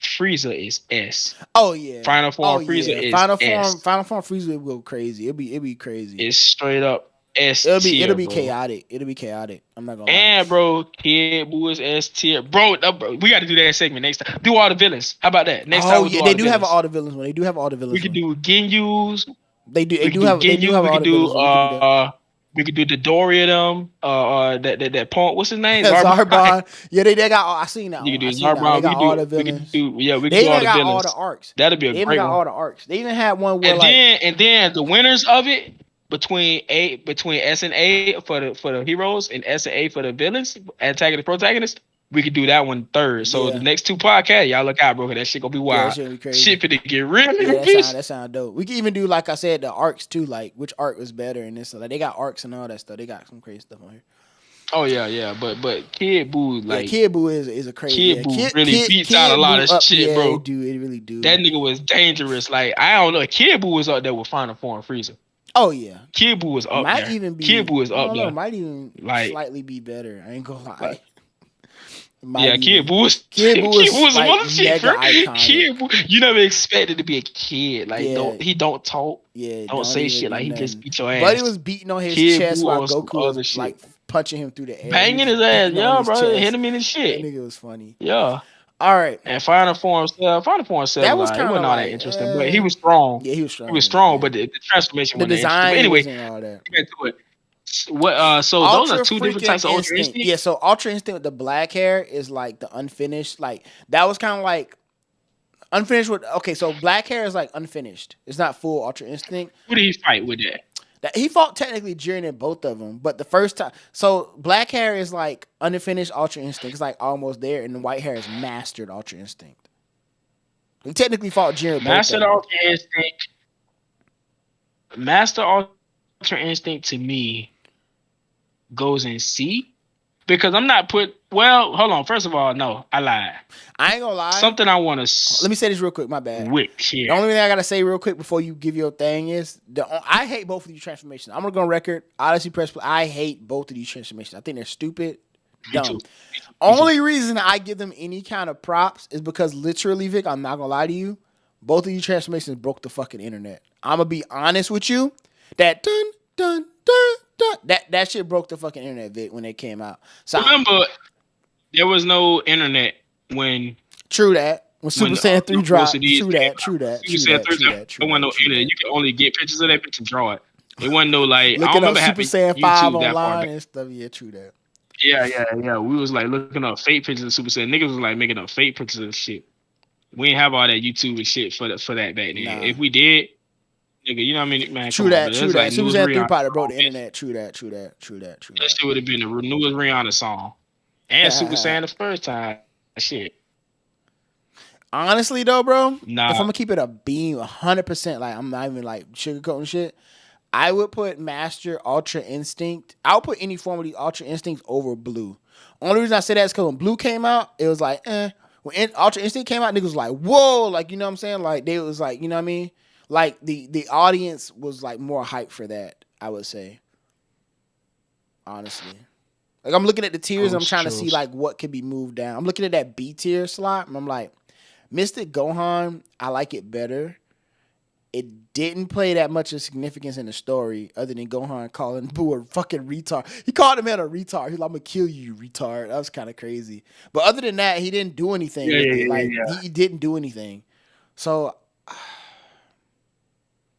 Frieza is S. Oh yeah. Final form Frieza is S. Final form Frieza will go crazy. It'll be crazy. It's straight up S tier. It'll be bro. chaotic. It'll be chaotic. I'm not gonna lie. And bro, Kid Buu is S tier. Bro, we got to do that segment next time. Do all the villains. How about that? Next time. They do have all the villains. They do have all the villains. We could do Ginyu's. They do have all the villains. We could do the Dory of them. That point. What's his name? Zarbon. Yeah, they got. I seen that. You can do Zarbon. They got all the villains. We can do all the villains. They got all the arcs. That'd be a great one. They got all the arcs. They even had one where and then the winners of it between S and A for the heroes and S and A for the villains, antagonist, protagonist. We could do that one third. So the next two podcasts, y'all look out, bro. That shit gonna be wild. Yeah, crazy. Shit finna get really that sound dope. We can even do, like I said, the arcs too. Like which arc was better and this. Like they got arcs and all that stuff. They got some crazy stuff on here. Oh yeah. But Kid Buu, like Kid Buu is a crazy. Kid Buu really beats out a lot of shit, bro. It really do. That nigga was dangerous. Like I don't know, Kid Buu was up there with Final Form Frieza. Oh yeah, Kid Buu was up there. Kid Buu is up there. Might even slightly be better. I ain't gonna lie. Kid Buu was like one of the mega iconic. Kid Buu, you never expected to be a kid. Like he don't talk. Yeah, don't say shit. Like he just beat your ass. But he was beating on his chest while Goku was like punching him through the air, banging his ass. Yeah, bro, hit him in his shit. That nigga was funny. Yeah. All right. And Final Form 7, that was kind of wasn't all that interesting, but he was strong. Yeah, he was strong. He was strong, but the transformation was design. Anyway, all that. Get to it. What? So Ultra, those are two different types of Ultra Instinct. Yeah. So Ultra Instinct with the black hair is like the unfinished. Like that was kind of like unfinished with. Okay, so black hair is like unfinished. It's not full Ultra Instinct. Who did he fight with that? He fought technically Jiren in both of them, but the first time, so black hair is like unfinished Ultra Instinct. It's like almost there, and the white hair is mastered Ultra Instinct. He technically fought Jiren. Mastered Ultra Instinct. Master Ultra Instinct to me goes in C because I'm not put. Well, hold on. First of all, no, I lied. I ain't gonna lie. Something I want to. Let me say this real quick. My bad. The only thing I gotta say real quick before you give your thing is I hate both of these transformations. I'm gonna go on record. Odyssey Press. I hate both of these transformations. I think they're stupid, dumb. Only reason I give them any kind of props is because literally, Vic, I'm not gonna lie to you. Both of these transformations broke the fucking internet. I'm gonna be honest with you. That dun dun dun dun. That shit broke the fucking internet, Vic, when it came out. So remember, there was no internet when. True that. When Super Saiyan 3 dropped. True that. Super Saiyan 3 there wasn't no internet. You could only get pictures of that bitch and draw it. It wasn't no like. Looking I don't remember Super Saiyan 5 online and stuff. Yeah, true that. Yeah. We was like looking up fake pictures of Super Saiyan. Niggas was like making up fake pictures of shit. We didn't have all that YouTube and shit for that back then. Nah. If we did, nigga, you know what I mean? Man, true that. Like Super Saiyan 3 probably broke the internet. True that. That shit would have been the newest Rihanna song. And Super Saiyan the first time. Shit. Honestly though, bro, if I'm gonna keep it a beam 100%, like I'm not even like sugarcoating shit, I would put Master Ultra Instinct. I'll put any form of the Ultra Instincts over Blue. Only reason I say that is because when Blue came out, it was like, When Ultra Instinct came out, niggas was like, whoa, like, you know what I'm saying? Like, they was like, you know what I mean? Like, the audience was like more hyped for that, I would say. Honestly. Like, I'm looking at the tiers, and I'm trying to see, like, what could be moved down. I'm looking at that B tier slot, and I'm like, Mystic Gohan, I like it better. It didn't play that much of significance in the story other than Gohan calling Boo a fucking retard. He called him a retard. He's like, I'm going to kill you, retard. That was kind of crazy. But other than that, he didn't do anything. He didn't do anything. So,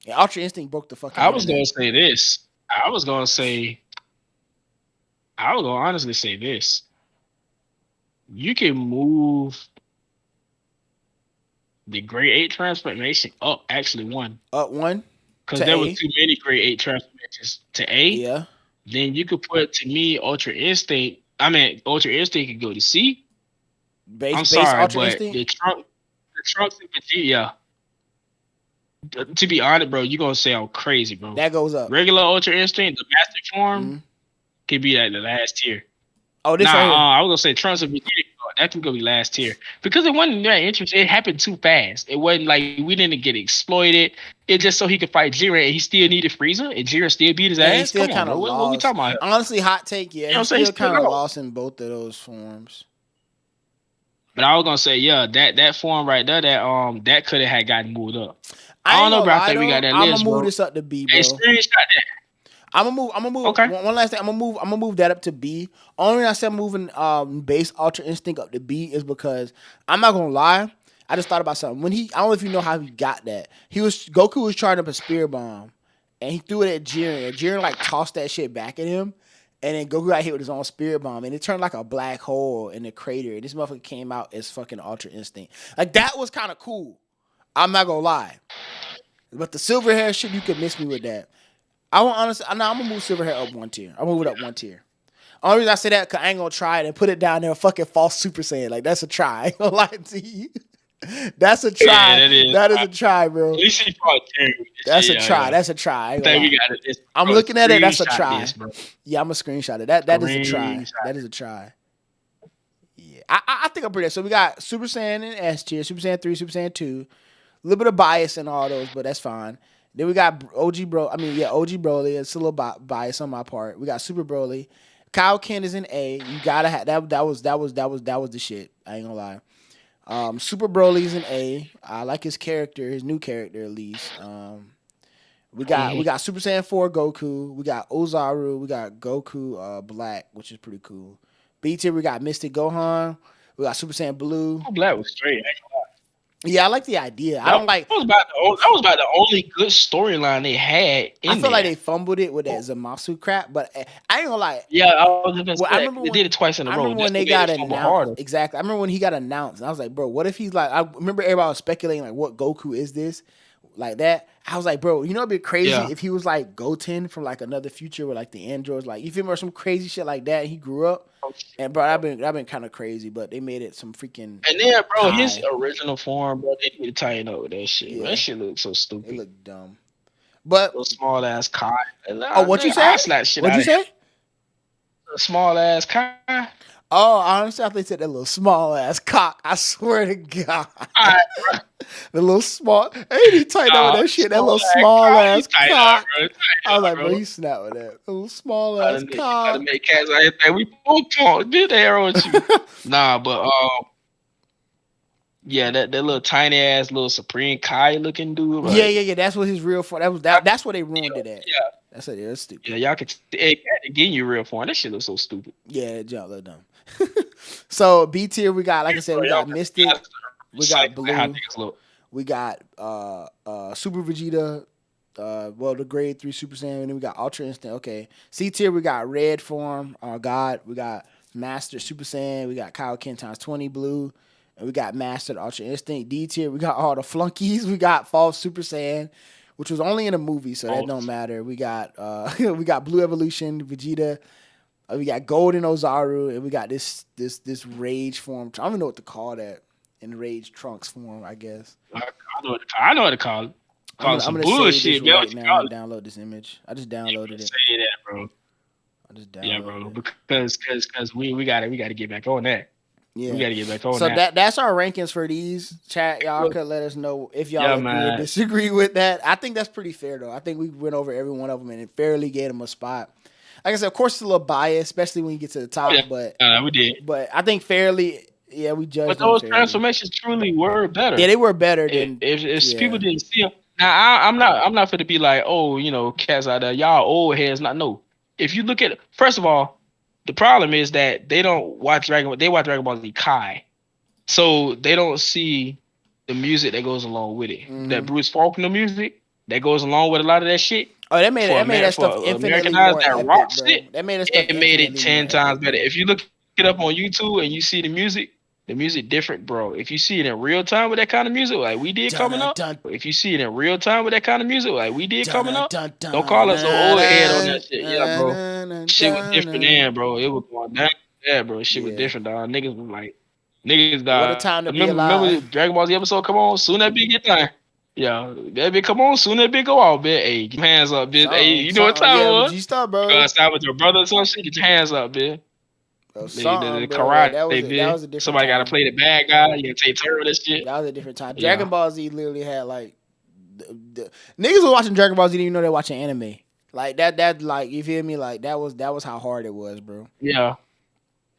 Ultra Instinct broke the fucking I was going to say this. I was going to honestly say this. You can move the grade 8 transformation up actually one. Up one? Because there were too many grade 8 transformations to A. Yeah. Then you could put, to me, Ultra Instinct. Ultra Instinct could go to C. I'm sorry, Ultra but Instinct? the Trunks and Vegeta, to be honest, bro, you're going to say I'm crazy, bro. That goes up. Regular Ultra Instinct, the Master Form, could be at the last tier. Oh, this I was going to say Trunks and Vegeta. That can go be last tier because it wasn't that interesting. It happened too fast. It wasn't like we didn't get exploited. It just so he could fight Jiren and he still needed Frieza and Jiren still beat his ass. He still kind of lost. What we talking about? Honestly, hot take. Yeah, he still kind of lost in both of those forms. But I was gonna say, that form right there, that could have had gotten moved up. I don't know about that. We got that list. I'm gonna move this up to B, bro. Hey, screenshot that. I'm gonna move. Okay. One last thing. I'm gonna move that up to B. Only reason I said moving base Ultra Instinct up to B is because I'm not gonna lie. I just thought about something. I don't know if you know how he got that. Goku was charging up a spear bomb, and he threw it at Jiren. And Jiren like tossed that shit back at him, and then Goku got hit with his own spear bomb, and it turned like a black hole in the crater. And this motherfucker came out as fucking Ultra Instinct. Like that was kind of cool. I'm not gonna lie, but the silver hair shit, you could miss me with that. I'm gonna move silver hair up one tier. I'll move it up one tier. Only reason I say that because I ain't gonna try it and put it down there fucking false Super Saiyan. Like that's a try. I ain't gonna lie to you. That's a try. Yeah, that is a try, bro. At least he fought Terry with this That's shit. a try. Yeah. That's a try. I think we got it. I'm looking at it. That's a Screenshot try. this, bro. Yeah, I'm a screenshot it. That is a try. Screenshot. That is a try. Yeah, I think I'm pretty. So we got Super Saiyan in S tier, Super Saiyan 3, Super Saiyan 2. A little bit of bias in all those, but that's fine. Then we got OG Broly. It's a little bias on my part. We got Super Broly. Kyle Ken is in A. You gotta have that. That was the shit. I ain't gonna lie. Super Broly's in A. I like his character, his new character at least. We got Super Saiyan 4 Goku. We got Ozaru. We got Goku Black, which is pretty cool. B tier we got Mystic Gohan. We got Super Saiyan Blue. Black was straight. I ain't gonna lie. Yeah, I like the idea. I don't like. That was about the only good storyline they had. I feel like they fumbled it with that Zamasu crap, but I ain't gonna lie. Yeah, I remember they did it twice in a row. I remember when they got announced. Exactly. I remember when he got announced, and I was like, bro, what if he's like? I remember everybody was speculating like, what Goku is this? Like that. I was like, bro, you know, it'd be crazy if he was like Goten from like another future with like the androids, like you feel me, or some crazy shit like that. And he grew up, and bro, I've been kind of crazy, but they made it some freaking. And then, bro, his original form, bro, they need to tighten up with that shit. Yeah. That shit looks so stupid. It looked dumb. But small ass Kai. What you say? What'd you say? Small ass Kai. Oh, honestly, I think they said that little small ass cock. I swear to God. The little small. Ain't he tight up with that shit? That little small ass cock. I was like, bro, you snap with that. A little small ass cock. Gotta make cats out here. We both talk. Did the arrow with you? Nah, but yeah, that little tiny ass little Supreme Kai looking dude. Like, yeah. That's what his real form. That's what they ruined it at. Yeah. That's stupid. Yeah, y'all could get you real form. That shit looks so stupid. Yeah, it look dumb. So B tier, we got, like I said, we got Mystic, we got Blue, we got Super Vegeta, the grade 3 Super Saiyan, and then we got Ultra Instinct. Okay, C tier, we got Red form, God, we got Master Super Saiyan, we got Kaioken times 20 Blue, and we got Mastered Ultra Instinct. D tier, we got all the flunkies. We got False Super Saiyan, which was only in a movie, so that don't matter. We got we got Blue Evolution, Vegeta. We got Golden Ozaru, and we got this Rage form. I don't even know what to call that. In Rage Trunks form, I guess. I know what to call it. I'm gonna bullshit, say this right now. I'm gonna download this image. I just downloaded it. Say that, bro. I just downloaded. Yeah, bro. Because we gotta get back on that. Yeah, we gotta get back on that. So that's our rankings for these. Chat, y'all could let us know if y'all agree or disagree with that. I think that's pretty fair though. I think we went over every one of them and fairly gave them a spot. Like I said, of course, it's a little biased, especially when you get to the top. But we did. But I think fairly, we judged. But those transformations truly were better. Yeah, they were better than if people didn't see them. Now I'm not for to be like, cats out there, y'all old heads. Not no. If you look at it, first of all, the problem is that they don't watch Dragon. They watch Dragon Ball Z Kai, so they don't see the music that goes along with it. Mm-hmm. That Bruce Faulkner music that goes along with a lot of that shit. Oh, that made that stuff infinitely more epic, rock bro. shit. That made it made it 10 times better. If you look it up on YouTube and you see the music different, bro. If you see it in real time with that kind of music, like we did coming up. If you see it in real time with that kind of music, like we did coming up, don't call us an old head on that shit. Yeah, bro. Shit was different then, bro. It was going down. Yeah, bro. Shit was different, dog. Niggas was like, dog. What a time to be alive. Remember the Dragon Ball Z episode? Come on, soon that big get time. Yeah, that bitch come on soon. That bitch go out, bitch. Hey, get your hands up, bitch. Hey, you know what time it was? G-Star, bro. Stop with your brother or some shit. Get your hands up, bitch. The karate, that was a different somebody got to play the bad guy. You got to take turn with this shit. That was a different time. Dragon Ball Z literally had like the niggas were watching Dragon Ball Z didn't even know they're watching anime. Like that like you feel me? Like that was how hard it was, bro. Yeah.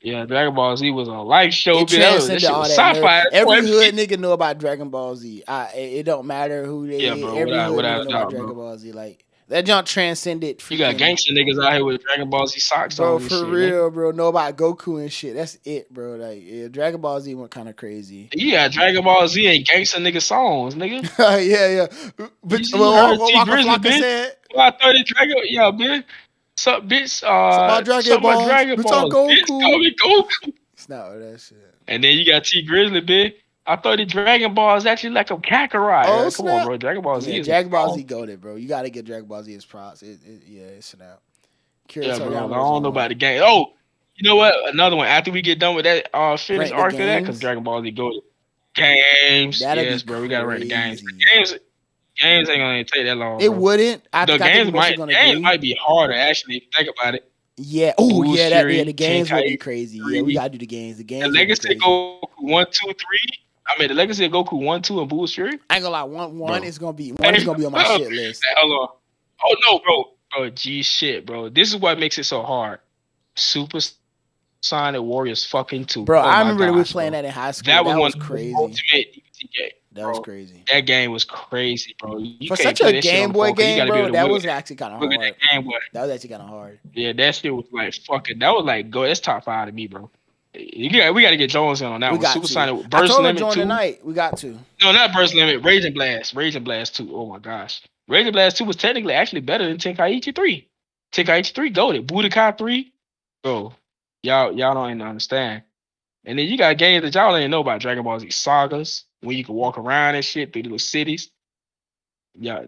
Yeah, Dragon Ball Z was a life show. It transcended all that. Sci-fi. Every hood nigga know about Dragon Ball Z. It don't matter who they is. Bro, every hood nigga know about Dragon Ball Z. Like that junk transcended. You got gangster niggas out here with Dragon Ball Z socks on. Bro, for real, bro. Know about Goku and shit. That's it, bro. Like Dragon Ball Z went kind of crazy. Yeah, Dragon Ball Z and gangster nigga songs, nigga. yeah. But Waka said, I thought it Dragon. Yeah, bitch. What's up, bitch? Dragon Ball. Bitch, call me Goku. It's not that shit. And then you got T Grizzly, bitch. I thought the Dragon Ball is actually like a Kakarot. Oh, come on, bro. Dragon Ball Z is Dragon Ball Z goated, bro. You gotta get Dragon Ball Z as props. It's snap. Yeah, bro. I don't know about the game. Oh, you know what? Another one. After we get done with that finish arc of that, because Dragon Ball Z goated. Games. That'd Yes, be bro. We gotta run the games. crazy. Games ain't gonna take that long. It bro. wouldn't. I The think games most gonna games agree. might be harder actually if you think about it. Yeah. Oh, yeah. Bullshit, The games would be Tenkaichi crazy. 3. Yeah, we gotta do the games. The The games would be Legacy crazy. Goku 1, 2, 3. I mean, the Legacy of Goku 1, 2, and Bullshit. I ain't gonna lie. One Bro. is gonna be on my shit list. Hold on. Oh no, bro. G shit, bro. This is what makes it so hard. Super Sonic Warriors fucking 2. Bro, oh I remember we gosh, playing bro. that in high school. That was one crazy. Ultimate DBZ game. That was crazy. That game was crazy, bro. You For can't such play a that shit Game on the Boy phone 'cause you game, gotta be able bro, to that look was at- actually kind of look hard. at that Game Boy. That was actually kind of hard. Yeah, that shit was like fucking. That was like that's top 5 to me, bro. We gotta get Jones in on that We one. got Super to. Sonic I Burst told her Limit join 2. tonight. We got to. No, not Burst Limit. Raging Blast 2. Oh my gosh. Raging Blast 2 was technically actually better than Tenkaichi 3. Tenkaichi 3 goated. Budokai 3, bro. Y'all don't even understand. And then you got games that y'all ain't know about. Dragon Ball Z Sagas, where you can walk around and shit through little cities. Y'all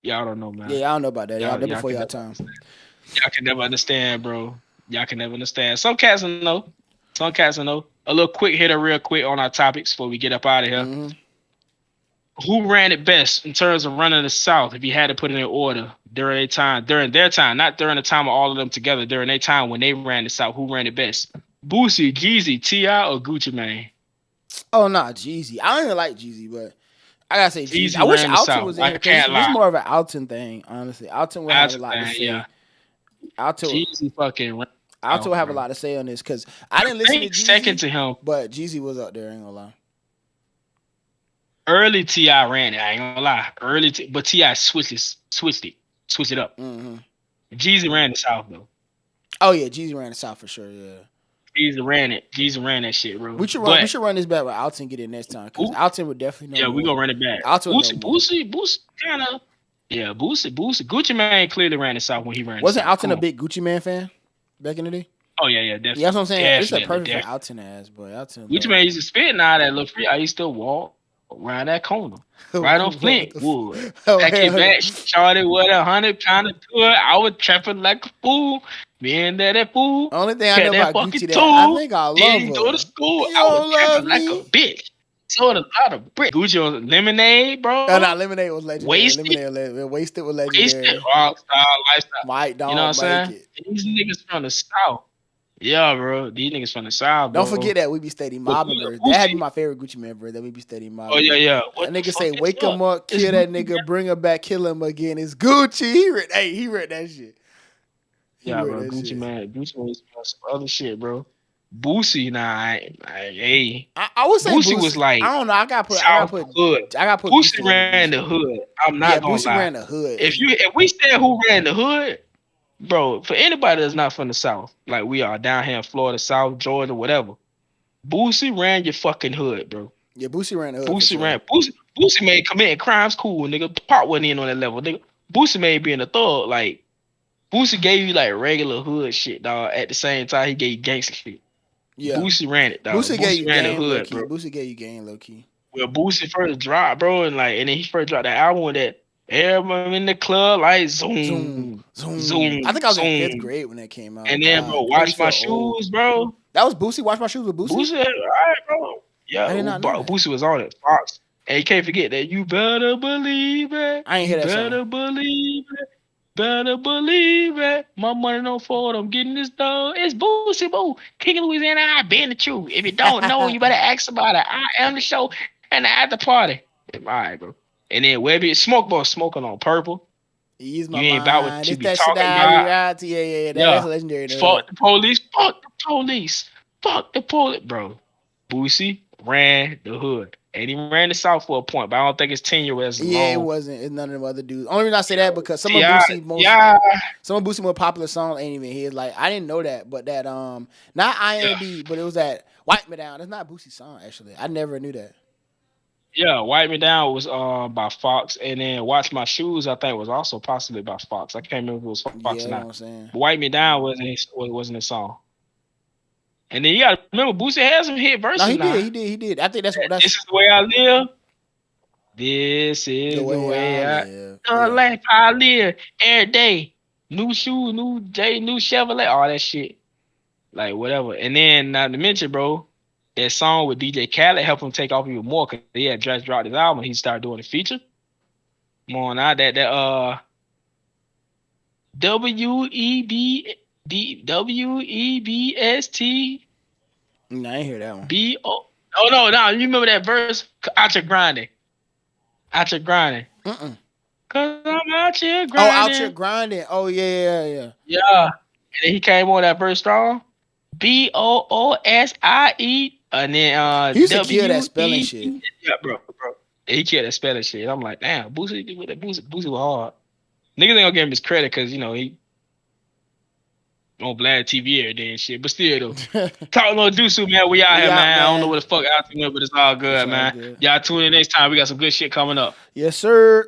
don't know, man. Yeah, I don't know about that. Y'all there before can y'all never time. understand. Y'all can never understand, bro. Y'all can never understand. Some cats will know. Some cats will know. A little quick hitter, real quick on our topics before we get up out of here. Mm-hmm. Who ran it best in terms of running the South? If you had to put it in order during their time, not during the time of all of them together, during their time when they ran the South, who ran it best? Boosie, Jeezy, T.I., or Gucci Mane? Oh, nah, Jeezy. I don't even like Jeezy, but I gotta say Jeezy. Jeezy I wish ran the Alton South. was in I here can't because this is lie. more of an Alton thing, honestly. Alton would have a lot to say. Yeah. Alton Jeezy fucking ran. would have a lot to say on this because I didn't listen to Jeezy. Second to him. But Jeezy was up there, I ain't gonna lie. Early T.I. ran it, I ain't gonna lie. But T.I. switched it up. Mm-hmm. Jeezy ran the South though. Oh yeah, Jeezy ran the South for sure. Yeah, Jeezy ran it. Jeezy ran that shit, bro. we should run this back with Alton get it next time because Alton would definitely know. Yeah, we gonna run it back. Alton Boosie, kind of. Yeah, Boosie. Gucci Mane clearly ran the South when he ran. Wasn't the South. Alton a big Gucci Mane fan back in the day? Oh yeah, definitely. Yeah, that's what I'm saying. It's a perfect Definitely. for Alton ass, boy. Alton. Gucci Mane used to spit now that little free. I used to walk around that corner. Right on Flintwood. Back it back, started with 100-pound of tour. I was trapping like a fool. Me and that fool. Only thing I know about Gucci that tool. I think I love Didn't her. go to school. You I was don't love trapping like me? a bitch. Sold a lot of bricks. Gucci on Lemonade, bro. No, Lemonade was legendary. Wasted. Wasted was legendary. Wasted. Rockstar lifestyle. Mike, don't You know what I'm saying? it. These niggas from the South. Yeah, bro. These niggas from the South, bro. Don't forget that we be steady mobbing, bro. That had been my favorite Gucci man, bro. That we be steady mobbing. Oh, yeah. That nigga say, wake him up, kill that nigga, bring him back, kill him again. It's Gucci. He read that shit. Yeah, bro. Gucci man was some other shit, bro. Boosie, I would say Boosie was like, I don't know. I gotta put hood. Boosie ran the hood. I'm not gonna Boosie lie. ran the hood. If we said who ran the hood, bro, for anybody that's not from the South, like we are down here in Florida, South, Georgia, whatever, Boosie ran your fucking hood, bro. Yeah, Boosie ran the hood. Boosie made committing crimes cool, nigga. Part wasn't in on that level, nigga. Boosie made being a thug, like Boosie gave you like regular hood shit, dog. At the same time, he gave you gangster shit. Yeah, Boosie ran it, dog. Boosie gave you ran game, the hood, bro. Boosie gave you game, low key. Well, Boosie first dropped, bro, and then he first dropped that album with that everyone in the club, like zoom. I think I was in 5th grade when that came out. And then, bro, Watch My Shoes, bro. That was Boosie. Watch My Shoes with Boosie. Boosie, all right, bro. Yeah, I did not know that. Boosie was on it. Fox. And you can't forget that. You better believe it. I ain't hear that song. Better believe it. Better believe it. My money don't fold. I'm getting this done. It's Boosie, boo. King of Louisiana, I been the truth. If you don't know, you better ask about it. I am the show and the after party. All right, bro. And then Webby, Smoke Boy smoking on purple. You ain't about what you be talking about. Yeah. That's legendary. Fuck the police. Fuck the police, bro. Boosie ran the hood. And he ran the South for a point, but I don't think his tenure was long. Yeah, it wasn't. It's none of them other dudes. Only reason I say that because some of Boosie's more popular songs ain't even his. Like I didn't know that, but that not IMB, but it was that Wipe Me Down. That's not Boosie's song actually. I never knew that. Yeah, Wipe Me Down was by Fox, and then Watch My Shoes I think was also possibly by Fox. I can't remember if it was Fox or not. You know what I'm saying? Wipe Me Down wasn't his song. And then you gotta remember Boosie had some hit verses. No, he did. I think that's This is the way I live. This is the way I live. Life I live every day. New shoes, new Chevrolet, all that shit. Like whatever. And then not to mention, bro, that song with DJ Khaled helped him take off even more because he had just dropped his album. He started doing a feature. Come on now, that WEBST. No, I ain't hear that one. B-O. Oh no, you remember that verse? Out here grinding. Out here grinding. Cause I'm out here grinding. Oh, out here grinding. Oh yeah. Yeah. And then he came on that verse strong. BOOSIE. And then he used to kill that spelling shit. Yeah, bro. He killed that spelling shit. I'm like, damn, Boosie was hard. Niggas ain't gonna give him his credit because he on Vlad TV every day and shit. But still though. Talking on Jutsu, man. We out here, man. I don't know what the fuck out there, but it's all good, man. Y'all tune in next time. We got some good shit coming up. Yes, sir.